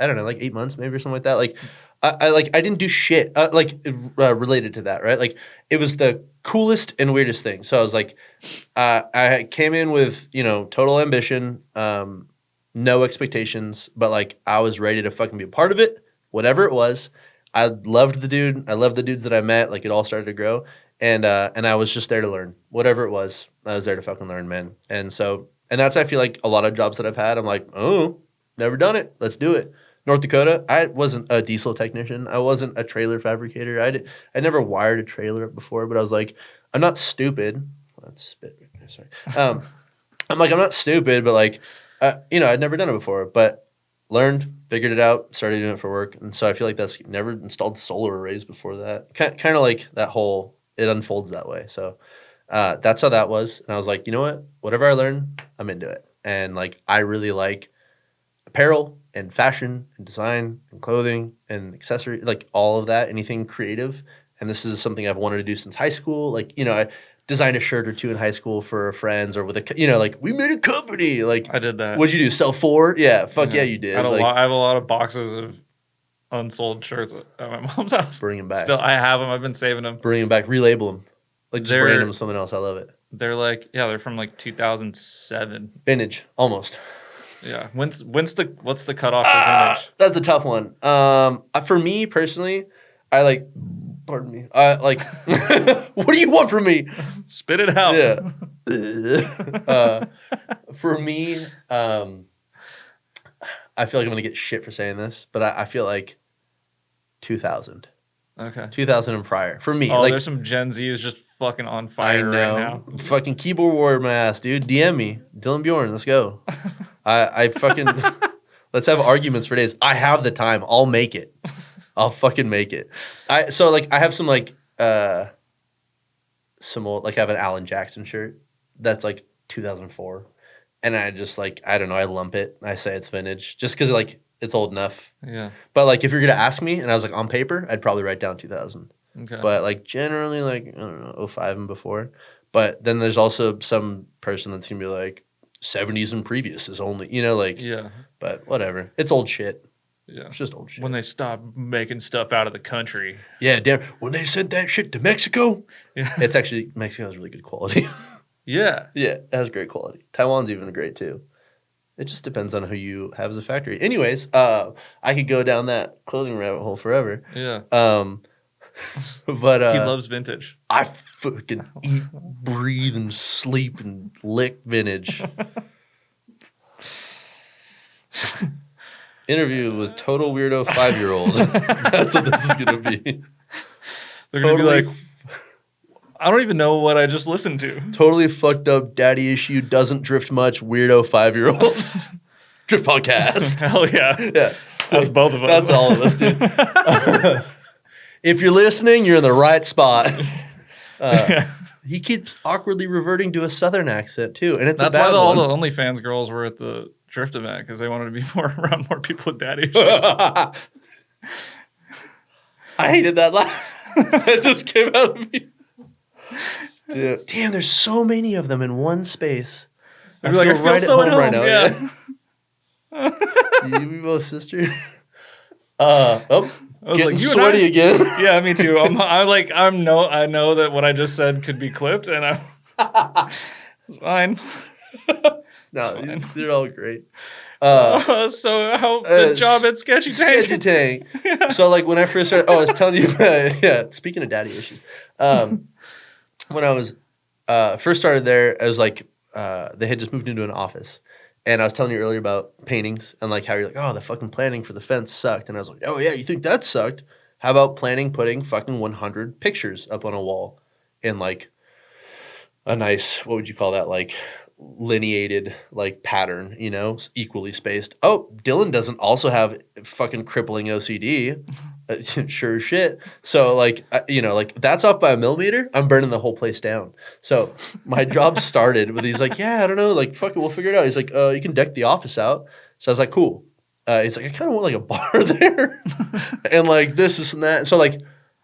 I don't know, like 8 months maybe or something like that. Like, I didn't do shit related to that, right? Like, it was the coolest and weirdest thing. So I was like, I came in with total ambition. No expectations, but like, I was ready to fucking be a part of it, whatever it was. I loved the dude. I loved the dudes that I met. Like, it all started to grow, and I was just there to learn, whatever it was. I was there to fucking learn, man. And that's, I feel like, a lot of jobs that I've had, I'm like, oh, never done it. Let's do it. North Dakota, I wasn't a diesel technician. I wasn't a trailer fabricator. I never wired a trailer up before, but I was like, I'm not stupid. That's spit right there, sorry. I'm like, I'm not stupid, but like, I'd never done it before, but learned, figured it out, started doing it for work. And so I feel like that's never installed solar arrays before that. Kind of like that whole, it unfolds that way. So that's how that was. And I was like, you know what? Whatever I learn, I'm into it. And like, I really like apparel and fashion and design and clothing and accessory, like all of that, anything creative. And this is something I've wanted to do since high school. Like, I designed a shirt or two in high school for friends, or with like, we made a company. Like, I did that. What'd you do? Sell 4? Yeah. Fuck yeah, you did. I have a lot of boxes of unsold shirts at my mom's house. Bring them back. Still, I have them. I've been saving them. Bring them back. Relabel them. Like, just brand them with something else. I love it. They're like, they're from like 2007. Vintage, almost. Yeah. What's the cutoff for vintage? That's a tough one. For me personally, I like. Pardon me. Like, what do you want from me? Spit it out. Yeah. For me, I feel like I'm gonna get shit for saying this, but I feel like 2000. Okay. 2000 and prior for me. Oh, like there's some Gen Z is just fucking on I fire know, right now. fucking keyboard warrior my ass, dude. DM me, Dillon Bjorn. Let's go. I fucking let's have arguments for days. I have the time. I'll make it. I'll fucking make it. I have some some old, like I have an Alan Jackson shirt that's like 2004, and I just I don't know, I lump it. I say it's vintage just because it's old enough. Yeah. But if you're gonna ask me, and I was on paper, I'd probably write down 2000. Okay. But generally I don't know, 05 and before. But then there's also some person that's gonna be 70s and previous is only yeah. But whatever, it's old shit. Yeah. It's just old shit. When they stop making stuff out of the country. Yeah, damn. When they sent that shit to Mexico, Yeah. it's actually Mexico has really good quality. Yeah. Yeah, it has great quality. Taiwan's even great too. It just depends on who you have as a factory. Anyways, I could go down that clothing rabbit hole forever. Yeah. But he loves vintage. I fucking eat, breathe, and sleep and lick vintage. Interview with total weirdo 5-year-old. That's what this is gonna be. They're gonna be like, I don't even know what I just listened to. Totally fucked up daddy issue, doesn't drift much, weirdo 5-year-old. Drift podcast. Hell yeah. Yeah. That's both of us. That's all of us, dude. If you're listening, you're in the right spot. Yeah. He keeps awkwardly reverting to a southern accent too, and it's That's a bad why all one. the OnlyFans girls were at the drift event because they wanted to be around more people with daddy issues. I hated that laugh. That just came out of me. Dude, damn, there's so many of them in one space. I'd be like, I feel so at home right now. Yeah. You both sister. Getting like, you sweaty again. Yeah, me too. I know that what I just said could be clipped, and it's fine. No, they're all great. So how the job at Sketchy Tank? Sketchy Tank. Yeah. So when I first started, I was telling you, speaking of daddy issues, when I was first started there, I was they had just moved into an office. And I was telling you earlier about paintings and how you're oh, the fucking planning for the fence sucked. And I was like, oh yeah, you think that sucked? How about putting fucking 100 pictures up on a wall in a nice, what would you call that? Lineated pattern, equally spaced. Oh, Dillon doesn't also have fucking crippling OCD. Sure as shit. So that's off by a millimeter. I'm burning the whole place down. So my job started with he's yeah, I don't know, fuck it, we'll figure it out. He's you can deck the office out. So I was cool. He's I kind of want a bar there, and this and that. So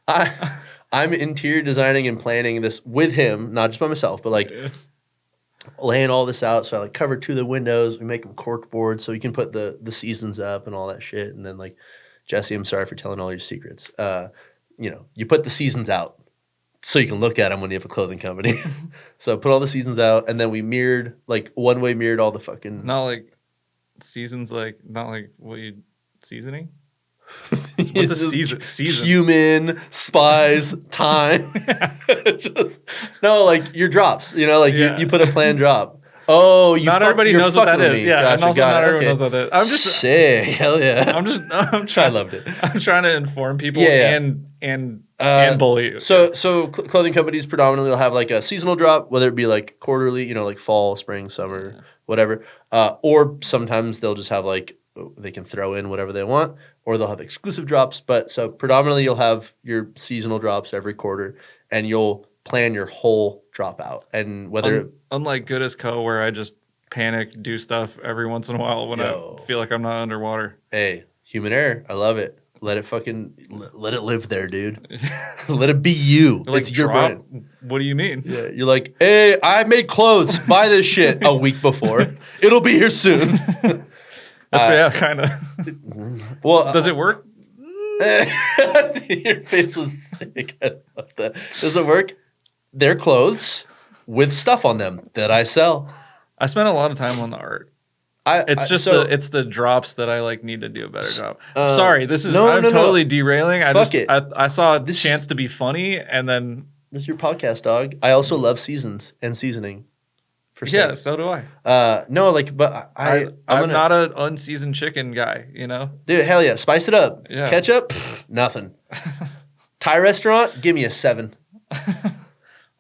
I'm interior designing and planning this with him, not just by myself, but laying all this out. So I cover 2 of the windows. We make them cork boards so you can put the seasons up and all that shit. And then Jesse, I'm sorry for telling all your secrets. You put the seasons out so you can look at them when you have a clothing company. So I put all the seasons out, and then we mirrored, one-way mirrored all the fucking... Not seasons, not what you... Seasoning? What's a season? Cumin, spice, thyme. Your drops. You put a planned drop. Oh, not everybody knows what that is. Yeah, gotcha, and also not everyone knows what that is. I'm just sick. Hell yeah. I'm trying. I loved it. I'm trying to inform people and bully you. So clothing companies predominantly will have a seasonal drop, whether it be quarterly, fall, spring, summer, whatever. Or sometimes they'll just have they can throw in whatever they want, or they'll have exclusive drops. But so predominantly you'll have your seasonal drops every quarter, and you'll plan your whole drop out. And whether unlike Goodest Co, where I just panic, do stuff every once in a while when I feel like I'm not underwater. Hey, human error. I love it. Let it let it live there, dude. Let it be you. It's your brain. What do you mean? Yeah, you're hey, I made clothes. Buy this shit a week before. It'll be here soon. Yeah, kind of. Well, does it work? Your face was sick. I love that. Does it work? They're clothes with stuff on them that I sell. I spent a lot of time on the art. It's the drops that I need to do a better job. Sorry, I'm totally derailing. I saw a chance to be funny, and then this is your podcast, dog. I also love seasons and seasoning. Yeah, so do I. But I'm not an unseasoned chicken guy, Dude, hell yeah, spice it up. Yeah. Ketchup, nothing. Thai restaurant, give me a 7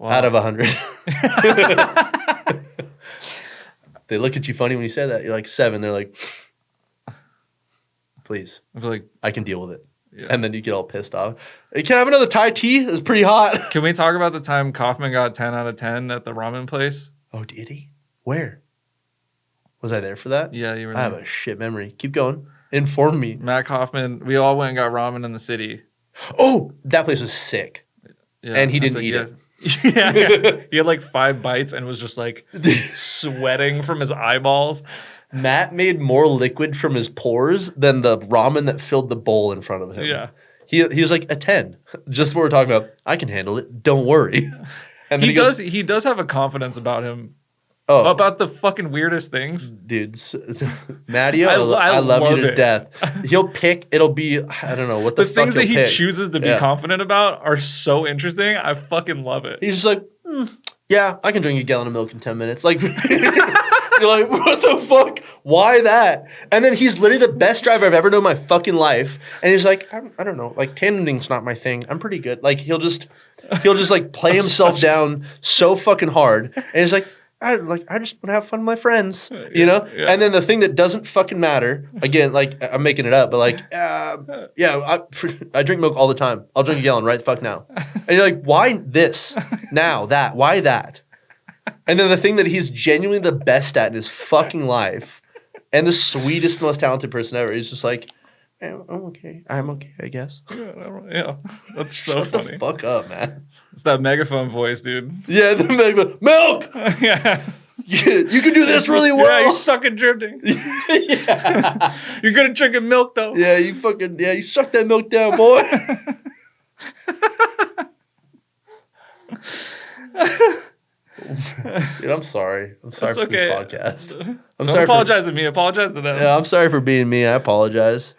out of 100. They look at you funny when you say that. You're like 7. They're like, please. I feel like, I can deal with it. yeah. And then you get all pissed off. Hey, can I have another Thai tea? It's pretty hot. Can we talk about the time Kaufman got 10 out of 10 at the ramen place? Oh, did he? Where? Was I there for that? Yeah, you were I have there. a shit memory. Keep going. Inform me. Matt Kaufman, we all went and got ramen in the city. Oh, that place was sick. Yeah, And he that's didn't eat it. Yeah. He had like 5 bites and was just like sweating from his eyeballs. Matt made more liquid from his pores than the ramen that filled the bowl in front of him. Yeah. He was like a 10. Just what we're talking about. I can handle it. Don't worry. And then He does have a confidence about him. Oh, About the fucking weirdest things. dude. Mattio, I I love you love to it. death. He'll pick, it'll be, I don't know, what the The fuck things that he'll he pick. chooses to be Yeah. confident about are so interesting. I fucking love it. He's just like, yeah, I can drink a gallon of milk in 10 minutes. Like, you're like, what the fuck? Why that? And then he's literally the best driver I've ever known in my fucking life. And he's like, I don't know, like tandeming's not my thing. I'm pretty good. Like he'll just like play himself down so fucking hard. And he's like, I just want to have fun with my friends, you know? Yeah. And then the thing that doesn't fucking matter, again, like I'm making it up, but like, yeah, I drink milk all the time. I'll drink a gallon right the fuck now. And you're like, why this? Now, that? Why that? And then the thing that he's genuinely the best at in his fucking life and the sweetest, most talented person ever, he's just like, I'm okay. I'm okay, I guess. Yeah. That's so Shut funny. the fuck up, man. It's that megaphone voice, dude. Yeah, the milk! Yeah. You can do this really well. Yeah, you suck at drifting. Yeah. You're good at drinking milk, though. Yeah, you suck that milk down, boy. Dude, I'm sorry. I'm sorry That's for this podcast. Don't sorry apologize to me. Apologize to them. Yeah, I'm sorry for being me. I apologize.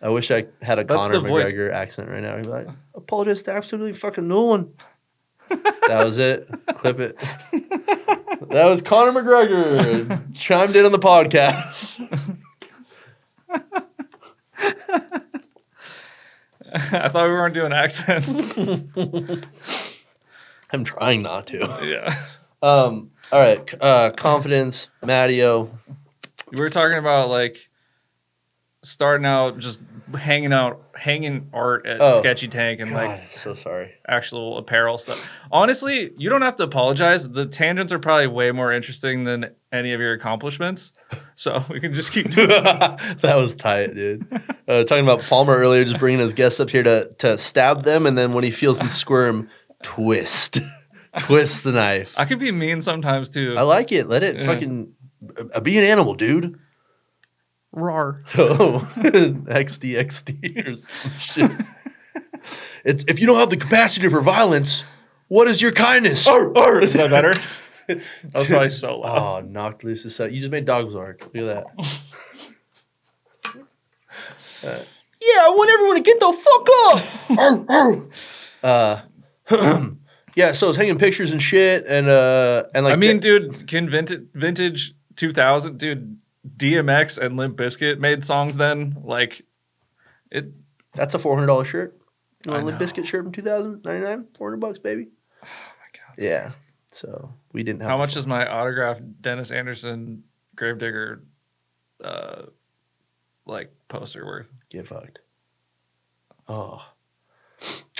I wish I had a That's Conor the voice. McGregor accent right now. He'd be like, apologize to absolutely fucking no one. That was it. Clip it. That was Conor McGregor. Chimed in on the podcast. I thought we weren't doing accents. I'm trying not to. Yeah. All right. Confidence, Mattio. We were talking about like starting out just hanging art at Sketchy Tank and God, like so sorry. actual apparel stuff. Honestly, you don't have to apologize. The tangents are probably way more interesting than any of your accomplishments. So we can just keep doing That was tight, dude. Talking about Palmer earlier, just bringing his guests up here to stab them, and then when he feels them squirm, twist the knife. I can be mean sometimes too. I like it. Let it fucking be an animal, dude. Rar. Oh, XD or some shit. If you don't have the capacity for violence, what is your kindness? Is that better? That was probably so loud. Oh, knocked loose the set. You just made dogs bark. Look at that. Yeah, I want everyone to get the fuck up. Yeah, so I was hanging pictures and shit, and like. I mean, dude, can vintage 2000, dude, DMX and Limp Bizkit made songs then? Like, it. That's a $400 shirt. You want I a Limp know. Bizkit shirt from 2099? $400, baby. Oh my god. Yeah. So we didn't have. How much is my autographed Dennis Anderson Gravedigger, like poster worth? Get fucked. Oh.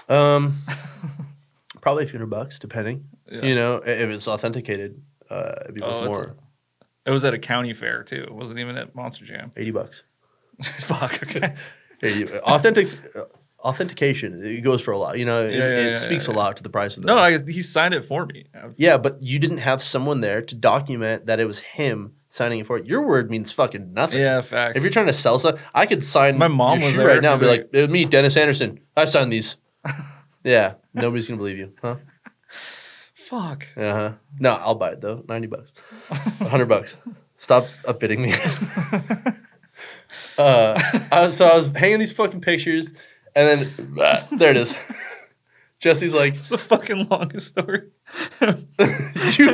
Probably a few $100, depending. Yeah. You know, if it's authenticated, it'd be worth more. It was at a county fair too. It wasn't even at Monster Jam. $80. Fuck. Okay. Authentication, it goes for a lot. You know, it speaks a lot to the price of the. No, he signed it for me. Yeah, but you didn't have someone there to document that it was him signing it for it. Your word means fucking nothing. Yeah, facts. If you're trying to sell stuff, I could sign My mom your was shoe there right now and be too. like, it was me, Dennis Anderson. I signed these. Yeah, nobody's going to believe you. Huh? Fuck. Uh-huh. No, I'll buy it though. $90. $100. Stop upbidding me. So I was hanging these fucking pictures, and then there it is. Jesse's like, It's the fucking longest story. you,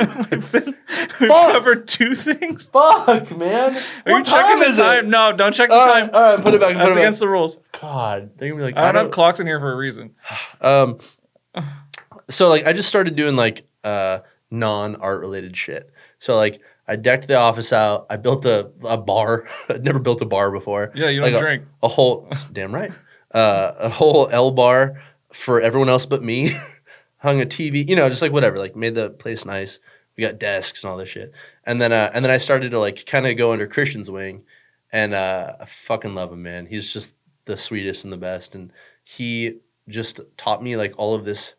We've Fuck. covered 2 things. Fuck, man. Are you checking the time? No, don't check the time. All right, put it back. That's against the rules. God, they're gonna be like, I don't have clocks in here for a reason. So like I just started doing like non-art related shit. So like I decked the office out. I built a bar. I'd never built a bar before. Yeah, you don't like drink. A whole damn right. A whole L bar for everyone else but me. Hung a TV, just like whatever. Like made the place nice. We got desks and all this shit. And then I started to like kind of go under Christian's wing, and I fucking love him, man. He's just the sweetest and the best, and he just taught me like all of this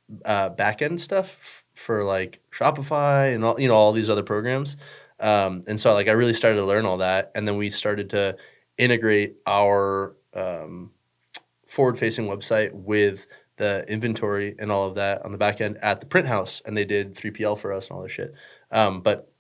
back end stuff for like Shopify and all these other programs. And so like I really started to learn all that, and then we started to integrate our forward-facing website with the inventory and all of that on the back end at the print house, and they did 3PL for us and all this shit. But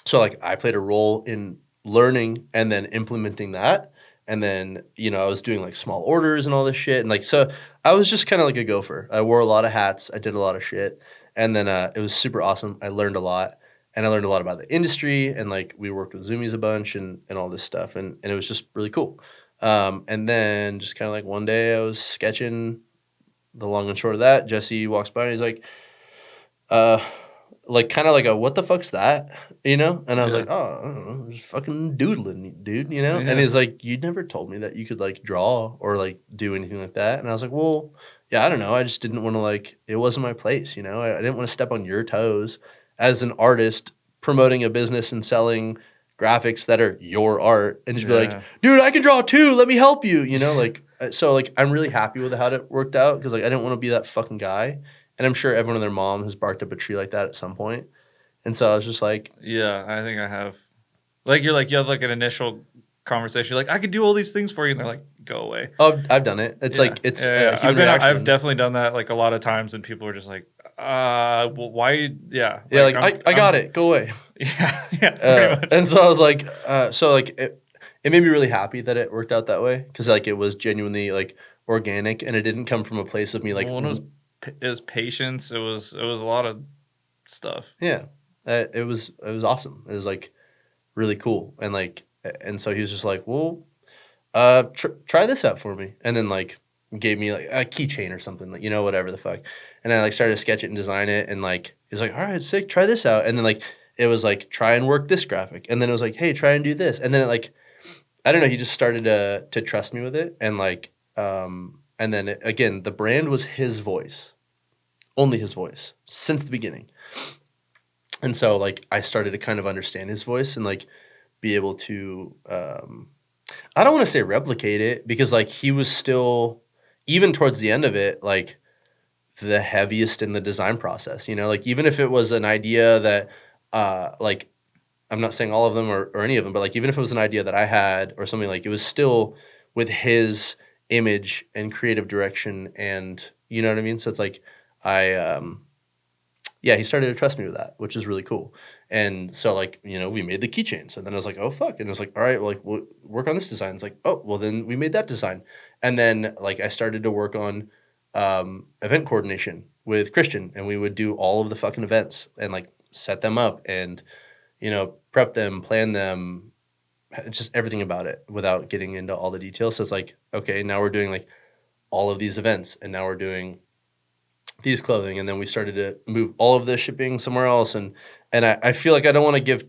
so like I played a role in learning and then implementing that. And then, I was doing like small orders and all this shit. And like, so I was just kind of like a gopher. I wore a lot of hats. I did a lot of shit. And then it was super awesome. I learned a lot, and I learned a lot about the industry, and like we worked with Zoomies a bunch and all this stuff. And it was just really cool. And then just kind of like one day I was sketching. The long and short of that, Jesse walks by and he's like, like kind of like a, what the fuck's that? And I was like, oh, I don't know, just fucking doodling, dude, Yeah. And he's like, you never told me that you could like draw or like do anything like that. And I was like, well, yeah, I don't know. I just didn't want to like, it wasn't my place, I didn't want to step on your toes as an artist promoting a business and selling graphics that are your art and just be like, dude, I can draw too. Let me help you, like. So like I'm really happy with how it worked out, because like I didn't want to be that fucking guy, and I'm sure everyone and their mom has barked up a tree like that at some point. And so I was just like, yeah, I think I have. Like you have like an initial conversation, you're like, I could do all these things for you, and they're like, go away. oh, I've done it. It's like it's human reaction. I've definitely done that like a lot of times, and people are just like, well, why? Yeah, like I got it. Go away. Yeah, pretty much. And so I was like, it made me really happy that it worked out that way, because like it was genuinely like organic, and it didn't come from a place of me like. Well, it was patience. It was a lot of stuff. Yeah, it was awesome. It was like really cool, and like, and so he was just like, well, try this out for me, and then like gave me like a keychain or something, like whatever the fuck, and I like started to sketch it and design it, and like he's like, all right, sick, try this out, and then like it was like try and work this graphic, and then it was like, hey, try and do this, and then it like. I don't know. He just started to trust me with it, and like, and then again, the brand was his voice, only his voice since the beginning, and so like I started to kind of understand his voice and like be able to, I don't want to say replicate it, because like he was still, even towards the end of it, like the heaviest in the design process. Like even if it was an idea that, like. I'm not saying all of them or any of them, but like even if it was an idea that I had or something, like it was still with his image and creative direction, and you know what I mean? So it's like he started to trust me with that, which is really cool. And so like, we made the keychains, and then I was like, oh fuck. And I was like, all right, well, like we'll work on this design. It's like, oh, well then we made that design. And then like I started to work on event coordination with Christian, and we would do all of the fucking events and like set them up and prep them, plan them, just everything about it without getting into all the details. So it's like, okay, now we're doing like all of these events, and now we're doing these clothing. And then we started to move all of the shipping somewhere else. And I feel like I don't want to give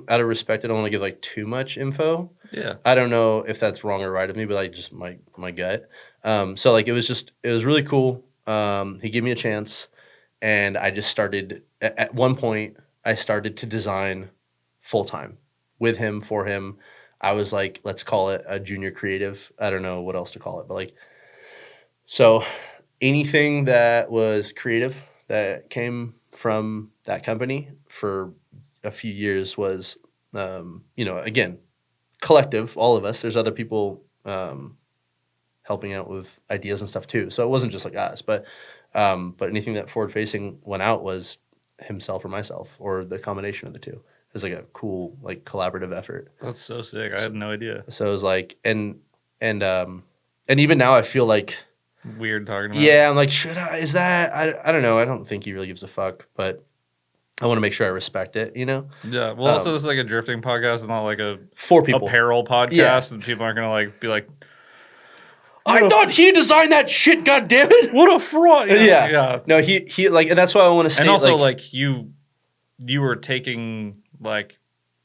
out of respect, I don't want to give like too much info. Yeah. I don't know if that's wrong or right of me, but like just my gut. So like it was really cool. He gave me a chance, and I just started at one point. I started to design full-time with him, for him. I was like, let's call it a junior creative. I don't know what else to call it, but like, so anything that was creative that came from that company for a few years was, again, collective, all of us. There's other people helping out with ideas and stuff too. So it wasn't just like us, but anything that forward-facing went out was himself or myself, or the combination of the two. It was like a cool like collaborative effort. That's so sick. I had no idea. So it was like, and even now I feel like weird talking about. Yeah, I'm like, is that? I don't know. I don't think he really gives a fuck, but I want to make sure I respect it, you know? Yeah. Well, also this is like a drifting podcast. It's not like a 4 people. apparel podcast, Yeah. and people aren't gonna like be like, I thought he designed that shit, goddammit. what a fraud. Yeah. No, he like, and that's why I want to state, and also like you were taking like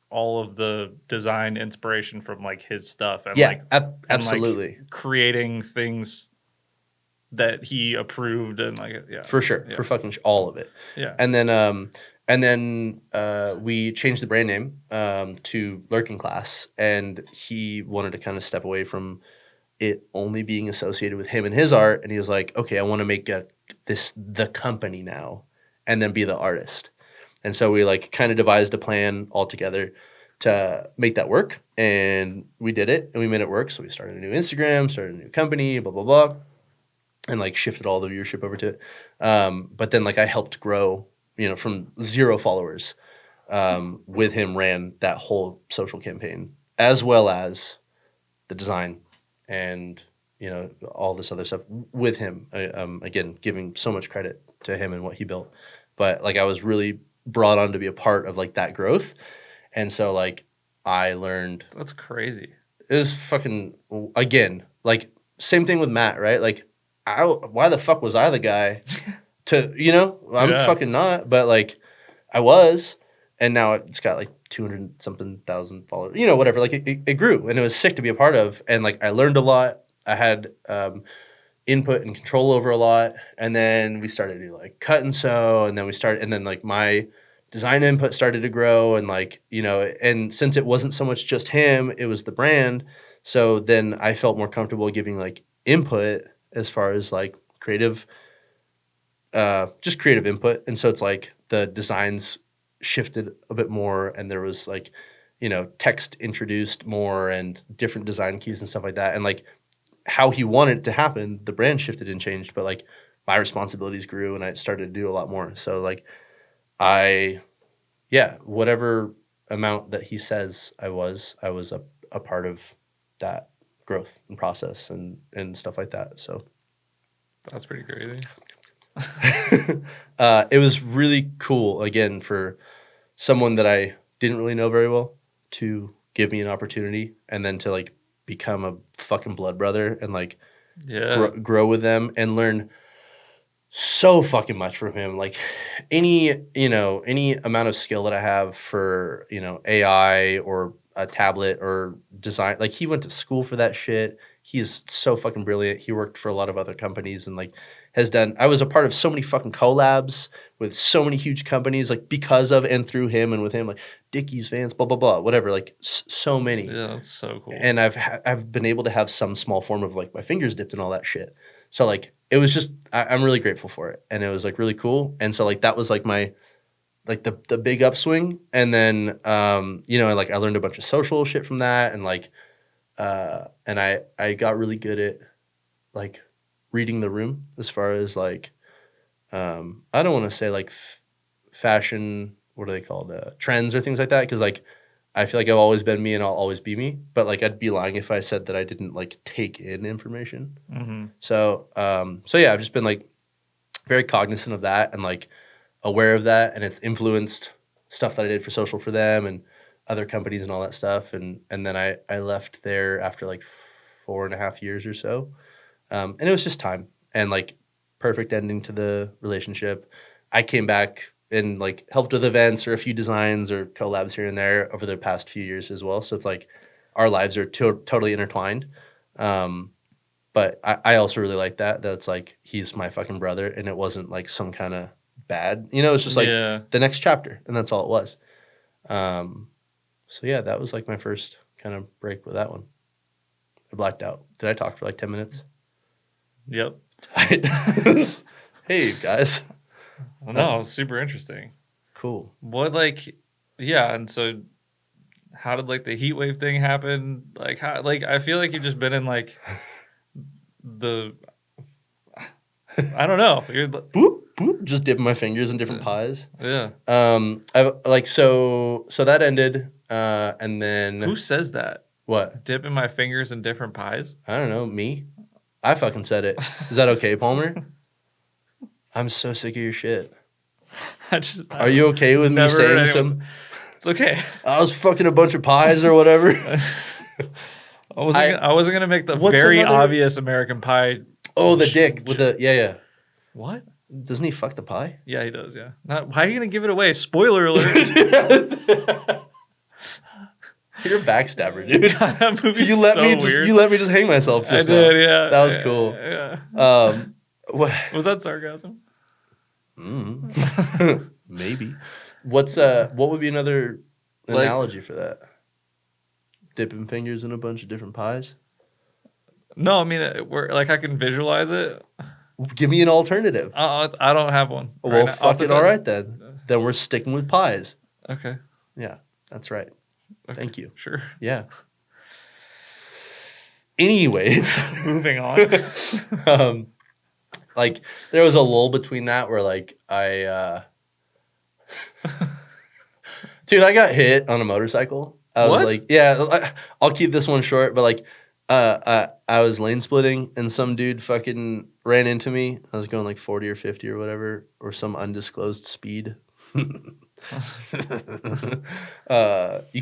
all of the design inspiration from like his stuff and like absolutely and, like, creating things that he approved and like for sure for fucking all of it. And then we changed the brand name to Lurking Class, and he wanted to kind of step away from it only being associated with him and his art, and he was like, okay, I want to make this the company now and then be the artist. And so we like kind of devised a plan all together to make that work, and we did it, and we made it work. So we started a new Instagram, started a new company, blah blah blah, and like shifted all the viewership over to it. But then like I helped grow, you know, from 0 followers with him, ran that whole social campaign as well as the design and, you know, all this other stuff with him. Again, giving so much credit to him and what he built. But like I was really brought on to be a part of like that growth. And so like I learned. That's crazy. It was fucking, again, like same thing with Matt, right? Like why the fuck was I the guy to, you know, I'm fucking not, but like I was, and now it's got like 200 something thousand followers, you know, whatever. Like it grew, and it was sick to be a part of. And like I learned a lot. I had input and control over a lot. And then we started to do like cut and sew, and then like my design input started to grow, and like, you know, and since it wasn't so much just him, it was the brand. So then I felt more comfortable giving like input as far as like creative input. And so it's like the designs shifted a bit more, and there was like, you know, text introduced more and different design cues and stuff like that. And like how he wanted it to happen, the brand shifted and changed, but like my responsibilities grew and I started to do a lot more. So like whatever amount that he says I was a part of that growth and process and stuff like that. So that's pretty crazy. It was really cool, again, for someone that I didn't really know very well to give me an opportunity, and then to like become a fucking blood brother and like grow with them and learn so fucking much from him. Like any amount of skill that I have for, you know, AI or a tablet or design, like he went to school for that shit. He's so fucking brilliant. He worked for a lot of other companies and like I was a part of so many fucking collabs with so many huge companies, like because of and through him and with him, like Dickies, Vans, blah, blah, blah, whatever, like so many. Yeah, that's so cool. And I've been able to have some small form of like my fingers dipped in all that shit. So like, it was just, I'm really grateful for it. And it was like really cool. And so like, that was like my, like the big upswing. And then, you know, like I learned a bunch of social shit from that. And like, and I got really good at like reading the room as far as like, I don't want to say like fashion, what are they called? Trends or things like that. Cause like, I feel like I've always been me and I'll always be me, but like I'd be lying if I said that I didn't like take in information. Mm-hmm. So yeah, I've just been like very cognizant of that and like aware of that, and it's influenced stuff that I did for social for them and other companies and all that stuff. And then I left there after like 4.5 years or so, and it was just time and like perfect ending to the relationship. I came back and like helped with events or a few designs or collabs here and there over the past few years as well. So it's like our lives are totally intertwined. But I also really like that it's like he's my fucking brother, and it wasn't like some kind of bad, you know, it's just like the next chapter, and that's all it was. So yeah, that was like my first kind of break with that one. I blacked out. Did I talk for like 10 minutes? Yep. Hey guys. Well, no, super interesting. Cool. What like, yeah, and so how did like the Heatwave thing happen? Like how, like I feel like you've just been in like I don't know. You're boop boop, just dipping my fingers in different pies. Yeah. I like so that ended, and then who says that? What? Dipping my fingers in different pies? I don't know. Me. I fucking said it. Is that okay, Palmer? I'm so sick of your shit. Are you okay with me never heard saying some? It's okay. I was fucking a bunch of pies or whatever. I wasn't gonna make the What's very another- obvious American Pie. Oh, the dick with the yeah. What? Doesn't he fuck the pie? Yeah, he does. Yeah. Why are you gonna give it away? Spoiler alert. You're a backstabber, dude. That movie's You let so me weird. just hang myself. I Just did. now. Yeah. That was cool. Yeah. What? Was that sarcasm? Maybe. What would be another analogy for that? Dipping fingers in a bunch of different pies? No, I mean, I can visualize it. Give me an alternative. I don't have one. Well, now. fuck it. All right, then. Then we're sticking with pies. Okay. Yeah, that's right. Okay. Thank you. Sure. Yeah. Anyways. Moving on. Like, there was a lull between that where, like, I... Dude, I got hit on a motorcycle. I was like, yeah, I'll keep this one short, but, like, I was lane splitting and some dude fucking ran into me. I was going like 40 or 50 or whatever, or some undisclosed speed. You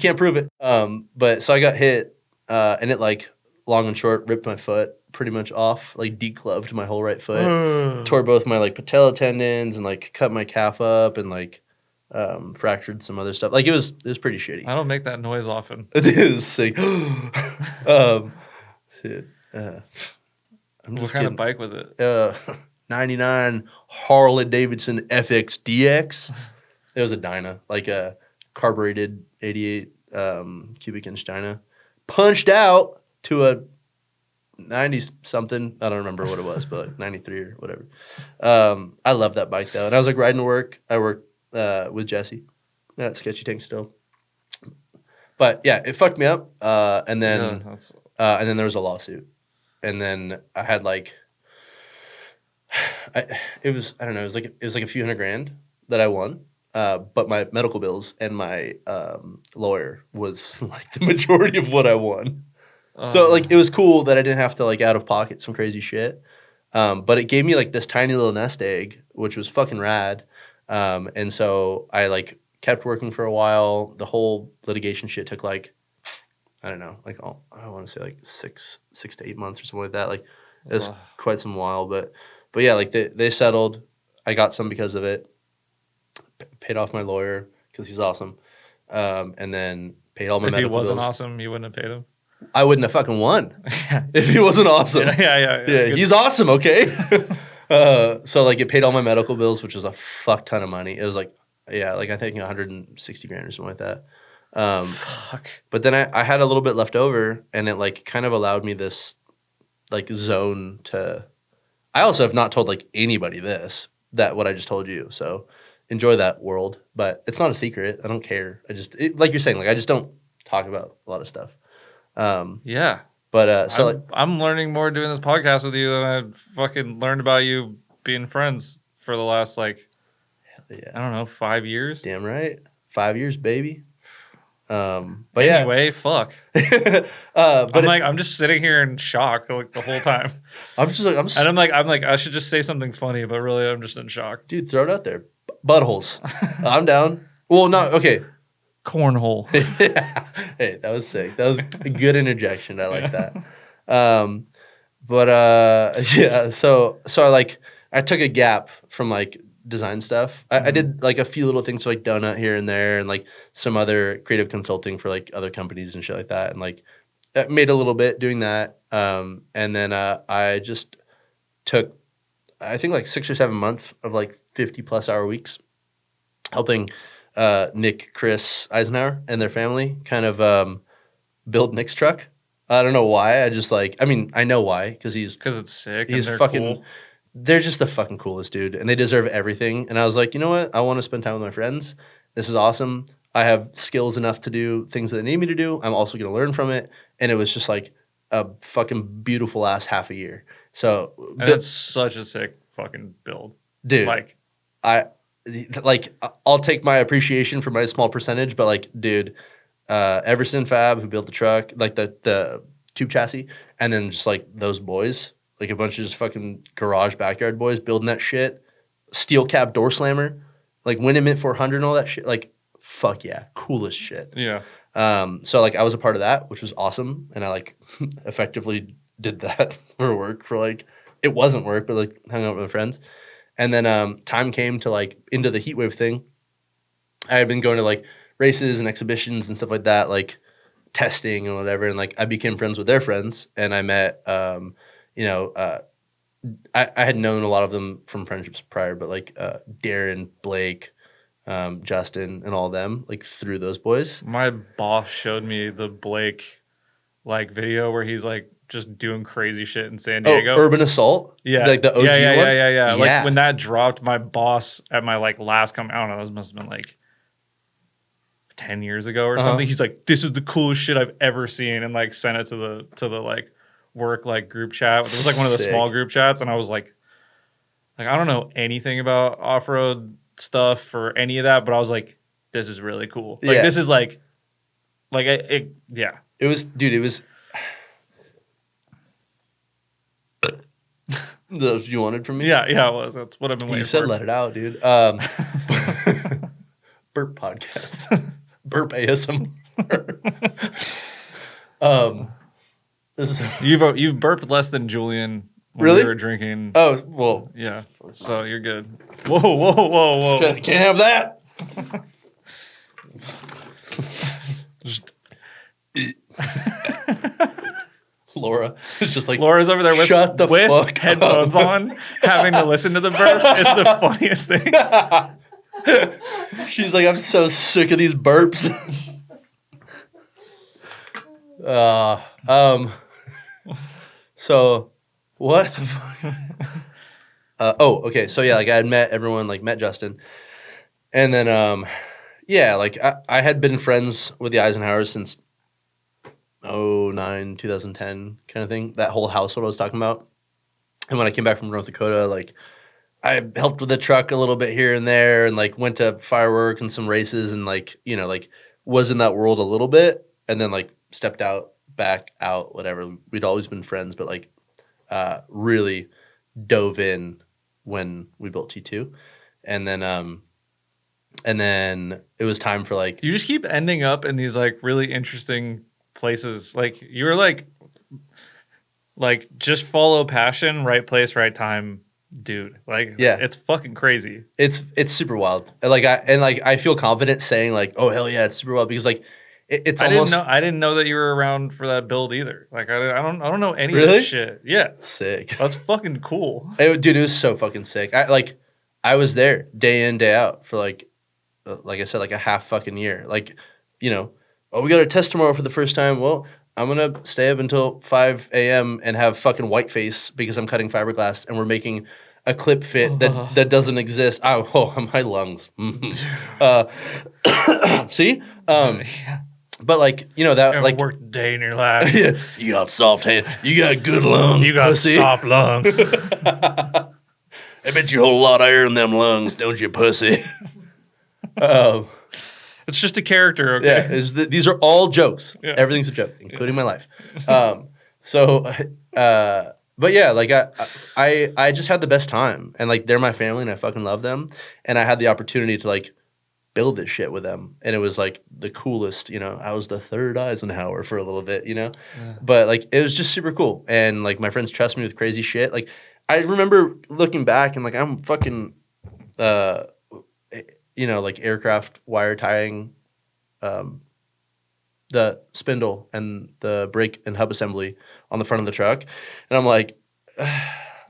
can't prove it. But so I got hit, and it like long and short ripped my foot pretty much off, like decloved my whole right foot, tore both my like patella tendons and like cut my calf up and like fractured some other stuff. Like it was pretty shitty. I don't make that noise often. It is sick. Dude, I'm What kind of bike was it? 99 Harley Davidson FX DX. It was a Dyna, like a carbureted 88 cubic inch Dyna. Punched out to a 90 something. I don't remember what it was, but like 93 or whatever. I love that bike though. And I was like riding to work. I worked with Jesse at Sketchy Tank still. But yeah, it fucked me up. And then there was a lawsuit. And then I had like, it was like a few $100,000 that I won. But my medical bills and my lawyer was like the majority of what I won. So like it was cool that I didn't have to like out of pocket some crazy shit. But it gave me like this tiny little nest egg, which was fucking rad. And so I like kept working for a while. The whole litigation shit took like, I don't know, like I want to say like 6 to 8 months or something like that. Like it was quite some while, but yeah, like they settled. I got some because of it. Paid off my lawyer because he's awesome, and then paid all my medical bills. If he wasn't awesome, you wouldn't have paid him. I wouldn't have fucking won if he wasn't awesome. Yeah. He's awesome. Okay. So like it paid all my medical bills, which was a fuck ton of money. It was like I think $160,000 or something like that. Fuck. But then I had a little bit left over, and it like kind of allowed me this like zone to. I also have not told like anybody that what I just told you. So enjoy that world, but it's not a secret. I don't care. Like you're saying, like I just don't talk about a lot of stuff. Yeah. But so I'm learning more doing this podcast with you than I fucking learned about you being friends for the last I don't know, 5 years. Damn right, 5 years, baby. But anyway, fuck. But I'm just sitting here in shock like the whole time. I'm I should just say something funny, but really I'm just in shock. Dude, throw it out there. Buttholes. I'm down. Well, no, okay. Cornhole. Hey, that was sick. That was a good interjection. I like that. Yeah. So I took a gap from like design stuff. I did like a few little things like Donut here and there, and like some other creative consulting for like other companies and shit like that, and like I made a little bit doing that. And then I just took I think like 6 or 7 months of like 50+ hour weeks helping Nick, Chris, Isenhower and their family kind of build Nick's truck. I don't know why. I know why, because it's sick. He's and fucking cool. They're just the fucking coolest dude, and they deserve everything. And I was like, you know what? I want to spend time with my friends. This is awesome. I have skills enough to do things that they need me to do. I'm also going to learn from it. And it was just like a fucking beautiful ass half a year. So it's such a sick fucking build, dude. I'll take my appreciation for my small percentage, but like, dude, Everson Fab, who built the truck, like the tube chassis, and then just like those boys, like a bunch of just fucking garage backyard boys building that shit, steel cap door slammer, like Winnemit 400 and all that shit. Like, fuck yeah, coolest shit. Yeah. So like I was a part of that, which was awesome, and I like effectively did that for work for like it wasn't work, but like hung out with my friends. And then time came to like into the Heatwave thing. I had been going to like races and exhibitions and stuff like that, like testing and whatever, and like I became friends with their friends, and I met I had known a lot of them from friendships prior, but like Darren, Blake, Justin, and all of them, like through those boys. My boss showed me the Blake like video where he's like just doing crazy shit in San Diego. Oh, Urban Assault? Yeah. Like the OG one? Yeah. Like when that dropped, my boss at my like last I don't know, this must have been like 10 years ago or something. He's like, this is the coolest shit I've ever seen, and like sent it to the like work like group chat. It was like one of the small group chats, and I was like I don't know anything about off-road stuff or any of that, but I was like, this is really cool. Like this is like yeah. It was, dude, it was those you wanted from me? Yeah, it was. That's what I've been waiting for. You said let it out, dude. Burp podcast. Burp ASMR. This is You've burped less than Julian when really? we were drinking. Oh, well. Yeah. So you're good. Whoa. Can't have that. Laura is just like, Laura's over there with fuck headphones on, having to listen to the burps. It's the funniest thing. She's like, I'm so sick of these burps. So what the fuck? Okay. So yeah, like I had met everyone, like met Justin, and then like I had been friends with the Eisenhowers since 2010 kind of thing. That whole household I was talking about. And when I came back from North Dakota, like I helped with the truck a little bit here and there, and like went to fireworks and some races, and like like was in that world a little bit, and then like stepped back out, whatever. We'd always been friends, but like really dove in when we built T2, and then it was time for like you just keep ending up in these like really interesting places. Like you were like just follow passion, right place, right time, dude. Like it's fucking crazy. It's super wild. I feel confident saying like, oh hell yeah, it's super wild, because like it's almost. I didn't know that you were around for that build either. Like I don't know any of really? this shit. Yeah, sick. That's fucking cool. Dude, it was so fucking sick. I was there day in day out for like I said, like a half fucking year. Like, we got a test tomorrow for the first time. Well, I'm going to stay up until 5 a.m. and have fucking white face because I'm cutting fiberglass, and we're making a clip fit that doesn't exist. My lungs. See? Yeah. But like, that like worked a day in your life. Yeah, you got soft hands. You got good lungs. You got pussy. soft lungs. I bet you hold a lot of air in them lungs, don't you, pussy? It's just a character, okay? Yeah, these are all jokes. Yeah. Everything's a joke, including my life. But yeah, like I just had the best time, and like they're my family, and I fucking love them, and I had the opportunity to like build this shit with them, and it was like the coolest. I was the third Eisenhower for a little bit, Yeah. But like it was just super cool, and like my friends trust me with crazy shit. Like I remember looking back and like I'm fucking, like aircraft wire tying, the spindle and the brake and hub assembly on the front of the truck, and I'm like.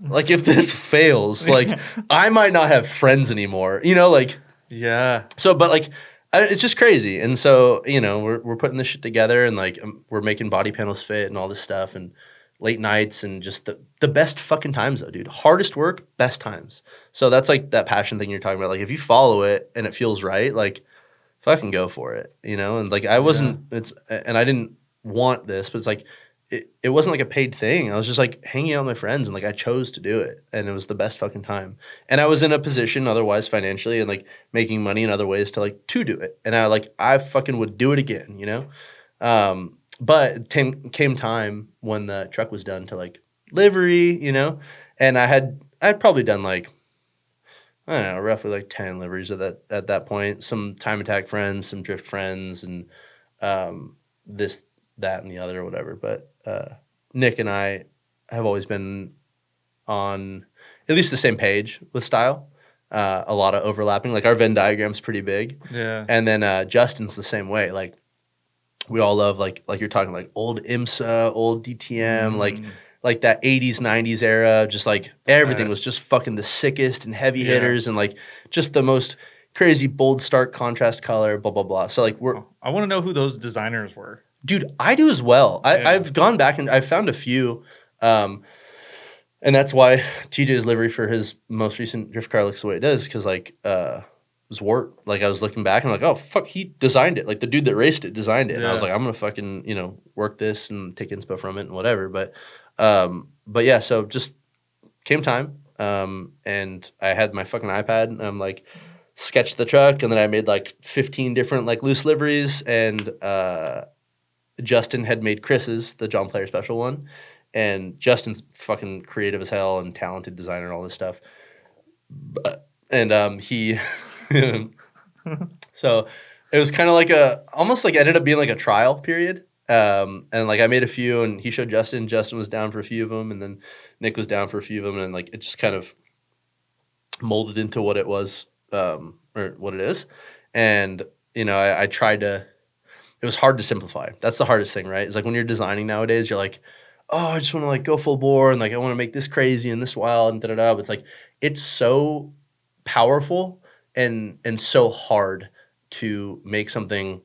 Like if this fails, like I might not have friends anymore, like. Yeah. So, but like, it's just crazy. And so, we're putting this shit together, and like, we're making body panels fit and all this stuff, and late nights, and just the best fucking times though, dude. Hardest work, best times. So that's like that passion thing you're talking about. Like if you follow it and it feels right, like fucking go for it, And like, I wasn't, and I didn't want this, but it's like, it wasn't like a paid thing. I was just like hanging out with my friends, and like I chose to do it, and it was the best fucking time. And I was in a position otherwise financially and like making money in other ways to do it. And I fucking would do it again, But it came time when the truck was done to like livery, and I'd probably done like I don't know, roughly like 10 liveries at that point. Some time attack friends, some drift friends, and this, that, and the other or whatever. But Nick and I have always been on at least the same page with style. A lot of overlapping. Like our Venn diagram's pretty big. Yeah. And then Justin's the same way. Like we all love like you're talking like old IMSA, old DTM, like that 80s, 90s era. Just like everything was just fucking the sickest and heavy hitters and like just the most crazy, bold, stark contrast color, blah, blah, blah. So like I want to know who those designers were. Dude, I do as well. I've gone back and I've found a few. And that's why TJ's livery for his most recent drift car looks the way it does, because like it was Wart. Like I was looking back and I'm like, oh fuck, he designed it. Like the dude that raced it designed it. And I was like, I'm gonna fucking, work this and take inspo from it and whatever. But yeah, so just came time. And I had my fucking iPad and I'm like sketched the truck, and then I made like 15 different like loose liveries, and Justin had made Chris's, the John Player special one. And Justin's fucking creative as hell and talented designer and all this stuff. And he, so it was kind of like almost like ended up being like a trial period. And like I made a few and he showed Justin. Justin was down for a few of them, and then Nick was down for a few of them. And like it just kind of molded into what it was, or what it is. And, I tried to, it was hard to simplify. That's the hardest thing, right? It's like when you're designing nowadays, you're like, oh, I just want to like go full bore and like I want to make this crazy and this wild and da-da-da. But it's like it's so powerful and so hard to make something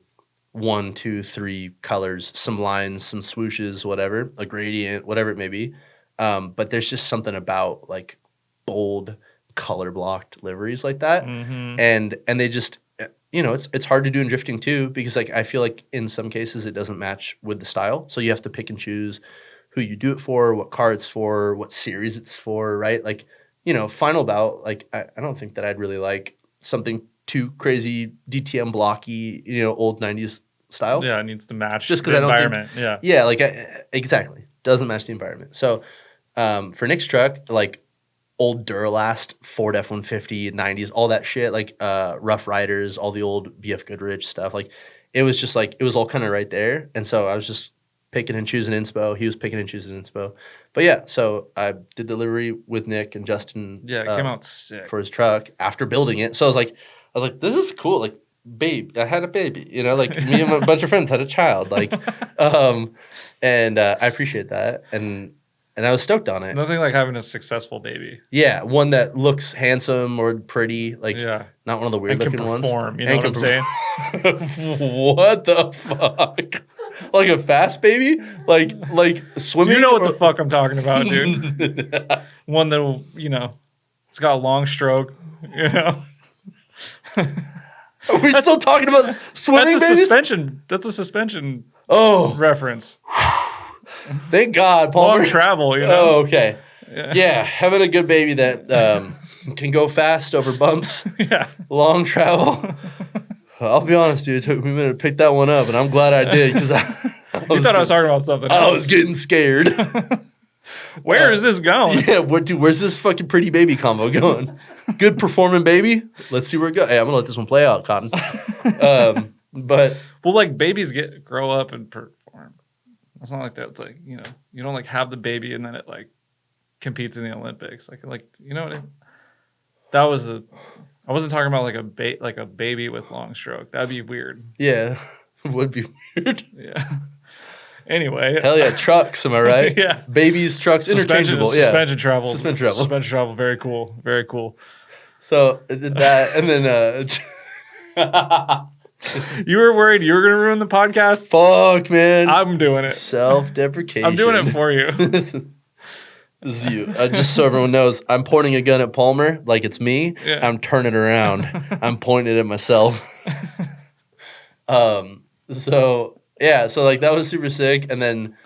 1, 2, 3 colors, some lines, some swooshes, whatever, a gradient, whatever it may be. But there's just something about like bold, color blocked liveries like that, and they just it's hard to do in drifting too, because like I feel like in some cases it doesn't match with the style, so you have to pick and choose who you do it for, what car it's for, what series it's for, right? Like, final bout, like, I don't think that I'd really like something too crazy, DTM blocky, old 90s style. Yeah, it needs to match just the environment. Yeah, like, exactly. Doesn't match the environment. So, for Nick's truck, like, old Duralast, Ford F-150, 90s, all that shit, like, Rough Riders, all the old BF Goodrich stuff, like, it was just, like, it was all kind of right there. And so I was just picking and choosing inspo. He was picking and choosing inspo. But yeah, so I did delivery with Nick and Justin. Yeah, it came out sick for his truck after building it. So I was like, this is cool. Like, babe, I had a baby. Like me and a bunch of friends had a child. Like, and I appreciate that. And I was stoked on it. Nothing like having a successful baby. Yeah, one that looks handsome or pretty. Like, not one of the weird looking ones. You know what I'm saying? What the fuck? Like a fast baby? Like swimming? You know what the fuck I'm talking about, dude. One that will, it's got a long stroke, Are we still talking about swimming babies? That's a suspension Oh, reference. Thank God, Palmer. Long travel, Oh, okay. Yeah, having a good baby that can go fast over bumps. Yeah. Long travel. I'll be honest, dude. It took me a minute to pick that one up, and I'm glad I did, because I was talking about something else. I was getting scared. Where is this going? Yeah, where's this fucking pretty baby combo going? Good performing baby. Let's see where it goes. Hey, I'm gonna let this one play out, Cotton. But like babies grow up and perform. It's not like that. It's like you don't like have the baby and then it like competes in the Olympics. Like what I mean? That was I wasn't talking about like a baby with long stroke. That'd be weird. Yeah, it would be weird. Yeah. Anyway. Hell yeah, trucks, am I right? Yeah. Babies, trucks, interchangeable. Suspension travel. Suspension travel. Very cool. Very cool. So I did that, and then you were worried you were going to ruin the podcast? Fuck, man. I'm doing it. Self-deprecation. I'm doing it for you. This is you. Just so everyone knows, I'm pointing a gun at Palmer like it's me. Yeah. I'm turning around. I'm pointing it at myself. So like that was super sick. And then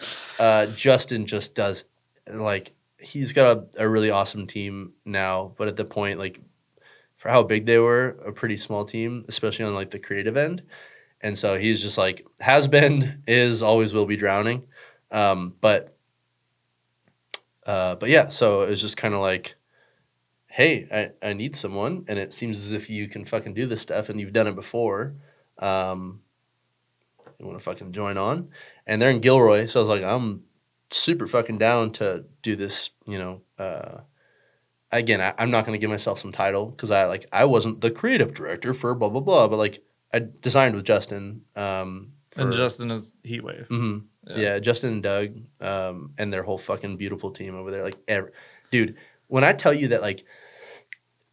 Justin just does, like, he's got a really awesome team now. But at the point, like, for how big they were, a pretty small team, especially on like the creative end. And so he's just like, has been, is, always will be drowning. But yeah, so it was just kind of like, hey, I need someone, and it seems as if you can fucking do this stuff, and you've done it before. You want to fucking join on? And they're in Gilroy, so I was like, I'm super fucking down to do this, again, I'm not going to give myself some title because I wasn't the creative director for blah, blah, blah, but like I designed with Justin. And Justin is Heatwave. Mm-hmm. Yeah, Justin and Doug and their whole fucking beautiful team over there. Like, dude, when I tell you that like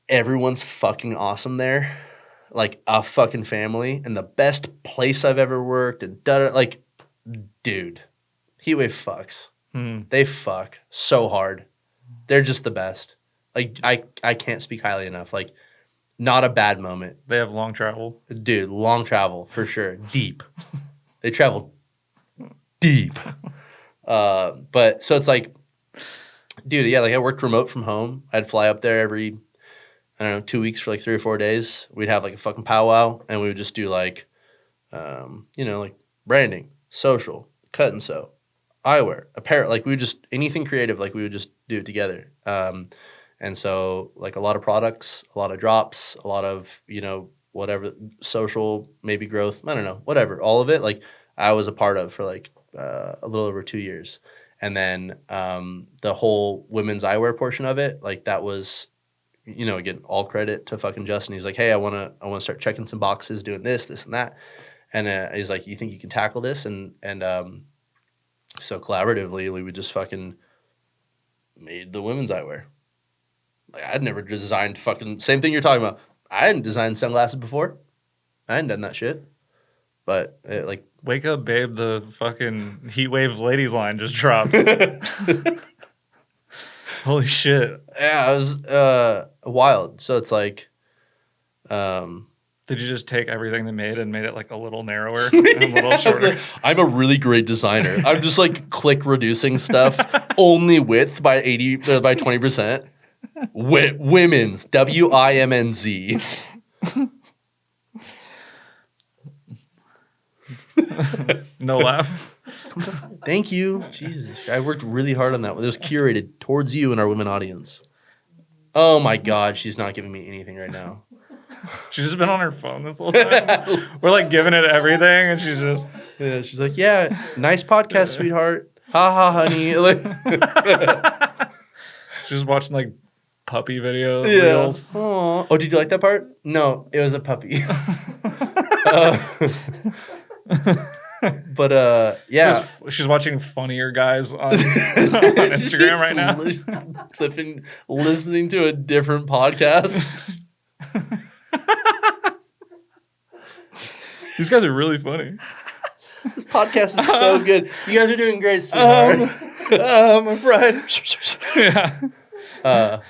everyone's fucking awesome there, like a fucking family and the best place I've ever worked and like, dude, Heatwave fucks. They fuck so hard. They're just the best. Like I can't speak highly enough. Like not a bad moment. They have long travel. Dude, long travel for sure. Deep. They travel deep. But so it's like, dude, yeah, like I worked remote from home. I'd fly up there every, I don't know, 2 weeks for like 3 or 4 days. We'd have like a fucking powwow and we would just do like, like branding, social, cut and sew, eyewear, apparel. Like we would just, anything creative, like we would just do it together. And so like a lot of products, a lot of drops, a lot of, whatever, social, maybe growth, I don't know, whatever, all of it. Like I was a part of for like a little over 2 years. And then the whole women's eyewear portion of it, like that was, again, all credit to fucking Justin. He's like, hey, I want to start checking some boxes, doing this, and that. And he's like, you think you can tackle this? And so collaboratively, we would just fucking made the women's eyewear. Like I'd never designed fucking, same thing you're talking about. I hadn't designed sunglasses before. I hadn't done that shit. But like, wake up, babe! The fucking Heatwave ladies line just dropped. Holy shit! Yeah, it was wild. So it's like, did you just take everything they made and made it like a little narrower, and a little shorter? I'm a really great designer. I'm just like click reducing stuff only width by 20%. Women's WIMNZ. No laugh. Thank you. Jesus. I worked really hard on that. It was curated towards you and our women audience. Oh my God, she's not giving me anything right now. She's just been on her phone this whole time. We're like giving it everything and she's just... Yeah, she's like, yeah, nice podcast, sweetheart. Ha ha, honey. Like... She's just watching like puppy video reels. Aww. Oh, did you like that part? No, it was a puppy. But yeah, she's watching funnier guys on Instagram right now. Listening to a different podcast. These guys are really funny. This podcast is so good. You guys are doing great, sweetheart. My pride. Yeah.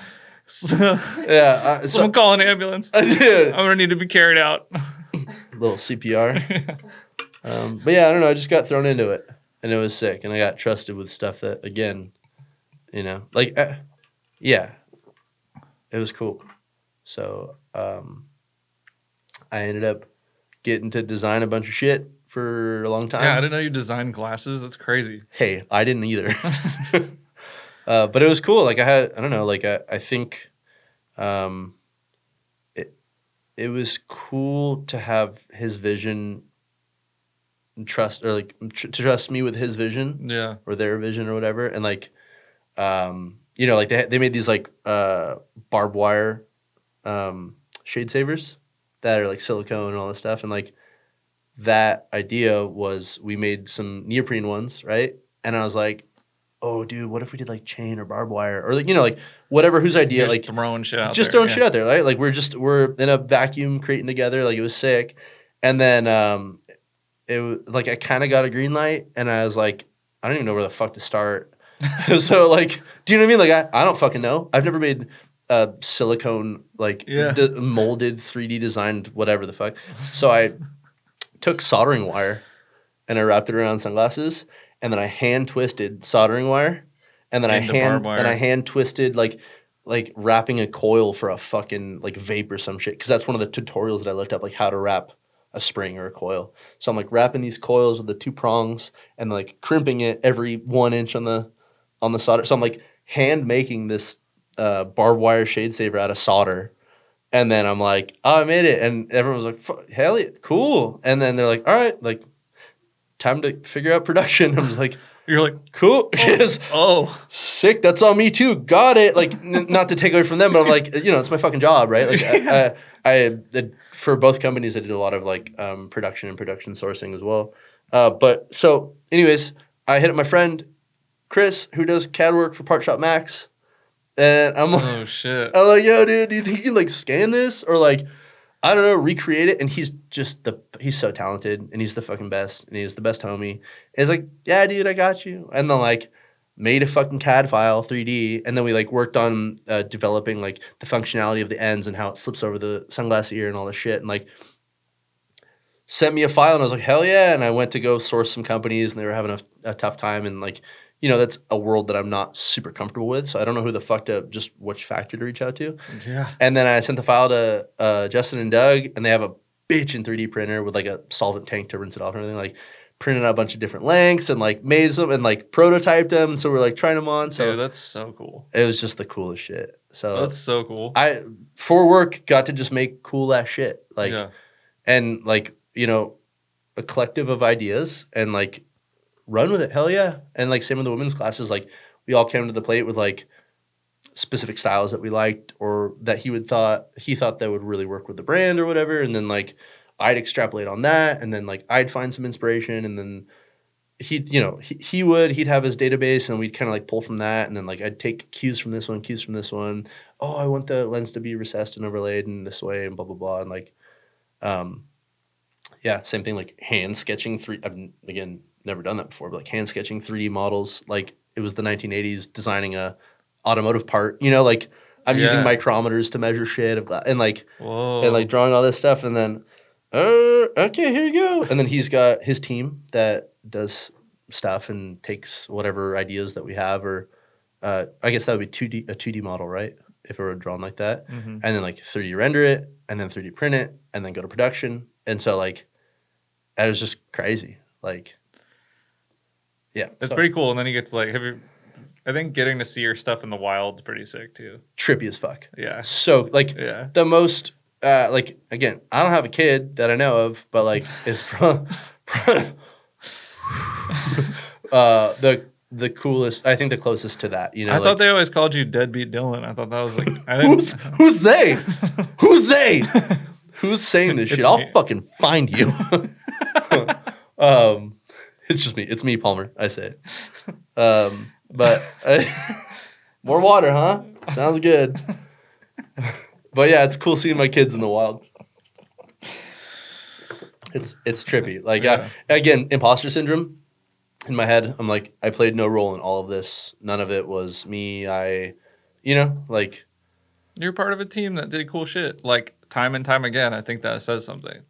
Someone call an ambulance. Dude. I'm gonna need to be carried out. Little CPR. But yeah, I don't know. I just got thrown into it, and it was sick. And I got trusted with stuff that, again, yeah, it was cool. So I ended up getting to design a bunch of shit for a long time. Yeah, I didn't know you designed glasses. That's crazy. Hey, I didn't either. But it was cool. Like I don't know. Like I think it was cool to have his vision. Trust or like to trust me with his vision, or their vision or whatever, and like, like they made these like barbed wire shade savers that are like silicone and all this stuff, and like that idea was we made some neoprene ones, right? And I was like, oh, dude, what if we did like chain or barbed wire or like like whatever whose idea, just like throwing shit out, throwing shit out there, right? Like we're in a vacuum creating together, like it was sick, and then it was like I kind of got a green light, and I was like, I don't even know where the fuck to start. So like, do you know what I mean? Like I don't fucking know. I've never made silicone like molded 3D designed whatever the fuck. So I took soldering wire and I wrapped it around sunglasses, and then I hand twisted soldering wire, and then I hand twisted like wrapping a coil for a fucking like vape or some shit, because that's one of the tutorials that I looked up, like how to wrap a spring or a coil. So I'm like wrapping these coils with the 2 prongs and like crimping it every 1 inch on the solder. So I'm like hand making this barbed wire shade saver out of solder. And then I'm like, oh, I made it. And everyone was like, hell yeah, cool. And then they're like, all right, like, time to figure out production. I'm just like, You're like, cool. oh, Sick. That's on me too. Got it. Like, not to take away from them, but I'm like, it's my fucking job, right? Like, I for both companies, I did a lot of like production and production sourcing as well. But so, anyways, I hit up my friend Chris, who does CAD work for Part Shop Max. And I'm like, oh shit. I'm like, yo, dude, do you think you can like scan this or like, I don't know, recreate it? And he's just he's so talented and he's the fucking best and he's the best homie. And he's like, yeah, dude, I got you. And then like made a fucking CAD file, 3D. And then we like worked on developing like the functionality of the ends and how it slips over the sunglass ear and all this shit. And like sent me a file and I was like, hell yeah. And I went to go source some companies and they were having a tough time. And like, that's a world that I'm not super comfortable with. So I don't know who the fuck just which factory to reach out to. Yeah. And then I sent the file to Justin and Doug, and they have a bitch in 3D printer with like a solvent tank to rinse it off and everything. Like printed out a bunch of different lengths and like made some and like prototyped them. So we're like trying them on. So dude, that's so cool. It was just the coolest shit. So that's so cool. I for work got to just make cool ass shit. Like and like, a collective of ideas and like run with it. Hell yeah. And like same with the women's classes, like we all came to the plate with like specific styles that we liked or that he thought that would really work with the brand or whatever. And then like I'd extrapolate on that and then like I'd find some inspiration and then he'd have his database and we'd kind of like pull from that. And then like I'd take cues from this one. Oh, I want the lens to be recessed and overlaid in this way and blah, blah, blah. And like, same thing, like hand sketching I've never done that before, but like hand sketching 3D models. Like it was the 1980s designing a automotive part, like I'm using micrometers to measure shit and like, whoa. And like drawing all this stuff. And then, okay, here you go. And then he's got his team that does stuff and takes whatever ideas that we have, or I guess that would be a 2D model, right? If it were drawn like that. Mm-hmm. And then like 3D render it and then 3D print it and then go to production. And so like, it was just crazy. Like, yeah. It's pretty cool. And then you get to like, I think getting to see your stuff in the wild is pretty sick too. Trippy as fuck. Yeah. So like the most, like, again, I don't have a kid that I know of, but like it's the coolest, I think the closest to that, I thought they always called you Deadbeat Dillon. I thought that was like, who's they? Who's they? Who's saying this shit? I'll fucking find you. It's just me. It's me, Palmer. I say it. But more water, huh? Sounds good. But yeah, it's cool seeing my kids in the wild. It's trippy. Like again, imposter syndrome. In my head, I'm like, I played no role in all of this. None of it was me. Like you're part of a team that did cool shit. Like time and time again. I think that says something. It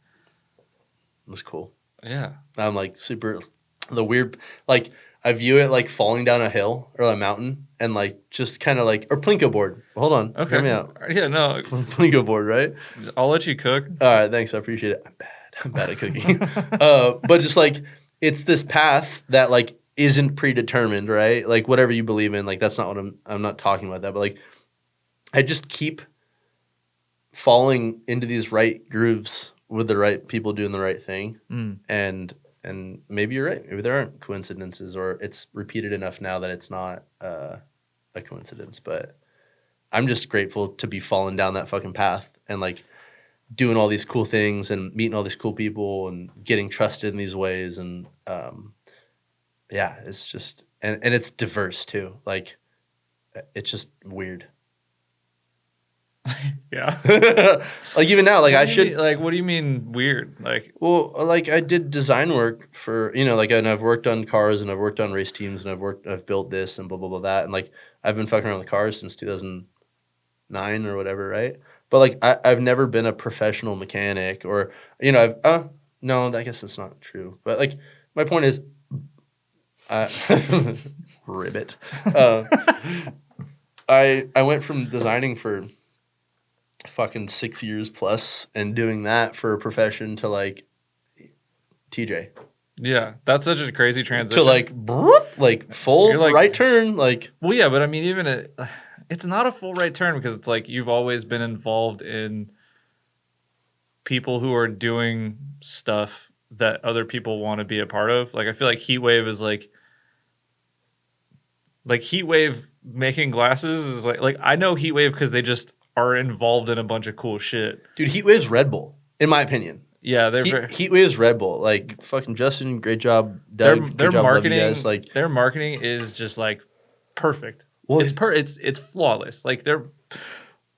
was cool. Yeah. I'm like the weird, like I view it like falling down a hill or a mountain and like just kind of like, or Plinko board. Hold on. Okay. Hear me out. Yeah, no. Plinko board, right? I'll let you cook. All right. Thanks. I appreciate it. I'm bad at cooking. But just like, it's this path that like isn't predetermined, right? Like whatever you believe in, like that's not what I'm not talking about that, but like I just keep falling into these right grooves with the right people doing the right thing. And maybe you're right. Maybe there aren't coincidences or it's repeated enough now that it's not a coincidence, but I'm just grateful to be falling down that fucking path and like doing all these cool things and meeting all these cool people and getting trusted in these ways. And it's just, and it's diverse too. Like it's just weird. Yeah. Like even now, like what do you mean weird? Like, well, like I did design work for, like, and I've worked on cars and I've worked on race teams and I've built this and blah, blah, blah, that. And like, I've been fucking around with cars since 2009 or whatever. Right. But like, I've never been a professional mechanic or, no, I guess that's not true. But like, my point is, ribbit. I went from designing for fucking 6 years plus and doing that for a profession to like TJ. Yeah, that's such a crazy transition. To like full right turn. Like, well, yeah, but I mean, even It's not a full right turn because it's like you've always been involved in people who are doing stuff that other people want to be a part of. Like I feel like Heatwave is like Heatwave making glasses is like I know Heatwave because they just are involved in a bunch of cool shit. Dude, Heatwave's Red Bull, in my opinion. Yeah, they're Heatwave's Red Bull. Like fucking Justin, great job. Doug, their good job, marketing, love you guys. Like their marketing is just like perfect. Well, It's flawless. Like their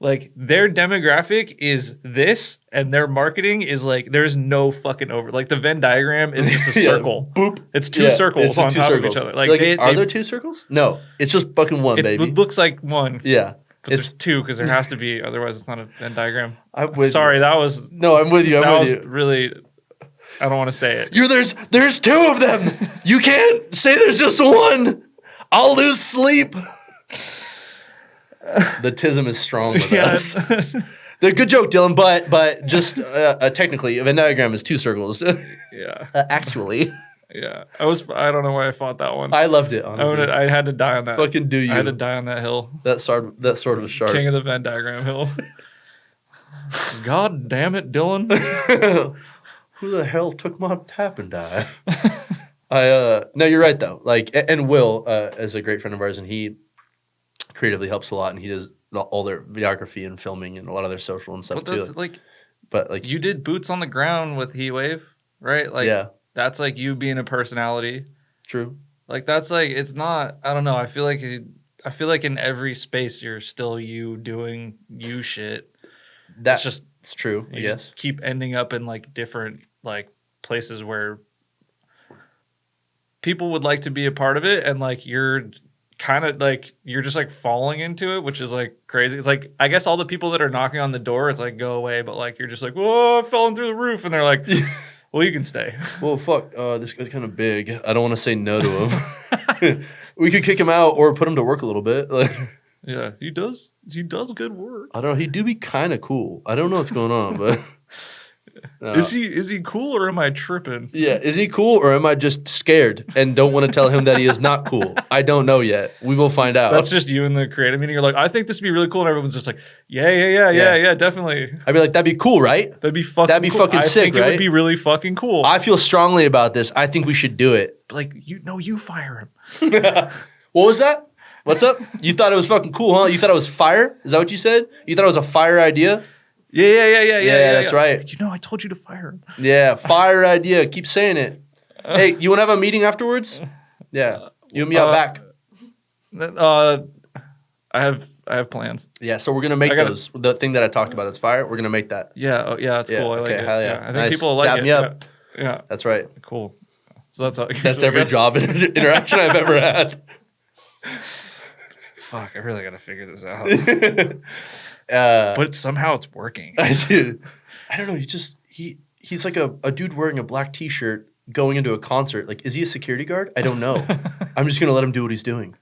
demographic is this, and their marketing is like there's no fucking over. Like the Venn diagram is just a circle. Boop. It's two circles it's just on two top circles. of each other. Are there two circles? No, it's just fucking one, baby. It looks like one. Yeah, but there's two because there has to be. Otherwise, it's not a Venn diagram. I'm with Sorry, you. that was no. I'm with you. that was really. I don't want to say it. There's two of them. You can't say there's just one. I'll lose sleep. The tism is strong with us. The good joke, Dillon, but just technically, a Venn diagram is two circles. Yeah. Actually. Yeah. I don't know why I fought that one. I loved it, honestly. I had to die on that. Fucking do you. I had to die on that hill. That sword was sharp. King of the Venn diagram hill. God damn it, Dillon. Who the hell took my tap and die? No, you're right though. Like, and Will is a great friend of ours, and he creatively helps a lot, and he does all their videography and filming and a lot of their social and stuff too. But like you did boots on the ground with Heatwave, right? Like yeah, that's like you being a personality. True. Like that's like it's not. I don't know. I feel like in every space you're still you doing you shit. It's true. I guess keep ending up in like different like places where people would like to be a part of it, and like you're kind of like you're just like falling into it, which is like crazy. It's like I guess all the people that are knocking on the door, it's like go away, but like you're just like whoa, I've fallen through the roof, and they're like, well, you can stay. Well, fuck, this guy's kind of big. I don't want to say no to him. We could kick him out or put him to work a little bit. Like, yeah, he does good work. I don't know. He do be kind of cool. I don't know what's going on, but is he cool or am I tripping? Yeah, is he cool or am I just scared and don't want to tell him that he is not cool? I don't know yet. We will find out. That's just you in the creative meeting. You're like, I think this would be really cool, and everyone's just like, yeah, definitely. I'd be like, that'd be cool, right? That'd be fucking sick, right? I think it would be really fucking cool. I feel strongly about this. I think we should do it. Like, you fire him. What was that? What's up? You thought it was fucking cool, huh? You thought it was fire? Is that what you said? You thought it was a fire idea? Yeah, that's right. I told you to fire him. Yeah, fire idea. Keep saying it. Hey, you want to have a meeting afterwards? Yeah. You and me out back. I have plans. Yeah, so we're going to make those. The thing that I talked about that's fire, we're going to make that. Yeah, it's cool. I like it. Hell yeah. I think people like Dab it. me up. Yeah. That's right. Cool. So that's how That's every job interaction I've ever had. Fuck, I really got to figure this out. But somehow it's working. I don't know. He's like a dude wearing a black t-shirt going into a concert. Like, is he a security guard? I don't know. I'm just going to let him do what he's doing.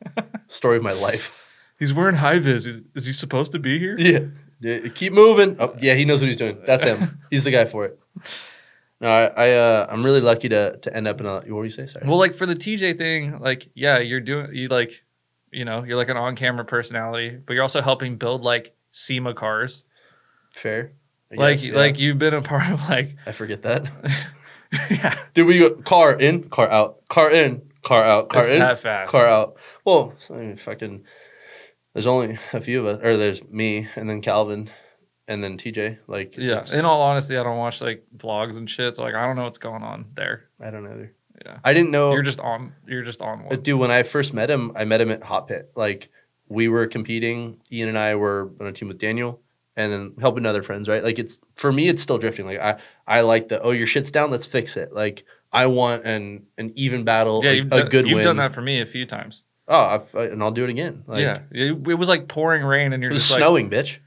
Story of my life. He's wearing high vis. Is he supposed to be here? Yeah. Keep moving. Oh, yeah, he knows what he's doing. That's him. He's the guy for it. No, I'm really lucky to end up in a. What were you say? Sorry. Well, like for the TJ thing, like you're like an on-camera personality, but you're also helping build like SEMA cars. Fair. Like you've been a part of like. I forget that. Yeah. Did we go car in, car out, car in, car out, car in, that fast. Car out? Well, I mean, fucking. There's only a few of us, or there's me and then Calvin. And then TJ, like yeah. In all honesty, I don't watch like vlogs and shit, so like I don't know what's going on there. I don't know either. Yeah, I didn't know. You're just on one. Dude, when I first met him, I met him at Hot Pit. Like we were competing. Ian and I were on a team with Daniel, and then helping other friends. Right? Like it's for me, it's still drifting. Like I like your shit's down. Let's fix it. Like I want an even battle. Yeah, a good win. You've done that for me a few times. Oh, and I'll do it again. Like, yeah, it was like pouring rain, and you're just snowing, bitch.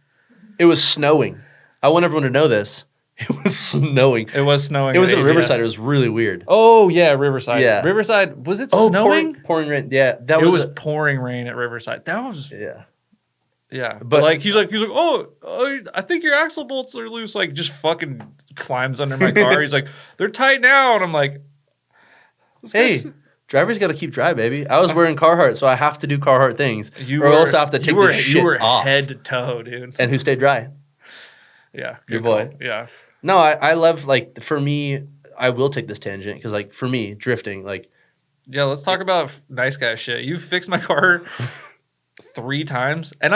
It was snowing. I want everyone to know this. It was snowing. It was snowing. It was in Riverside. It was really weird. Oh yeah, Riverside. Yeah, Riverside. Was it snowing? Pouring rain. Yeah, it was pouring rain at Riverside. That was yeah. But like he's like oh, I think your axle bolts are loose. Like just fucking climbs under my car. He's like they're tight now, and I'm like, hey, drivers got to keep dry, baby. I was wearing Carhartt, so I have to do Carhartt things, or else I have to take this shit You were off. head to toe, dude. And who stayed dry? Yeah, your boy. Call. Yeah. No, I love, like, for me, I will take this tangent because, like, for me, drifting, like. Yeah, let's talk about nice guy shit. You fixed my car 3 times, and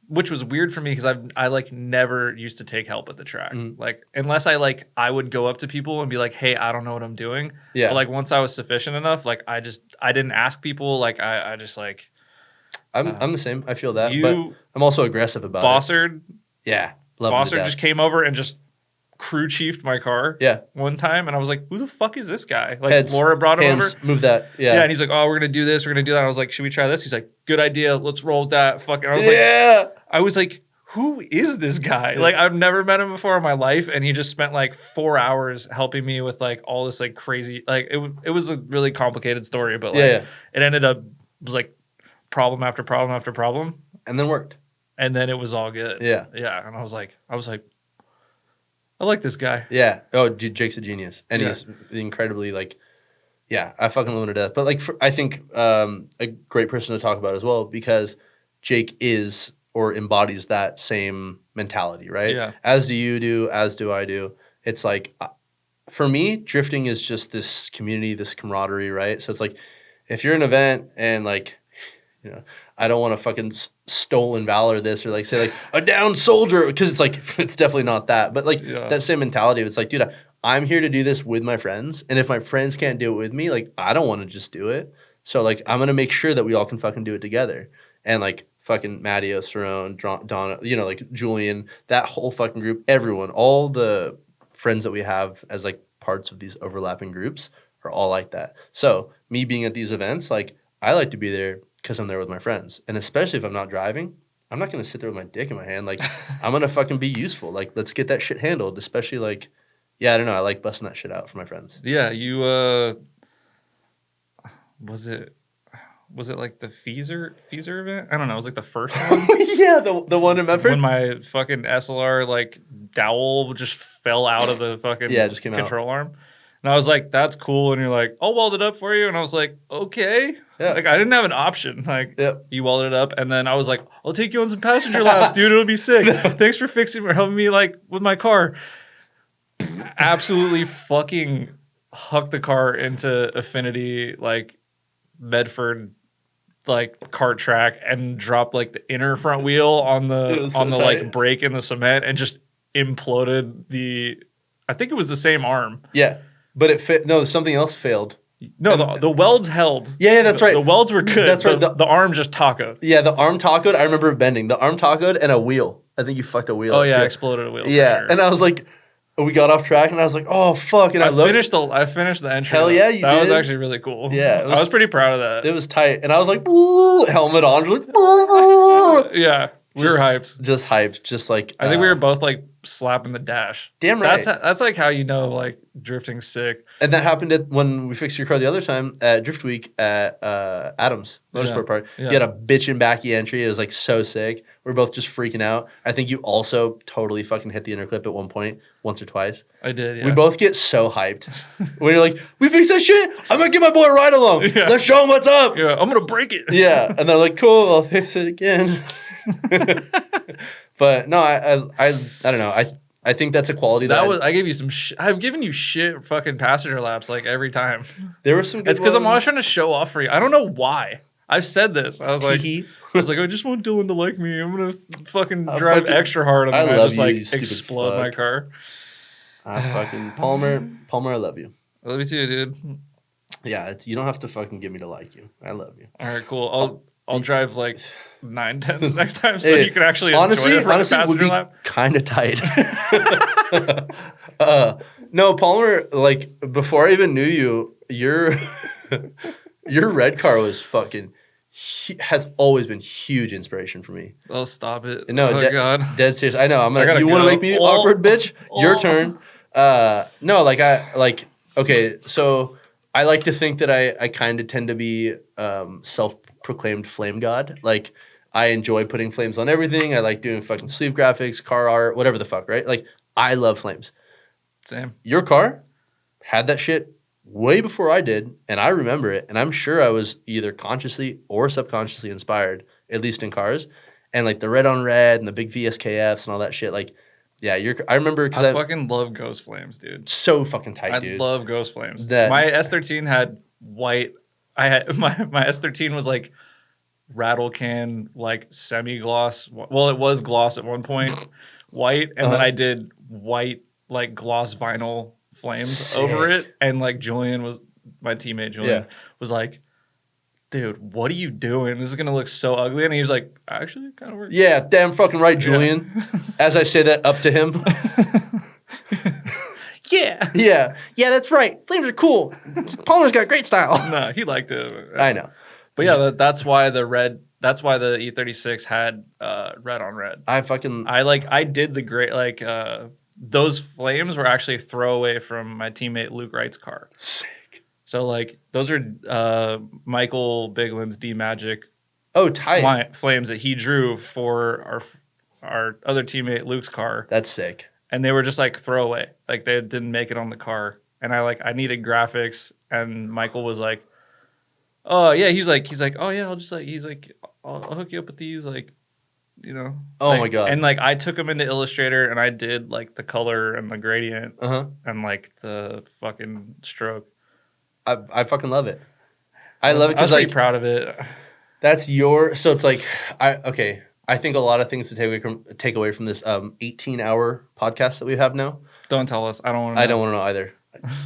which was weird for me because I like never used to take help at the track. Like unless I would go up to people and be like, hey, I don't know what I'm doing. Yeah. But like once I was sufficient enough, like I didn't ask people. Like I just like. I'm the same. I feel that. You but I'm also aggressive about Bossard. it. Yeah. Bossard just came over and just crew chiefed my car. Yeah. One time, and I was like, who the fuck is this guy? Like Heads, Laura brought him hands, over. Move that. Yeah. Yeah, and he's like, oh, we're gonna do this, we're gonna do that. I was like, should we try this? He's like, good idea. Let's roll with that. Fucking. I was like, yeah. I was like, who is this guy? Like, I've never met him before in my life, and he just spent like 4 hours helping me with like all this like crazy. Like it was a really complicated story, but like it ended up was like problem after problem after problem, and then worked, and then it was all good. Yeah, and I was like. I like this guy. Yeah. Oh, dude, Jake's a genius. And he's incredibly, like, yeah, I fucking love him to death. But, like, I think a great person to talk about as well because Jake is or embodies that same mentality, right? Yeah. As do you do, as do I do. It's like, for me, drifting is just this community, this camaraderie, right? So it's like, if you're an event and, like, you know, I don't want to fucking stolen valor this or like say like a down soldier because it's like it's definitely not that. But like that same mentality, it's like, dude, I'm here to do this with my friends, and if my friends can't do it with me, like I don't want to just do it. So like I'm gonna make sure that we all can fucking do it together. And like fucking Matteo, Cerrone, Donna, you know, like Julian, that whole fucking group, everyone, all the friends that we have as like parts of these overlapping groups are all like that. So me being at these events, like I like to be there because I'm there with my friends. And especially if I'm not driving, I'm not going to sit there with my dick in my hand. Like, I'm going to fucking be useful. Like, let's get that shit handled. Especially, like, yeah, I don't know. I like busting that shit out for my friends. Yeah, you, was it like the Feezer event? I don't know. It was like the first one. Yeah, the one in Medford. When my fucking SLR, like, dowel just fell out of the fucking just came control arm. And I was like, that's cool. And you're like, I'll weld it up for you. And I was like, okay. Yeah. Like, I didn't have an option. Like, you welded it up. And then I was like, I'll take you on some passenger laps, dude. It'll be sick. Thanks for fixing or helping me, like, with my car. Absolutely fucking hucked the car into Affinity, like, Medford, like, kart track and dropped, like, the inner front wheel on the, like, brake in the cement and just imploded I think it was the same arm. Yeah. But no, something else failed. No, the welds held. Yeah, that's right. The welds were good. That's right. The arm just tacoed. Yeah, the arm tacoed. I remember it bending. The arm tacoed and a wheel. I think you fucked a wheel. Oh, yeah, exploded a wheel. Yeah, for sure. And I was like, we got off track, and I was like, oh, fuck. And I finished the entry. Hell yeah, you did. That was actually really cool. Yeah. I was pretty proud of that. It was tight. And I was like, ooh, helmet on. Just like, ooh. Yeah, we were hyped. Just hyped. Just like. I think we were both like slapping the dash. Damn right. That's like how you know like drifting's sick. And that happened when we fixed your car the other time at Drift Week at Adams Motorsport Park. Yeah. You had a bitchin' backy entry. It was like so sick. We were both just freaking out. I think you also totally fucking hit the interclip at one point, once or twice. I did, yeah. We both get so hyped. When you're like, we fixed that shit. I'm going to get my boy a ride along. Yeah. Let's show him what's up. Yeah, I'm going to break it. Yeah. And they're like, cool, I'll fix it again. But no, I don't know. I think that's a quality I gave you some I've given you shit fucking passenger laps like every time. There were some good It's because I'm always trying to show off for you. I don't know why. I've said this. I was like, I just want Dillon to like me. I'm gonna fucking drive extra hard on him. I just like explode my car. Palmer, I love you. I love you too, dude. Yeah, you don't have to fucking get me to like you. I love you. All right, cool. I'll drive like 9/10 next time so you can actually enjoy it it would be kind of tight. No, Palmer, like before I even knew you, your red car was fucking has always been huge inspiration for me. Oh, stop it! No, God, dead serious. I know. You want to make me awkward, bitch? Your turn. No, okay. So I like to think that I kind of tend to be self-proclaimed flame god. Like I enjoy putting flames on everything. I like doing fucking sleeve graphics, car art, whatever the fuck, right? Like I love flames. Same. Your car had that shit way before I did, and I remember it, and I'm sure I was either consciously or subconsciously inspired, at least in cars, and like the red on red and the big VSKFs and all that shit. Like, yeah, I remember because I fucking love Ghost Flames, dude. So fucking tight, dude. I love Ghost Flames. That my S13 had white. I had my S13 was like rattle can, like semi gloss. Well, it was gloss at one point, white, and then I did white like gloss vinyl flames over it. And like Julian was my teammate. Julian was like, dude, what are you doing? This is gonna look so ugly. And he was like, actually, it kind of works. Yeah, damn fucking right, Julian. Yeah. As I say that up to him. Yeah, that's right. Flames are cool. Palmer's got great style. No, he liked it. I know. But yeah, that's why the E36 had red on red. I did the great, like, those flames were actually a throwaway from my teammate Luke Wright's car. Sick. So like those are Michael Bigland's D Magic. Oh, tight. Flames that he drew for our other teammate Luke's car. That's sick. And they were just like throwaway. Like they didn't make it on the car. And I needed graphics, and Michael was like, oh yeah, he's like, oh yeah, I'll hook you up with these, like, you know. Oh like, my God. And like I took him into Illustrator and I did like the color and the gradient and like the fucking stroke. I fucking love it. I love it because I was pretty proud of it. That's so it's like I think a lot of things to take away from this 18-hour podcast that we have now. Don't tell us. I don't want to know. I don't want to know either.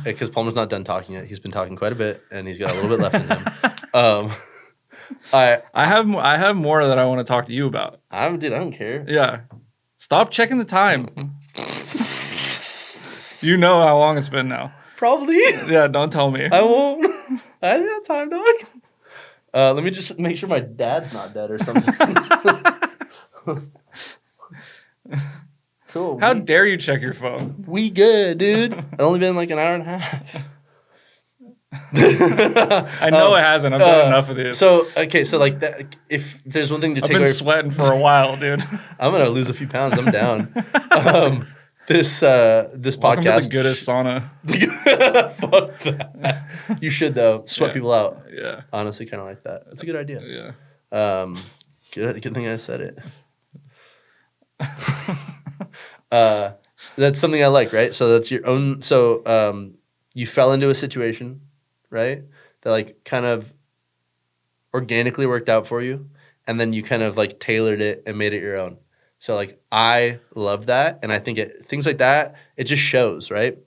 Because Palmer's not done talking yet. He's been talking quite a bit, and he's got a little bit left in him. I have more that I want to talk to you about. I don't care. Yeah. Stop checking the time. You know how long it's been now. Probably. Yeah, don't tell me. I won't. I got time, dog. Let me just make sure my dad's not dead or something. Cool. How dare you check your phone? We good, dude. It's only been like an hour and a half. I know it hasn't. I've done enough of it. So like that, if there's one thing to take away, I've been sweating for a while, dude. I'm gonna lose a few pounds. I'm down. This podcast. Welcome to the Goodest sauna. Fuck that. You should though. Sweat people out. Yeah. Honestly, kind of like that. That's a good idea. Yeah. Good thing I said it. That's something I like, right? So that's your own. So you fell into a situation, right? That like kind of organically worked out for you, and then you kind of like tailored it and made it your own. So like I love that, and I think things like that, it just shows, right?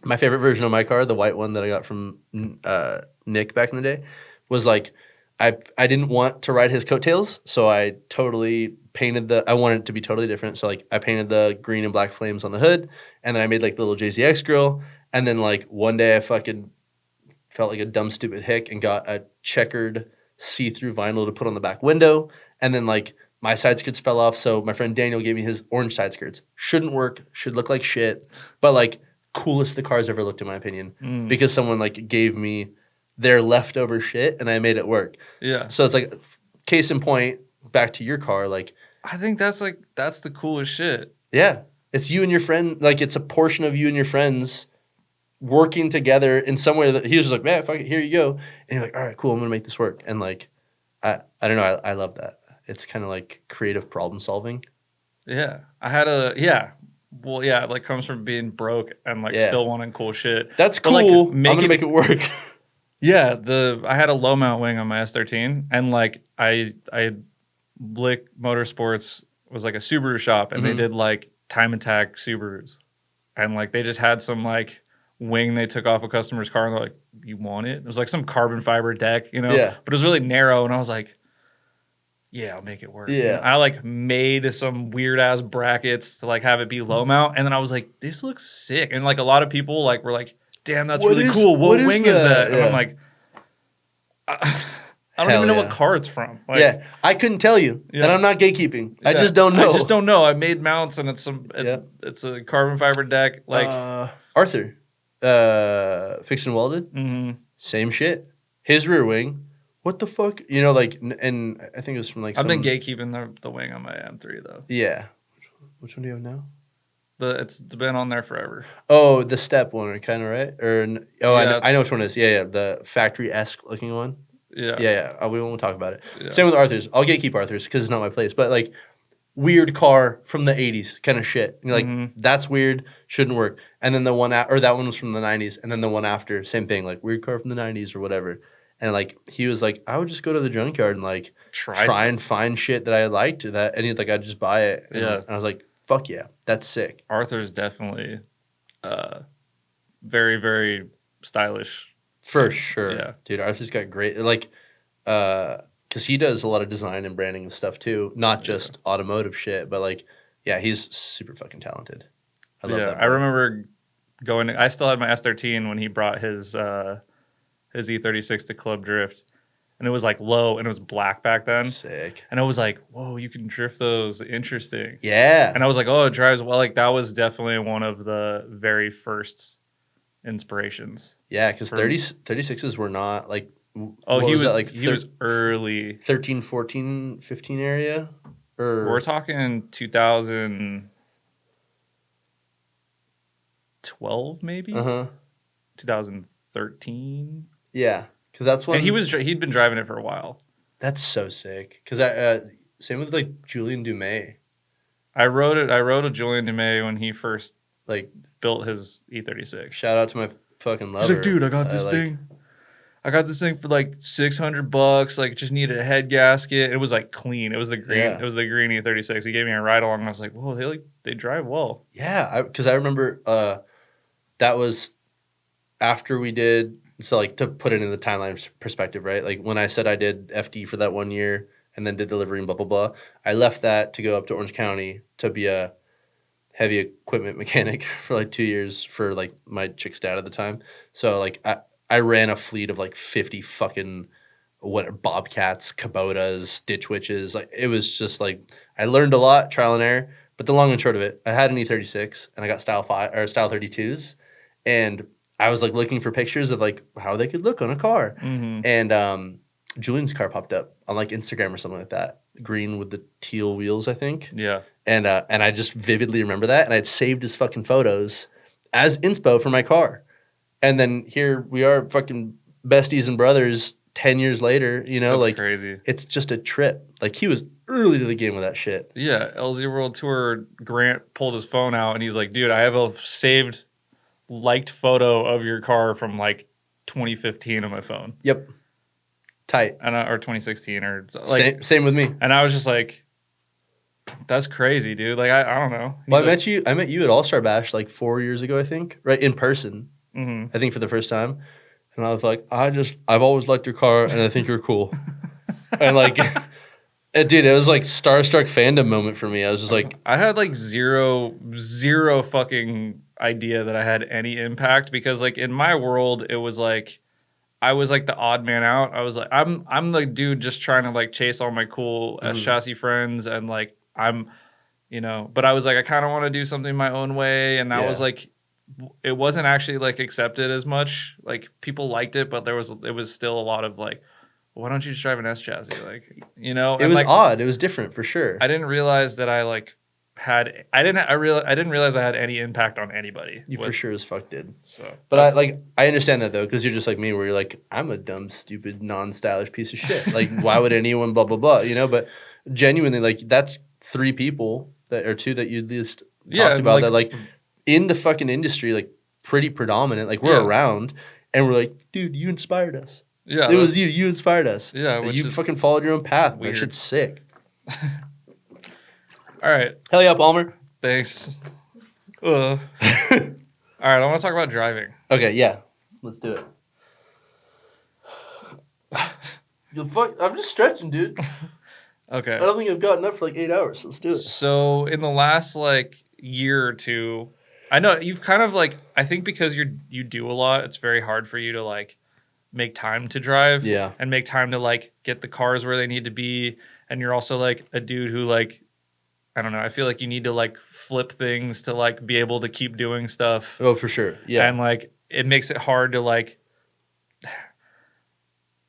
My favorite version of my car, the white one that I got from Nick back in the day, was like I didn't want to ride his coattails, so I totally painted I wanted it to be totally different. So like I painted the green and black flames on the hood, and then I made like the little JZX grill, and then like one day I fucking felt like a dumb stupid hick and got a checkered see-through vinyl to put on the back window, and then like my side skirts fell off, so my friend Daniel gave me his orange side skirts. Shouldn't work, should look like shit, but like coolest the car's ever looked in my opinion, because someone like gave me their leftover shit and I made it work. Yeah. So it's like case in point, back to your car, like I think that's the coolest shit. Yeah. It's you and your friend, like it's a portion of you and your friends working together in some way that he was just like, man, fuck it, here you go. And you're like, all right, cool, I'm gonna make this work. And like I don't know, I love that. It's kind of like creative problem solving. Yeah. It like comes from being broke and like still wanting cool shit. That's cool. Like, I'm gonna make it work. Yeah, I had a low mount wing on my S13, and like I Blick Motorsports was like a Subaru shop, and they did like time attack Subarus, and like they just had some like wing they took off a customer's car, and they're like, "You want it?" It was like some carbon fiber deck, you know. Yeah. But it was really narrow, and I was like, yeah, I'll make it work. Yeah. And I like made some weird ass brackets to like have it be low mount, and then I was like, this looks sick, and like a lot of people like were like, damn, that's really cool. What wing is that? And I'm like, I don't even know what car it's from. Like, yeah, I couldn't tell you, and I'm not gatekeeping. I just don't know. I just don't know. I made mounts, and it's it's a carbon fiber deck. Like Arthur, fixed and welded. Same shit. His rear wing. What the fuck? You know, like, and I think it was from like. I've been gatekeeping the wing on my M3 though. Yeah. Which one do you have now? It's been on there forever. Oh, the step one, kind of, right? Yeah. I know which one it is. Yeah, the factory-esque looking one. Yeah. Yeah. We won't talk about it. Yeah. Same with Arthur's. I'll gatekeep Arthur's because it's not my place. But like weird car from the 80s kind of shit. And you're like, that's weird, shouldn't work. And then the one or that one was from the 90s. And then the one after, same thing, like weird car from the 90s or whatever. And like he was like, I would just go to the junkyard and like try and find shit that I liked. And he's like, I'd just buy it. And I was like, fuck yeah, that's sick. Arthur's definitely very, very stylish. For sure. Yeah. Dude, Arthur's got great, like, because he does a lot of design and branding and stuff too. Not just automotive shit, but like, yeah, he's super fucking talented. I love that. I remember I still had my S13 when he brought his E36 to Club Drift. And it was like low and it was black back then. Sick. And I was like, whoa, you can drift those. Interesting. Yeah. And I was like, oh, it drives well. Like that was definitely one of the very first inspirations. Yeah, because 36s were not like. Oh, he was early. 13, 14, 15 area? Or we're talking 2012 maybe? 2013. Yeah, because that's when... And he'd been driving it for a while. That's so sick. Because same with like Julien Dumais. I rode a Julien Dumais when he first like built his E36. Shout out to my fucking lover. He's like, dude, I got this thing. I got this thing for like $600. Like, just needed a head gasket. It was like clean. It was the green. Yeah. It was the green E36. He gave me a ride along, and I was like, whoa, they drive well. Yeah, because I remember that was after we did. So like to put it in the timeline perspective, right? Like when I said I did FD for that 1 year and then did delivery and blah blah blah. I left that to go up to Orange County to be a heavy equipment mechanic for like 2 years for like my chick's dad at the time. So like I ran a fleet of like 50 fucking Bobcats, Kubotas, Ditch Witches. Like it was just like I learned a lot, trial and error. But the long and short of it, I had an E36 and I got style 32s, and I was like looking for pictures of like how they could look on a car. And Julian's car popped up on like Instagram or something like that, green with the teal wheels, I think. Yeah. And I just vividly remember that, and I'd saved his fucking photos as inspo for my car. And then here we are, fucking besties and brothers 10 years later, you know. That's like crazy. It's just a trip. Like he was early to the game with that shit. Yeah, LZ World Tour, Grant pulled his phone out and he's like, dude, I have a saved liked photo of your car from like 2015 on my phone. Yep. Tight. Or 2016 or like same with me. And I was just like, that's crazy, dude. Like I don't know. Well, I met you at All-Star Bash like 4 years ago, I think, right? In person. I think for the first time. And I was like, I've always liked your car and I think you're cool. And like dude, it was like starstruck fandom moment for me. I was just like, I had like zero fucking idea that I had any impact, because like in my world it was like I was like the odd man out. I was like I'm the dude just trying to like chase all my cool chassis friends, and like I'm, you know, but I was like I kind of want to do something my own way, and that was like it wasn't actually like accepted as much. Like people liked it, but it was still a lot of like, why don't you just drive an S chassis? Like, you know, it was like, odd. It was different for sure. I didn't realize that I like I didn't realize I had any impact on anybody. You for sure as fuck did. So, but I understand that though, because you're just like me, where you're like, I'm a dumb, stupid, non-stylish piece of shit. Like, why would anyone blah blah blah? You know, but genuinely, like that's 3 people or 2 that you at least talked about like, that like in the fucking industry, like pretty predominant. Like we're around, and we're like, dude, you inspired us. Yeah, it was you. You inspired us. Yeah, like, you fucking followed your own path. That shit's sick. All right. Hell yeah, Palmer. Thanks. All right, I want to talk about driving. Okay, yeah. Let's do it. I'm just stretching, dude. Okay. I don't think I've gotten up for like 8 hours. Let's do it. So in the last like year or two, I know you've kind of like, I think because you do a lot, it's very hard for you to like make time to drive. Yeah. And make time to like get the cars where they need to be. And you're also like a dude who like, I don't know, I feel like you need to like flip things to like be able to keep doing stuff. Oh, for sure. Yeah. And like it makes it hard to like,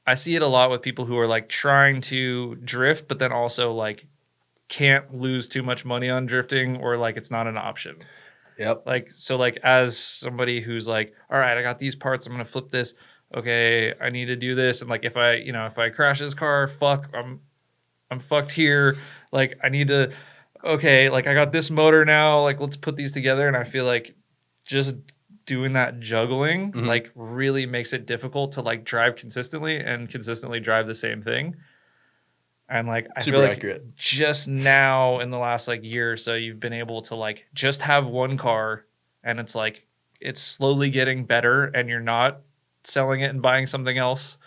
I see it a lot with people who are like trying to drift, but then also like can't lose too much money on drifting, or like it's not an option. Yep. Like, so like as somebody who's like, all right, I got these parts, I'm gonna flip this. Okay, I need to do this. And like if I crash this car, fuck, I'm fucked here. Like I need to okay, like I got this motor now, like let's put these together. And I feel like just doing that juggling like really makes it difficult to like drive consistently and consistently drive the same thing. And like I Super feel like accurate. just now in the last like year or so, you've been able to like just have one car, and it's like it's slowly getting better, and you're not selling it and buying something else.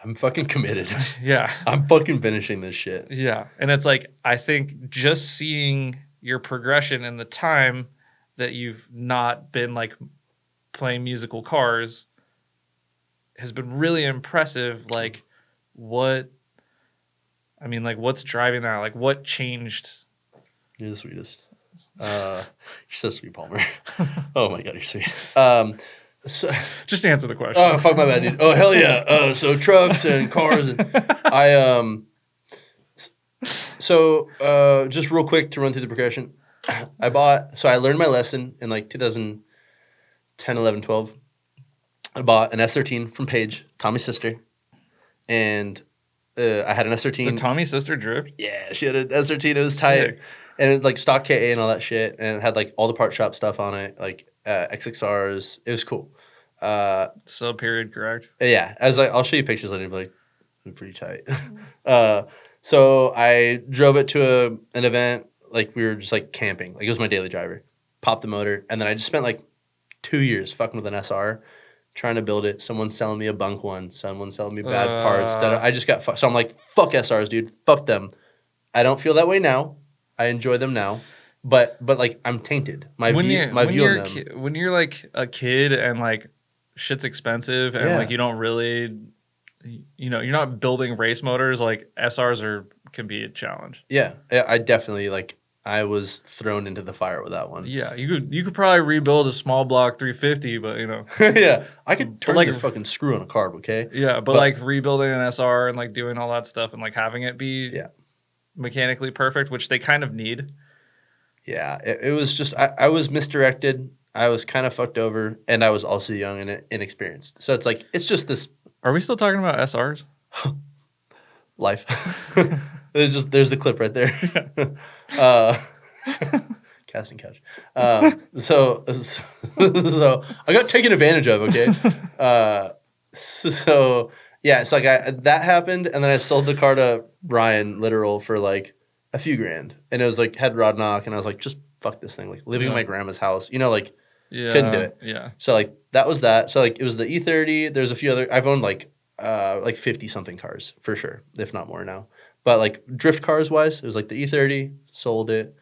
I'm fucking committed. Yeah, I'm fucking finishing this shit. yeah, and it's like I think just seeing your progression in the time that you've not been like playing musical cars has been really impressive. Like what. I mean, like, what's driving that? Like, what changed? You're the sweetest. You're so sweet, Palmer. Oh my god, you're sweet. So Just answer the question. oh fuck my bad, dude. Oh hell yeah. So trucks and cars and I So just real quick to run through the progression. I learned my lesson in like 2010, 11, 12. I bought an S13 from Paige, Tommy's sister, and I had an S13. The Tommy sister drift? Yeah, she had an S13. It was tight. Sick. And it was like stock KA and all that shit. And it had like all the part shop stuff on it, like XXRs. It was cool. Sub period, correct? Yeah. I was like, I'll show you pictures later. But like, they're pretty tight. So I drove it to an event. Like we were just like camping. Like it was my daily driver. Popped the motor. And then I just spent like 2 years fucking with an SR. Trying to build it. Someone's selling me a bunk one. Someone's selling me bad parts. I just got fucked. So I'm like, fuck SRs, dude. Fuck them. I don't feel that way now. I enjoy them now. But like, I'm tainted. My view on them. When you're like a kid and like shit's expensive and like you don't really, you're not building race motors, like SRs can be a challenge. Yeah. I definitely like, I was thrown into the fire with that one. Yeah, you could probably rebuild a small block 350, but yeah, I could turn like, the fucking screw on a carb, okay? Yeah, but like rebuilding an SR and like doing all that stuff and like having it be mechanically perfect, which they kind of need. Yeah, it was just I was misdirected. I was kind of fucked over, and I was also young and inexperienced. So it's just this. Are we still talking about SRs? Life. There's the clip right there. Casting couch. So I got taken advantage of. Okay. So yeah, it's like that happened, and then I sold the car to Ryan literal for like a few grand, and it was like head rod knock, and I was like, just fuck this thing, like living in my grandma's house, like couldn't do it. Yeah. So like that was that. So like it was the E30. There's a few other. I've owned like 50 something cars for sure, if not more now. But like drift cars wise, it was like the E30, sold it,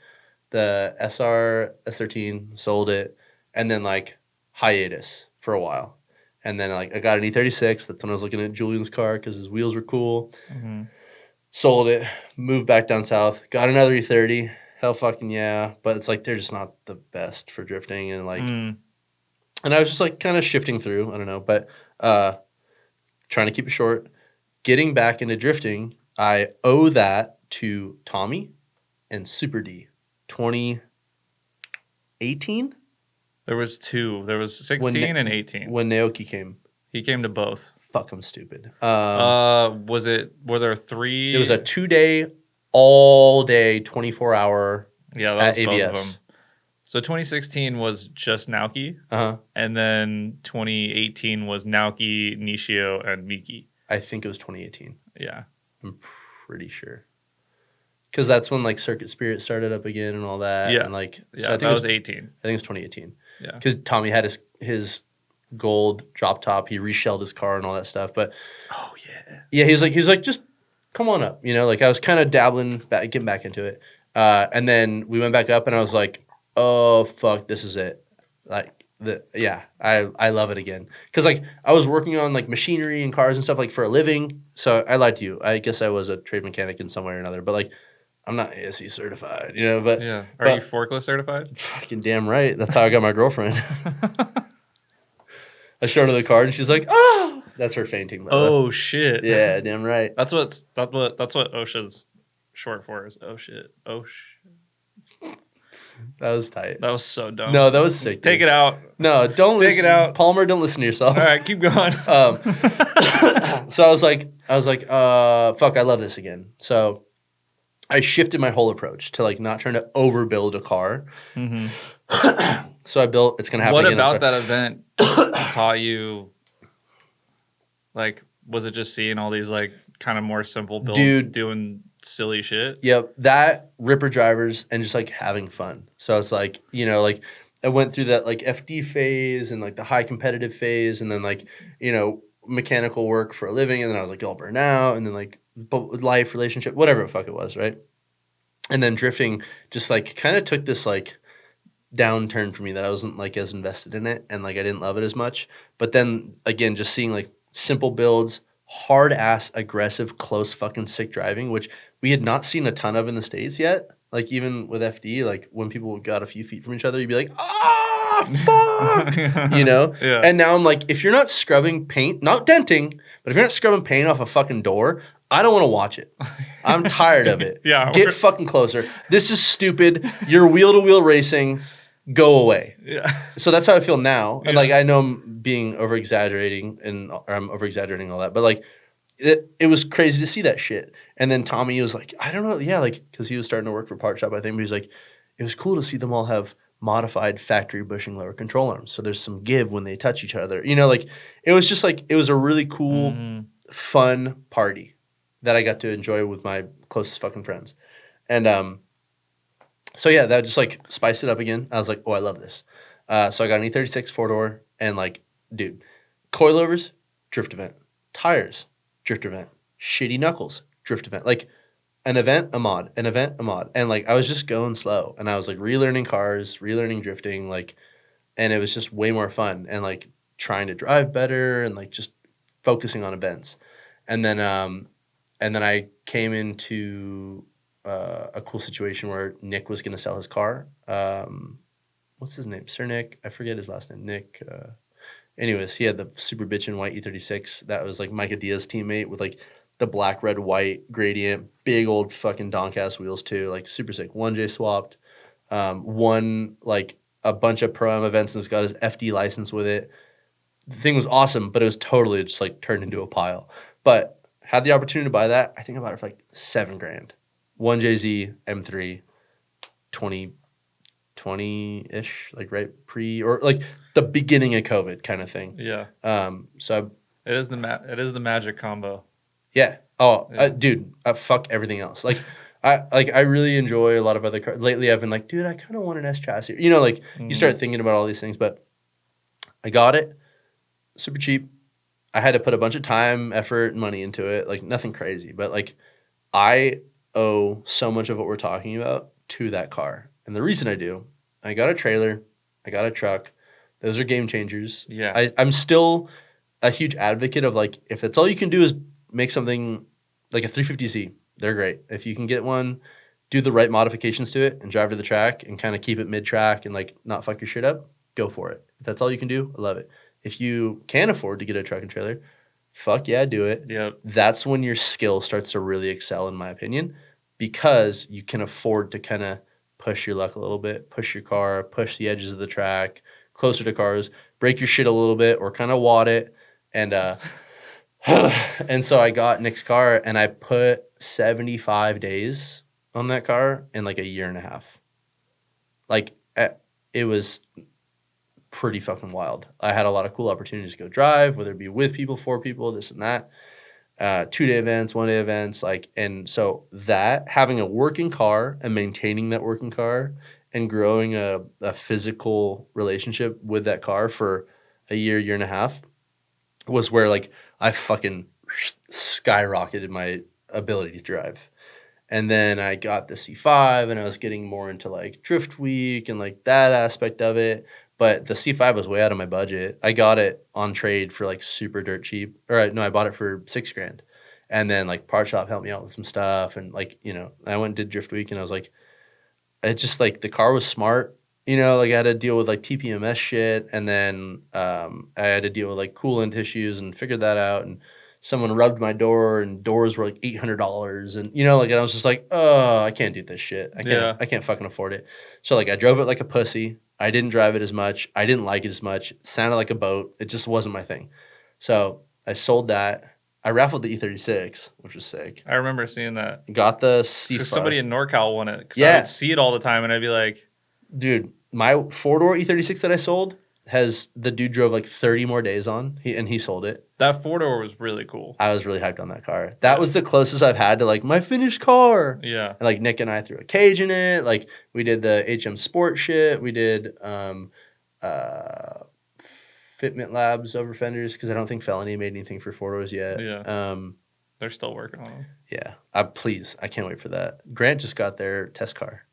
the SR S13, sold it, and then like hiatus for a while. And then like I got an E36. That's when I was looking at Julian's car because his wheels were cool. Mm-hmm. Sold it, moved back down south, got another E30. Hell fucking yeah. But it's like they're just not the best for drifting and like and I was just like kind of shifting through. I don't know, but trying to keep it short. Getting back into drifting, I owe that to Tommy and Super D. 2018? There was two. There was 16 and 18. When Naoki came. He came to both. Fuck, I'm stupid. Were there 3? It was a 2-day, all-day, 24-hour Yeah, that was at both AVS. of them. So 2016 was just Naoki. Uh-huh. And then 2018 was Naoki, Nishio, and Miki. I think it was 2018. Yeah. I'm pretty sure. Because that's when like Circuit Spirit started up again and all that. Yeah. And like, Yeah, so I think that was 18. I think it was 2018. Yeah. Because Tommy had his gold drop top. He reshelled his car and all that stuff. But oh yeah. Yeah, he was like, just come on up. Like I was kind of dabbling, getting back into it. And then we went back up and I was like, oh fuck, this is it. Like I love it again. Because like I was working on like machinery and cars and stuff like for a living. So I lied to you. I guess I was a trade mechanic in some way or another. But like I'm not ASE certified, But yeah, are you forklift certified? Fucking damn right. That's how I got my girlfriend. I showed her the card and she's like, "Oh, that's her fainting." Oh shit! Yeah, damn right. That's what OSHA's short for is oh shit. Oh shit. That was tight. That was so dumb. No, that was sick. Take dude. it out. No, don't Take listen. it out. Palmer, don't listen to yourself. All right, keep going. So I was like, fuck, I love this again. So I shifted my whole approach to like not trying to overbuild a car. Mhm. So I built. It's gonna happen. What again. about that event taught you? Like, was it just seeing all these like kind of more simple builds Dude. doing silly shit? Yep, that ripper drivers and just like having fun. So it's like, you know, like I went through that like FD phase and like the high competitive phase, and then like, you know, mechanical work for a living, and then I was like all burnt out, and then like life, relationship, whatever the fuck it was, right? And then drifting just like kind of took this like downturn for me that I wasn't like as invested in it, and like I didn't love it as much. But then again, just seeing like simple builds, hard ass, aggressive, close fucking sick driving, which we had not seen a ton of in the States yet. Like even with FD, like when people got a few feet from each other, you'd be like, fuck, you know? Yeah. And now I'm like, if you're not scrubbing paint, not denting, but if you're not scrubbing paint off a fucking door, I don't want to watch it. I'm tired of it. Yeah, Get fucking closer. This is stupid. You're wheel-to-wheel racing. Go away. Yeah. So that's how I feel now. And Yeah. like I know I'm being over-exaggerating or I'm over-exaggerating all that, but like it was crazy to see that shit. And then Tommy was like, I don't know, yeah, like because he was starting to work for Part Shop, I think, but he's like, it was cool to see them all have modified factory bushing lower control arms. So there's some give when they touch each other. You know, like it was just like it was a really cool, fun party that I got to enjoy with my closest fucking friends. And so yeah, that just like spiced it up again. I was like, oh, I love this. So I got an E36 4-door and like, dude, coilovers, drift event. Tires, drift event. Shitty knuckles, drift event. Like an event, a mod. An event, a mod. And like I was just going slow. And I was like relearning cars, relearning drifting, like, and it was just way more fun. And like trying to drive better and like just focusing on events. And then I came into a cool situation where Nick was going to sell his car. What's his name? Sir Nick? I forget his last name. Nick. Anyways, he had the super bitchin' white E36. That was like Micah Diaz's teammate with like the black, red, white gradient. Big old fucking Doncaster wheels too. Like super sick. 1J swapped. Won like a bunch of Pro-Am events and has got his FD license with it. The thing was awesome, but it was totally just like turned into a pile. But had the opportunity to buy that. I think I bought it for like $7,000. 1JZ M3, 2020-ish, like right pre or like the beginning of COVID kind of thing. Yeah. So It is the magic combo. yeah. Oh, Yeah. Dude, fuck everything else. Like I really enjoy a lot of other cars. Lately, I've been like, dude, I kind of want an S chassis. You know, like you start thinking about all these things. But I got it, super cheap. I had to put a bunch of time, effort, and money into it. Like nothing crazy, but like I owe so much of what we're talking about to that car. And the reason I do, I got a trailer, I got a truck. Those are game changers. Yeah. I'm still a huge advocate of like, if that's all you can do is make something like a 350Z, they're great. If you can get one, do the right modifications to it and drive to the track and kind of keep it mid-track and like not fuck your shit up, go for it. If that's all you can do, I love it. If you can afford to get a truck and trailer, fuck yeah, do it. Yep. That's when your skill starts to really excel, in my opinion, because you can afford to kind of push your luck a little bit, push your car, push the edges of the track, closer to cars, break your shit a little bit or kind of wad it. And and so I got Nick's car and I put 75 days on that car in like a year and a half. Like it was pretty fucking wild. I had a lot of cool opportunities to go drive, whether it be with people, for people, this and that. 2-day events, 1-day events, like, and so that having a working car and maintaining that working car and growing a physical relationship with that car for a year and a half was where like I fucking skyrocketed my ability to drive. And then I got the C5 and I was getting more into like Drift Week and like that aspect of it. But the C5 was way out of my budget. I got it on trade for like super dirt cheap. Or no, I bought it for $6,000. And then like Part Shop helped me out with some stuff. And like, you know, I went and did Drift Week and I was like, it just like the car was smart. You know, like I had to deal with like TPMS shit. And then I had to deal with like coolant issues and figured that out. And someone rubbed my door and doors were like $800 and you know like and I was just like, oh, I can't do this shit. I can't fucking afford it. So like I drove it like a pussy. I didn't drive it as much. I didn't like it as much. It sounded like a boat. It just wasn't my thing. So I sold that. I raffled the E36, which was sick. I remember seeing that. Got the C5. So somebody in NorCal won it because Yeah. I would see it all the time and I'd be like, dude, my 4-door E36 that I sold has the dude drove like 30 more days on, he sold it. that 4-door was really cool. I was really hyped on that car. That was the closest I've had to like my finished car. Yeah. And like Nick and I threw a cage in it. Like we did the HM Sport shit. We did Fitment Labs over fenders because I don't think Felony made anything for 4-doors yet. Yeah. They're still working on them. Yeah. I can't wait for that. Grant just got their test car.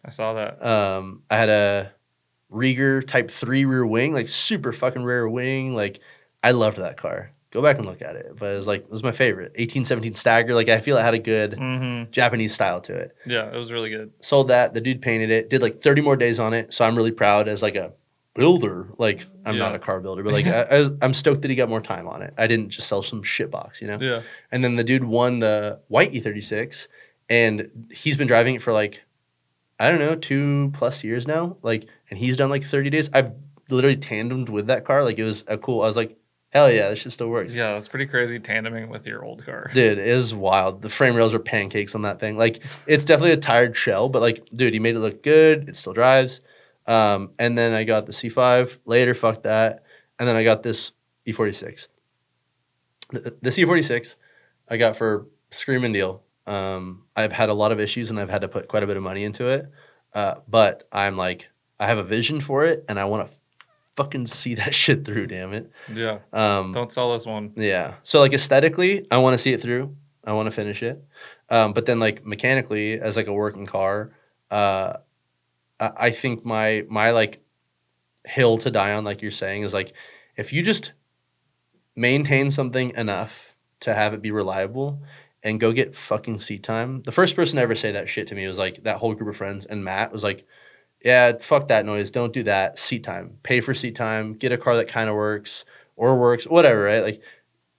I saw that. I had a Rieger Type 3 rear wing, like super fucking rare wing. Like I loved that car. Go back and look at it. But it was my favorite. 1817 Stagger. Like I feel it had a good Japanese style to it. Yeah, it was really good. Sold that. The dude painted it. Did like 30 more days on it. So I'm really proud as like a builder. Like I'm not a car builder, but like I'm stoked that he got more time on it. I didn't just sell some shit box, you know? Yeah. And then the dude won the white E36 and he's been driving it for like, I don't know, 2+ years now. Like, and he's done like 30 days. I've literally tandemed with that car. Like it was I was like, hell yeah, this shit still works. Yeah, it's pretty crazy tandeming with your old car. Dude, it is wild. The frame rails are pancakes on that thing. Like, it's definitely a tired shell, but like, dude, he made it look good. It still drives. And then I got the C5 later. Fuck that. And then I got this E46. The C46 I got for Screaming Deal. I've had a lot of issues and I've had to put quite a bit of money into it. But I'm like, I have a vision for it and I want to fucking see that shit through, damn it. Yeah. Don't sell this one. Yeah. So like aesthetically, I want to see it through. I want to finish it. But then like mechanically as like a working car, I think my like hill to die on, like you're saying, is like if you just maintain something enough to have it be reliable and go get fucking seat time. The first person to ever say that shit to me was like that whole group of friends, and Matt was like, yeah, fuck that noise. Don't do that. Seat time. Pay for seat time. Get a car that kind of works or works, whatever, right? Like,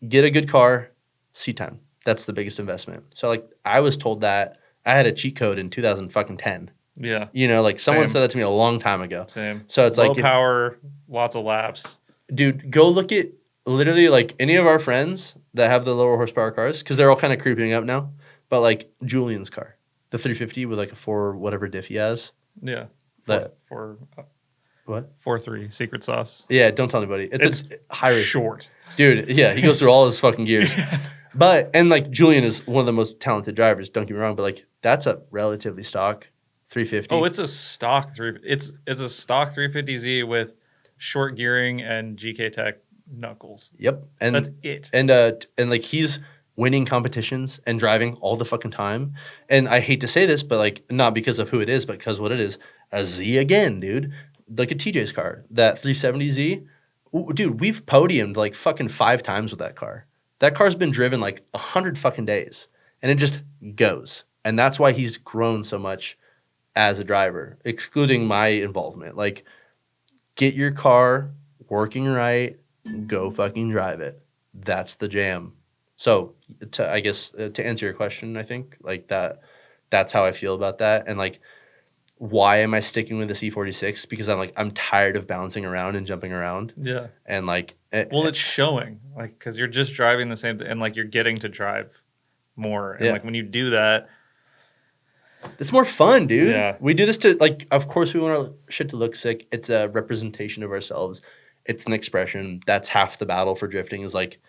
get a good car, seat time. That's the biggest investment. So, like, I was told that. I had a cheat code in 2010. Yeah. You know, like, someone Same. said that to me a long time ago. Same. So, it's low like... power, lots of laps. Dude, go look at literally, like, any of our friends that have the lower horsepower cars, because they're all kind of creeping up now, but, like, Julian's car, the 350 with, like, a 4 whatever diff he has. Yeah. That... What? 4.3 secret sauce. Yeah, don't tell anybody. It's a high ratio. Short. Dude, yeah, he goes through all his fucking gears. But, and like Julian is one of the most talented drivers, don't get me wrong, but like that's a relatively stock 350. Oh, it's a stock it's a stock 350Z with short gearing and GK Tech knuckles. Yep. And that's it. And like he's winning competitions and driving all the fucking time. And I hate to say this, but like not because of who it is, but because what it is, a Z again, dude. Like a TJ's car, that 370Z. Ooh, dude, we've podiumed like fucking 5 times with that car. That car's been driven like 100 fucking days, and it just goes. And that's why he's grown so much as a driver, excluding my involvement. Like, get your car working right, go fucking drive it. That's the jam. So, I guess to answer your question, I think like that's how I feel about that. And like, why am I sticking with the C46? Because I'm tired of bouncing around and jumping around. Yeah. And like, it's showing, like, because you're just driving the same thing, and like you're getting to drive more. And like when you do that, it's more fun, dude. Yeah. We do this to like, of course, we want our shit to look sick. It's a representation of ourselves. It's an expression. That's half the battle for drifting, is like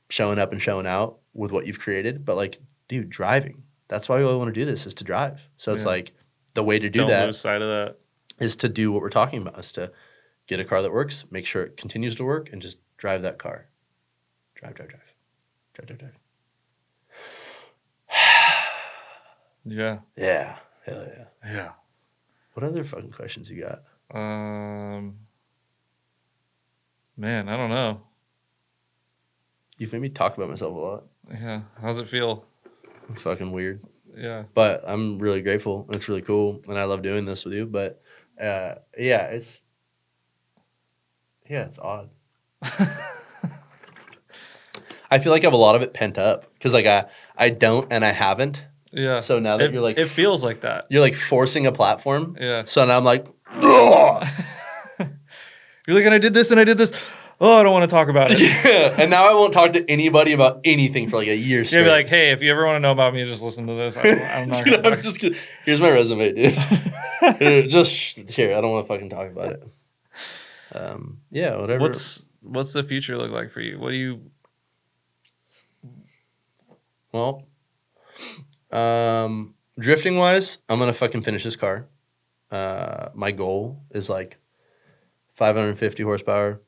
showing up and showing out with what you've created. But like, dude, driving. That's why we want to do this, is to drive. So it's like, the way to do Don't that lose sight of that is to do what we're talking about, is to get a car that works, make sure it continues to work, and just drive that car. Drive. Yeah. Yeah. Hell yeah. Yeah. What other fucking questions you got? Man, I don't know. You've made me talk about myself a lot. Yeah. How's it feel? Fucking weird. Yeah. But I'm really grateful. It's really cool, and I love doing this with you. But it's odd. I feel like I have a lot of it pent up because like I don't and I haven't. Yeah. So now that you're like, it feels like that. You're like forcing a platform. Yeah. So now I'm like, ugh! You're like, and I did this and I did this. Oh, I don't want to talk about it. Yeah. And now I won't talk to anybody about anything for like a year straight. You'll be like, hey, if you ever want to know about me, just listen to this. I'm not Dude, gonna I'm just gonna, here's my resume, dude. Just here. I don't want to fucking talk about it. Yeah, whatever. What's the future look like for you? What do you? Well, drifting wise, I'm gonna fucking finish this car. My goal is like 550 horsepower,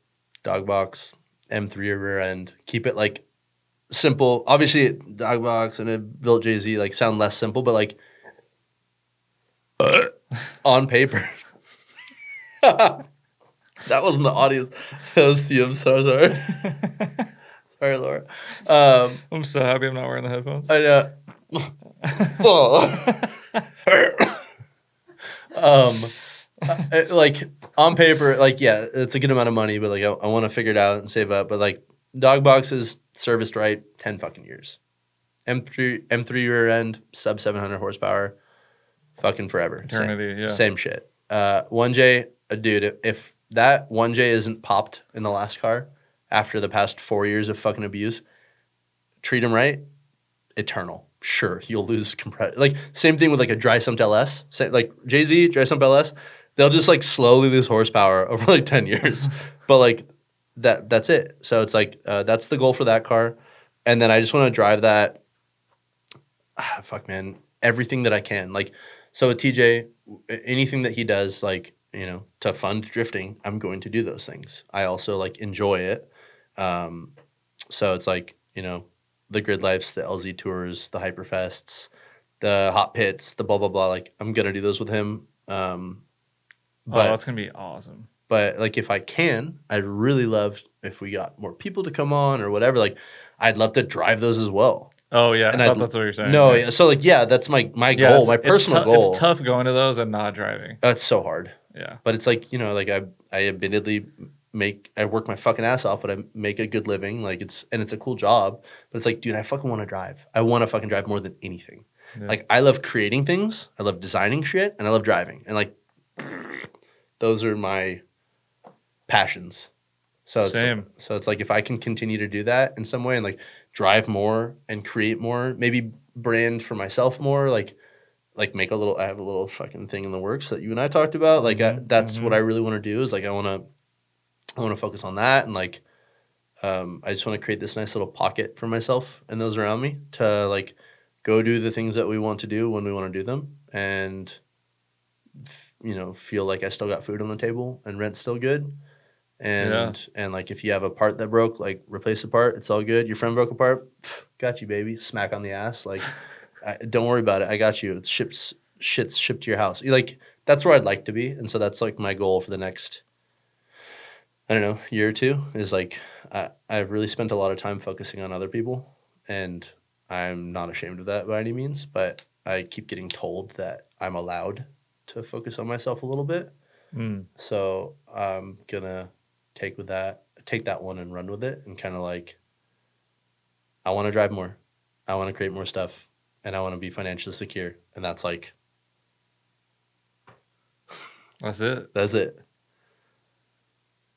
dog box, M3 rear end. Keep it like simple. Obviously, dog box and a built JZ like sound less simple, but like on paper. That wasn't the audience. That was the. I'm so sorry. Sorry, Laura. I'm so happy I'm not wearing the headphones. I know. Like on paper, like yeah, it's a good amount of money, but like I want to figure it out and save up. But like dog boxes serviced right, 10 fucking years. M3 rear end, sub 700 horsepower, fucking forever. Eternity, yeah. Same shit. 1J, dude, if that 1J isn't popped in the last car after the past 4 years of fucking abuse, treat him right, eternal. Sure, you'll lose compressor. Like same thing with like a dry sumped LS. Like JZ, dry sump LS, they'll just like slowly lose horsepower over like 10 years. But like that's it. So it's like that's the goal for that car. And then I just want to drive that. Fuck man, everything that I can. Like so with TJ, anything that he does, like you know, to fund drifting, I'm going to do those things. I also like enjoy it. So it's like you know. The grid lives, the LZ tours, the hyperfests, the hot pits, the blah blah blah. Like I'm gonna do those with him. But that's gonna be awesome. But like if I can, I'd really love if we got more people to come on or whatever. Like I'd love to drive those as well. Oh yeah, and I thought that's what you're saying. No, yeah. So like yeah, that's my goal, my personal goal. It's tough going to those and not driving. It's so hard. Yeah, but it's like you know, like I admittedly. I work my fucking ass off, but I make a good living. Like it's a cool job, but it's like, dude, I fucking want to drive. I want to fucking drive more than anything. Yeah. Like I love creating things. I love designing shit and I love driving. And like, those are my passions. So Same. It's like, if I can continue to do that in some way and like drive more and create more, maybe brand for myself more, like make I have a little fucking thing in the works that you and I talked about. Like that's what I really want to do is like, I want to focus on that and like I just want to create this nice little pocket for myself and those around me to like go do the things that we want to do when we want to do them and you know feel like I still got food on the table and rent's still good and like if you have a part that broke like replace the part, it's all good. Your friend broke a part, got you baby, smack on the ass, like don't worry about it, I got you. It's shit's shipped to your house. Like that's where I'd like to be, and so that's like my goal for the next I don't know, year or two is like I've really spent a lot of time focusing on other people, and I'm not ashamed of that by any means, but I keep getting told that I'm allowed to focus on myself a little bit. So I'm gonna take that one and run with it and kind of like I want to drive more, I want to create more stuff, and I want to be financially secure, and that's like that's it. That's it.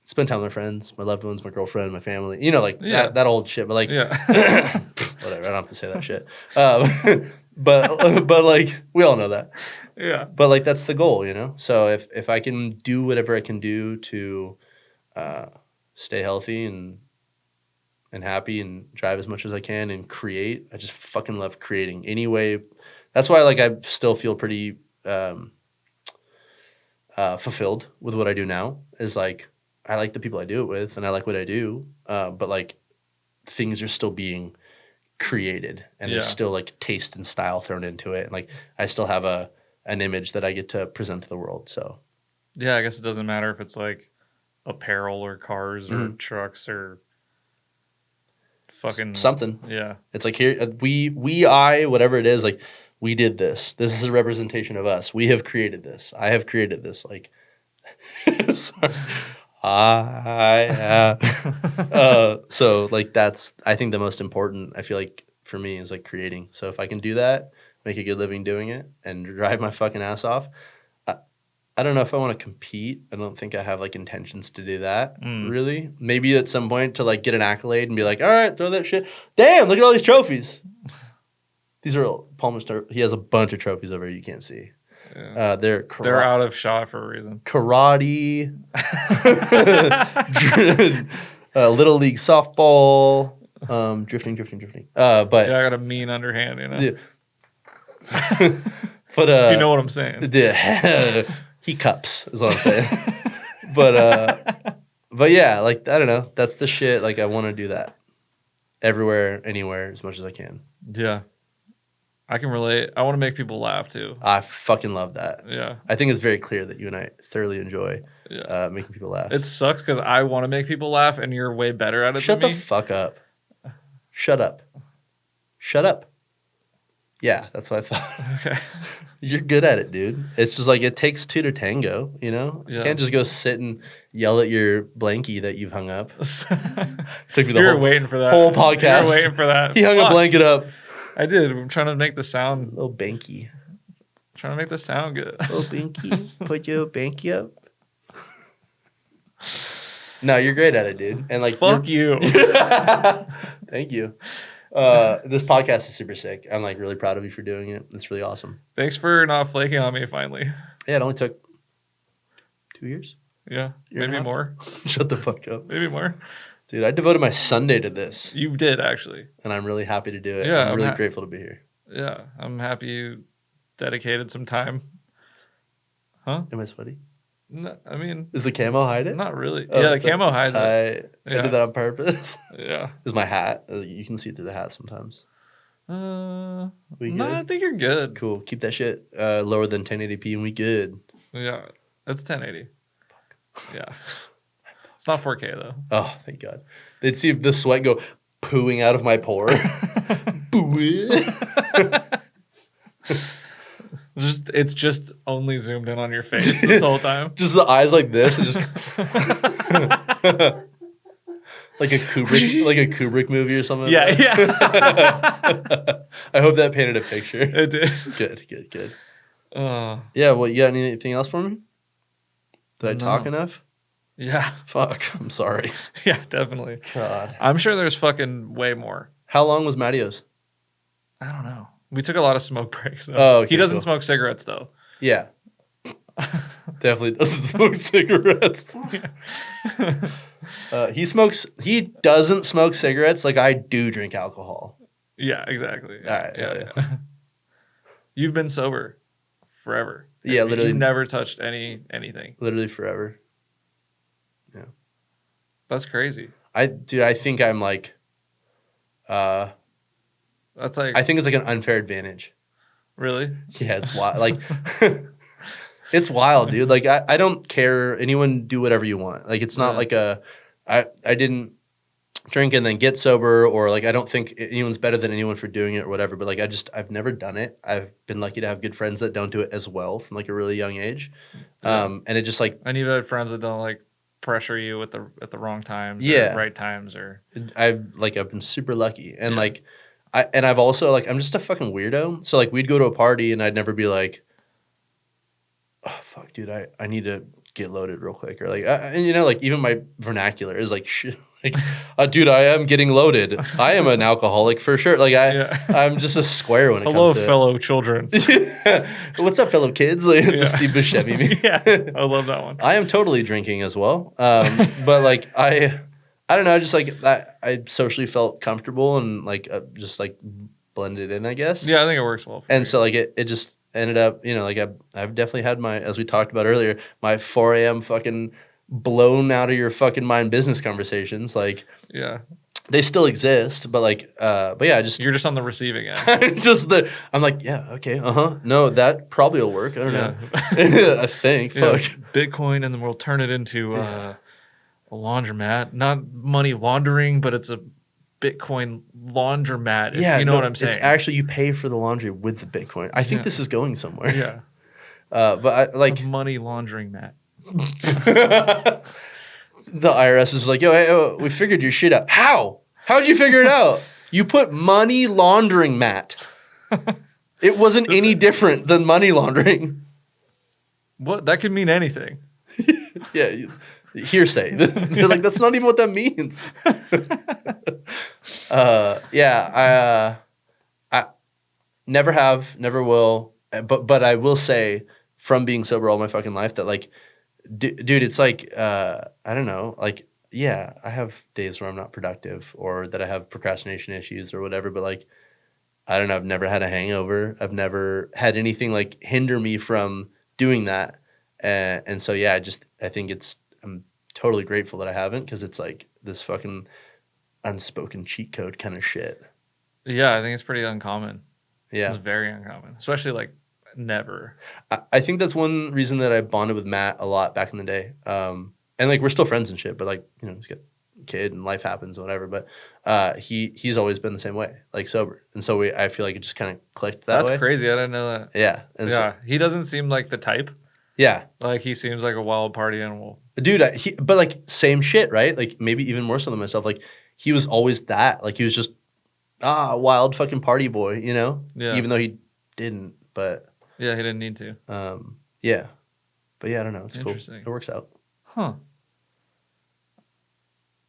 Spend time with my friends, my loved ones, my girlfriend, my family. You know, like that old shit. But like, whatever. I don't have to say that shit. But like, we all know that. Yeah. But like, that's the goal, you know. So if I can do whatever I can do to stay healthy and happy and drive as much as I can and create, I just fucking love creating. Anyway, that's why like I still feel pretty fulfilled with what I do now. Is like. I like the people I do it with and I like what I do. But like things are still being created and there's still like taste and style thrown into it. And like I still have an image that I get to present to the world. So yeah, I guess it doesn't matter if it's like apparel or cars or trucks or fucking something. Yeah. It's like here I whatever it is, like we did this. This is a representation of us. We have created this. I have created this. Like sorry. So like that's I think the most important. I feel like for me is like creating. So if I can do that, make a good living doing it, and drive my fucking ass off. I don't know if I want to compete. I don't think I have like intentions to do that. Really, maybe at some point to like get an accolade and be like, all right, throw that shit. Damn, look at all these trophies. These are Palmer's. He has a bunch of trophies over here you can't see. Yeah. They're out of shot for a reason. Karate, little league softball, drifting. But yeah, I got a mean underhand, you know. Yeah. But you know what I'm saying. He cups is what I'm saying. but yeah, like I don't know. That's the shit. Like I want to do that everywhere, anywhere, as much as I can. Yeah. I can relate. I want to make people laugh too. I fucking love that. Yeah. I think it's very clear that you and I thoroughly enjoy making people laugh. It sucks because I want to make people laugh and you're way better at it Shut than the me. fuck up. Shut up. Shut up. Yeah, that's what I thought. Okay. You're good at it, dude. It's just like it takes two to tango, you know? Yeah. You can't just go sit and yell at your blankie that you've hung up. Took me the You're waiting for that. whole podcast. You're waiting for that. He hung a blanket up. I did. I'm trying to make the sound. Little banky. Trying to make the sound good. Little banky. Put your banky up. No, you're great at it, dude. And like, fuck you. Thank you. This podcast is super sick. I'm like really proud of you for doing it. It's really awesome. Thanks for not flaking on me finally. Yeah, it only took 2 years. Yeah, Year and a maybe half. more. Shut the fuck up. Maybe more. Dude, I devoted my Sunday to this. You did actually. And I'm really happy to do it. Yeah, I'm really grateful to be here. Yeah, I'm happy you dedicated some time. Huh? Am I sweaty? No, I mean, Is the camo hide it? not really. Oh, yeah, the it's camo hides it. tight. Yeah. I did that on purpose. Yeah. Is my hat. You can see through the hat sometimes. No, We good? I think you're good. Cool. Keep that shit lower than 1080p and we good. Yeah, it's 1080. Yeah. It's not 4K though. Oh, thank God. They'd see the sweat go pooing out of my pore. It's just only zoomed in on your face this whole time. Just the eyes like this and just like a Kubrick movie or something. Yeah, like that. I hope that painted a picture. It did. Good. Uh, Yeah, well, you got anything else for me? Did I talk No. enough? yeah. Fuck, I'm sorry. Yeah, definitely. God. I'm sure there's fucking way more. How long was Mattio's? I don't know. We took a lot of smoke breaks. Though. Oh, okay, he doesn't cool. smoke cigarettes though. Yeah. Definitely doesn't smoke cigarettes. He doesn't smoke cigarettes like I do drink alcohol. Yeah, exactly. All right, yeah. You've been sober forever. Yeah, literally. You've never touched anything. Literally forever. That's crazy. I think I'm like, That's like I think it's like an unfair advantage. really. Yeah, it's wild. Like, it's wild, dude. Like, I don't care. Anyone do whatever you want. Like, it's not like I didn't drink and then get sober, or like I don't think anyone's better than anyone for doing it or whatever. But like, I've never done it. I've been lucky to have good friends that don't do it as well from like a really young age. And it just like And you've had friends that don't like pressure you at the wrong times, Yeah. or right times, or I've been super lucky, and like I've also like I'm just a fucking weirdo. So like we'd go to a party and I'd never be like, oh fuck, dude, I need to get loaded real quick, or like and you know like even my vernacular is like shit. Like, dude, I am getting loaded. I am an alcoholic for sure. Like I'm just a square when it hello, comes to fellow children. What's up, fellow kids? Like the Steve Buscemi me. Yeah, I love that one. I am totally drinking as well. But like I don't know. Just like I socially felt comfortable and like just like blended in, I guess. Yeah, I think it works well. For And you. so like it just ended up, you know, like I've definitely had my, as we talked about earlier, my 4 a.m. fucking blown out of your fucking mind business conversations. Like yeah, they still exist, but like but yeah, you're just on the receiving end. I'm like, yeah, okay, no, that probably will work. I don't know. I think. Yeah, Fuck. Bitcoin, and then we'll turn it into a laundromat. Not money laundering, but it's a Bitcoin laundromat. If you know what I'm saying. It's actually you pay for the laundry with the Bitcoin. I think this is going somewhere. Yeah. But I like A money laundering mat. The IRS is like, yo, hey, we figured your shit out. How? How'd you figure it out? You put money laundering, Matt. It wasn't any different than money laundering. What? That could mean anything. Yeah, hearsay. They're like, that's not even what that means. I never have, never will. But I will say, from being sober all my fucking life, that like, dude, it's like, I don't know, like, yeah, I have days where I'm not productive or that I have procrastination issues or whatever, but like, I don't know, I've never had a hangover. I've never had anything like hinder me from doing that. And so, yeah, I think I'm totally grateful that I haven't, because it's like this fucking unspoken cheat code kind of shit. Yeah, I think it's pretty uncommon. Yeah. It's very uncommon, especially like never. I think that's one reason that I bonded with Matt a lot back in the day. And like, we're still friends and shit, but like, you know, he's got a kid and life happens, whatever. But he's always been the same way, like sober. And so I feel like it just kind of clicked that way. That's crazy. I didn't know that. Yeah. And yeah. He doesn't seem like the type. Yeah. Like, he seems like a wild party animal. Dude, but like, same shit, right? Like, maybe even more so than myself. Like, he was always that. Like, he was just, wild fucking party boy, you know? Yeah. Even though he didn't, but. Yeah, he didn't need to. Yeah. But yeah, I don't know. It's cool. Interesting. It works out. Huh.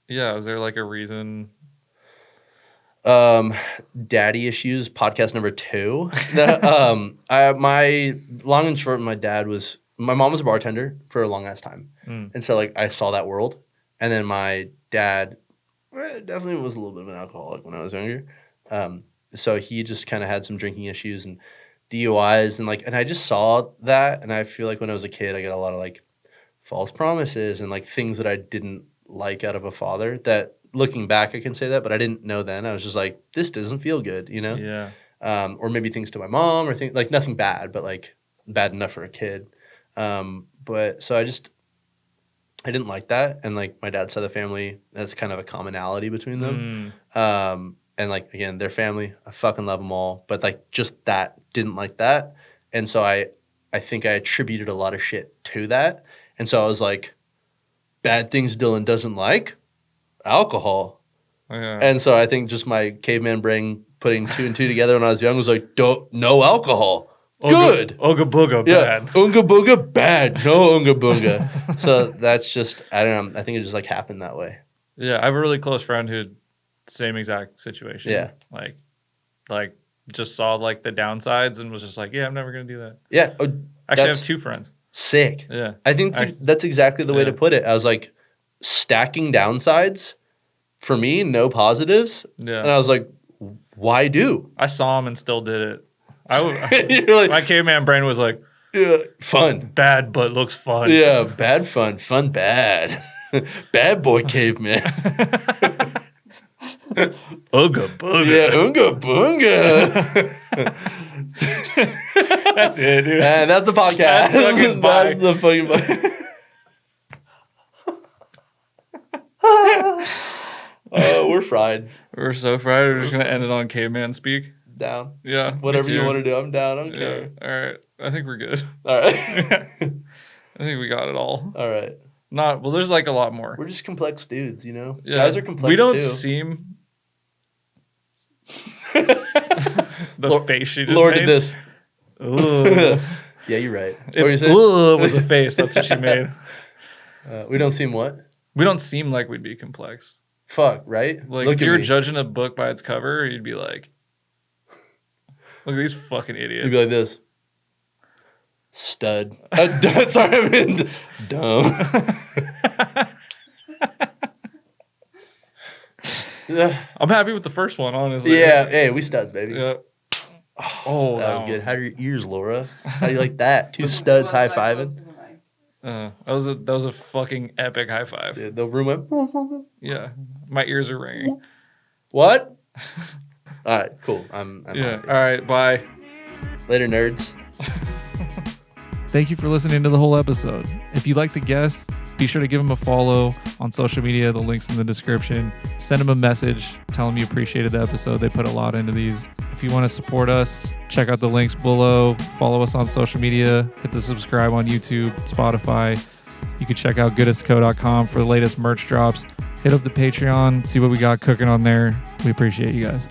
Yeah, is there like a reason? Daddy issues, podcast number 2. My long and short, my mom was a bartender for a long ass time. And so like, I saw that world. And then my dad definitely was a little bit of an alcoholic when I was younger. So he just kind of had some drinking issues and DUIs and I just saw that. And I feel like when I was a kid, I got a lot of like false promises and like things that I didn't like out of a father, that looking back, I can say that, but I didn't know then. I was just like, this doesn't feel good, you know? Yeah. Or maybe things to my mom or things like nothing bad, but like bad enough for a kid. But so I didn't like that. And like my dad's side of the family, that's kind of a commonality between them. And like, again, their family, I fucking love them all. But like just that, didn't like that. And so I think I attributed a lot of shit to that. And so I was like, bad things Dillon doesn't like, alcohol. Yeah. And so I think just my caveman brain putting 2 and 2 together when I was young was like, no alcohol. Good. Ooga booga bad. Unga booga bad. No unga boonga. So that's just, I don't know. I think it just like happened that way. Yeah. I have a really close friend who, same exact situation. Yeah. Like just saw like the downsides and was just like, yeah, I'm never going to do that. Yeah. Actually, I have 2 friends. Sick. Yeah. I think that's exactly the way to put it. I was like, stacking downsides for me, no positives. Yeah. And I was like, why do? I saw him and still did it. You're like, my caveman brain was like, yeah, fun. Bad, but looks fun. Yeah, bad fun. Fun bad. Bad boy caveman. Ooga booga. Yeah, unga boonga. That's it, dude. And that's the podcast. That's the fucking podcast. We're fried. We're so fried. We're just going to end it on caveman speak. Down. Yeah. Whatever you want to do, I'm down. I don't care. Yeah. All right. I think we're good. All right. I think we got it all. All right. Well, there's like a lot more. We're just complex dudes, you know? Yeah. Guys are complex We don't too. seem... the face she just Lord made. did this. Ooh. Yeah, you're right. If ooh was a face, that's what she made. We don't seem what? We don't seem like we'd be complex. Fuck, right? Like, Look if at you were me. judging a book by its cover, you'd be like, look at these fucking idiots. You'd be like this. Stud. Sorry, I mean dumb. I'm happy with the first one, honestly. Yeah, hey, we studs, baby. Yeah. Oh, that was good. How are your ears, Laura? How do you like that? 2 studs high-fiving. That was a fucking epic high five. Yeah, the room went. Yeah, my ears are ringing. What? All right, cool. I'm yeah. happy. All right. Bye. Later, nerds. Thank you for listening to the whole episode. If you like the guest, be sure to give them a follow on social media. The link's in the description. Send them a message. Tell them you appreciated the episode. They put a lot into these. If you want to support us, check out the links below. Follow us on social media. Hit the subscribe on YouTube, Spotify. You can check out goodestco.com for the latest merch drops. Hit up the Patreon, see what we got cooking on there. We appreciate you guys.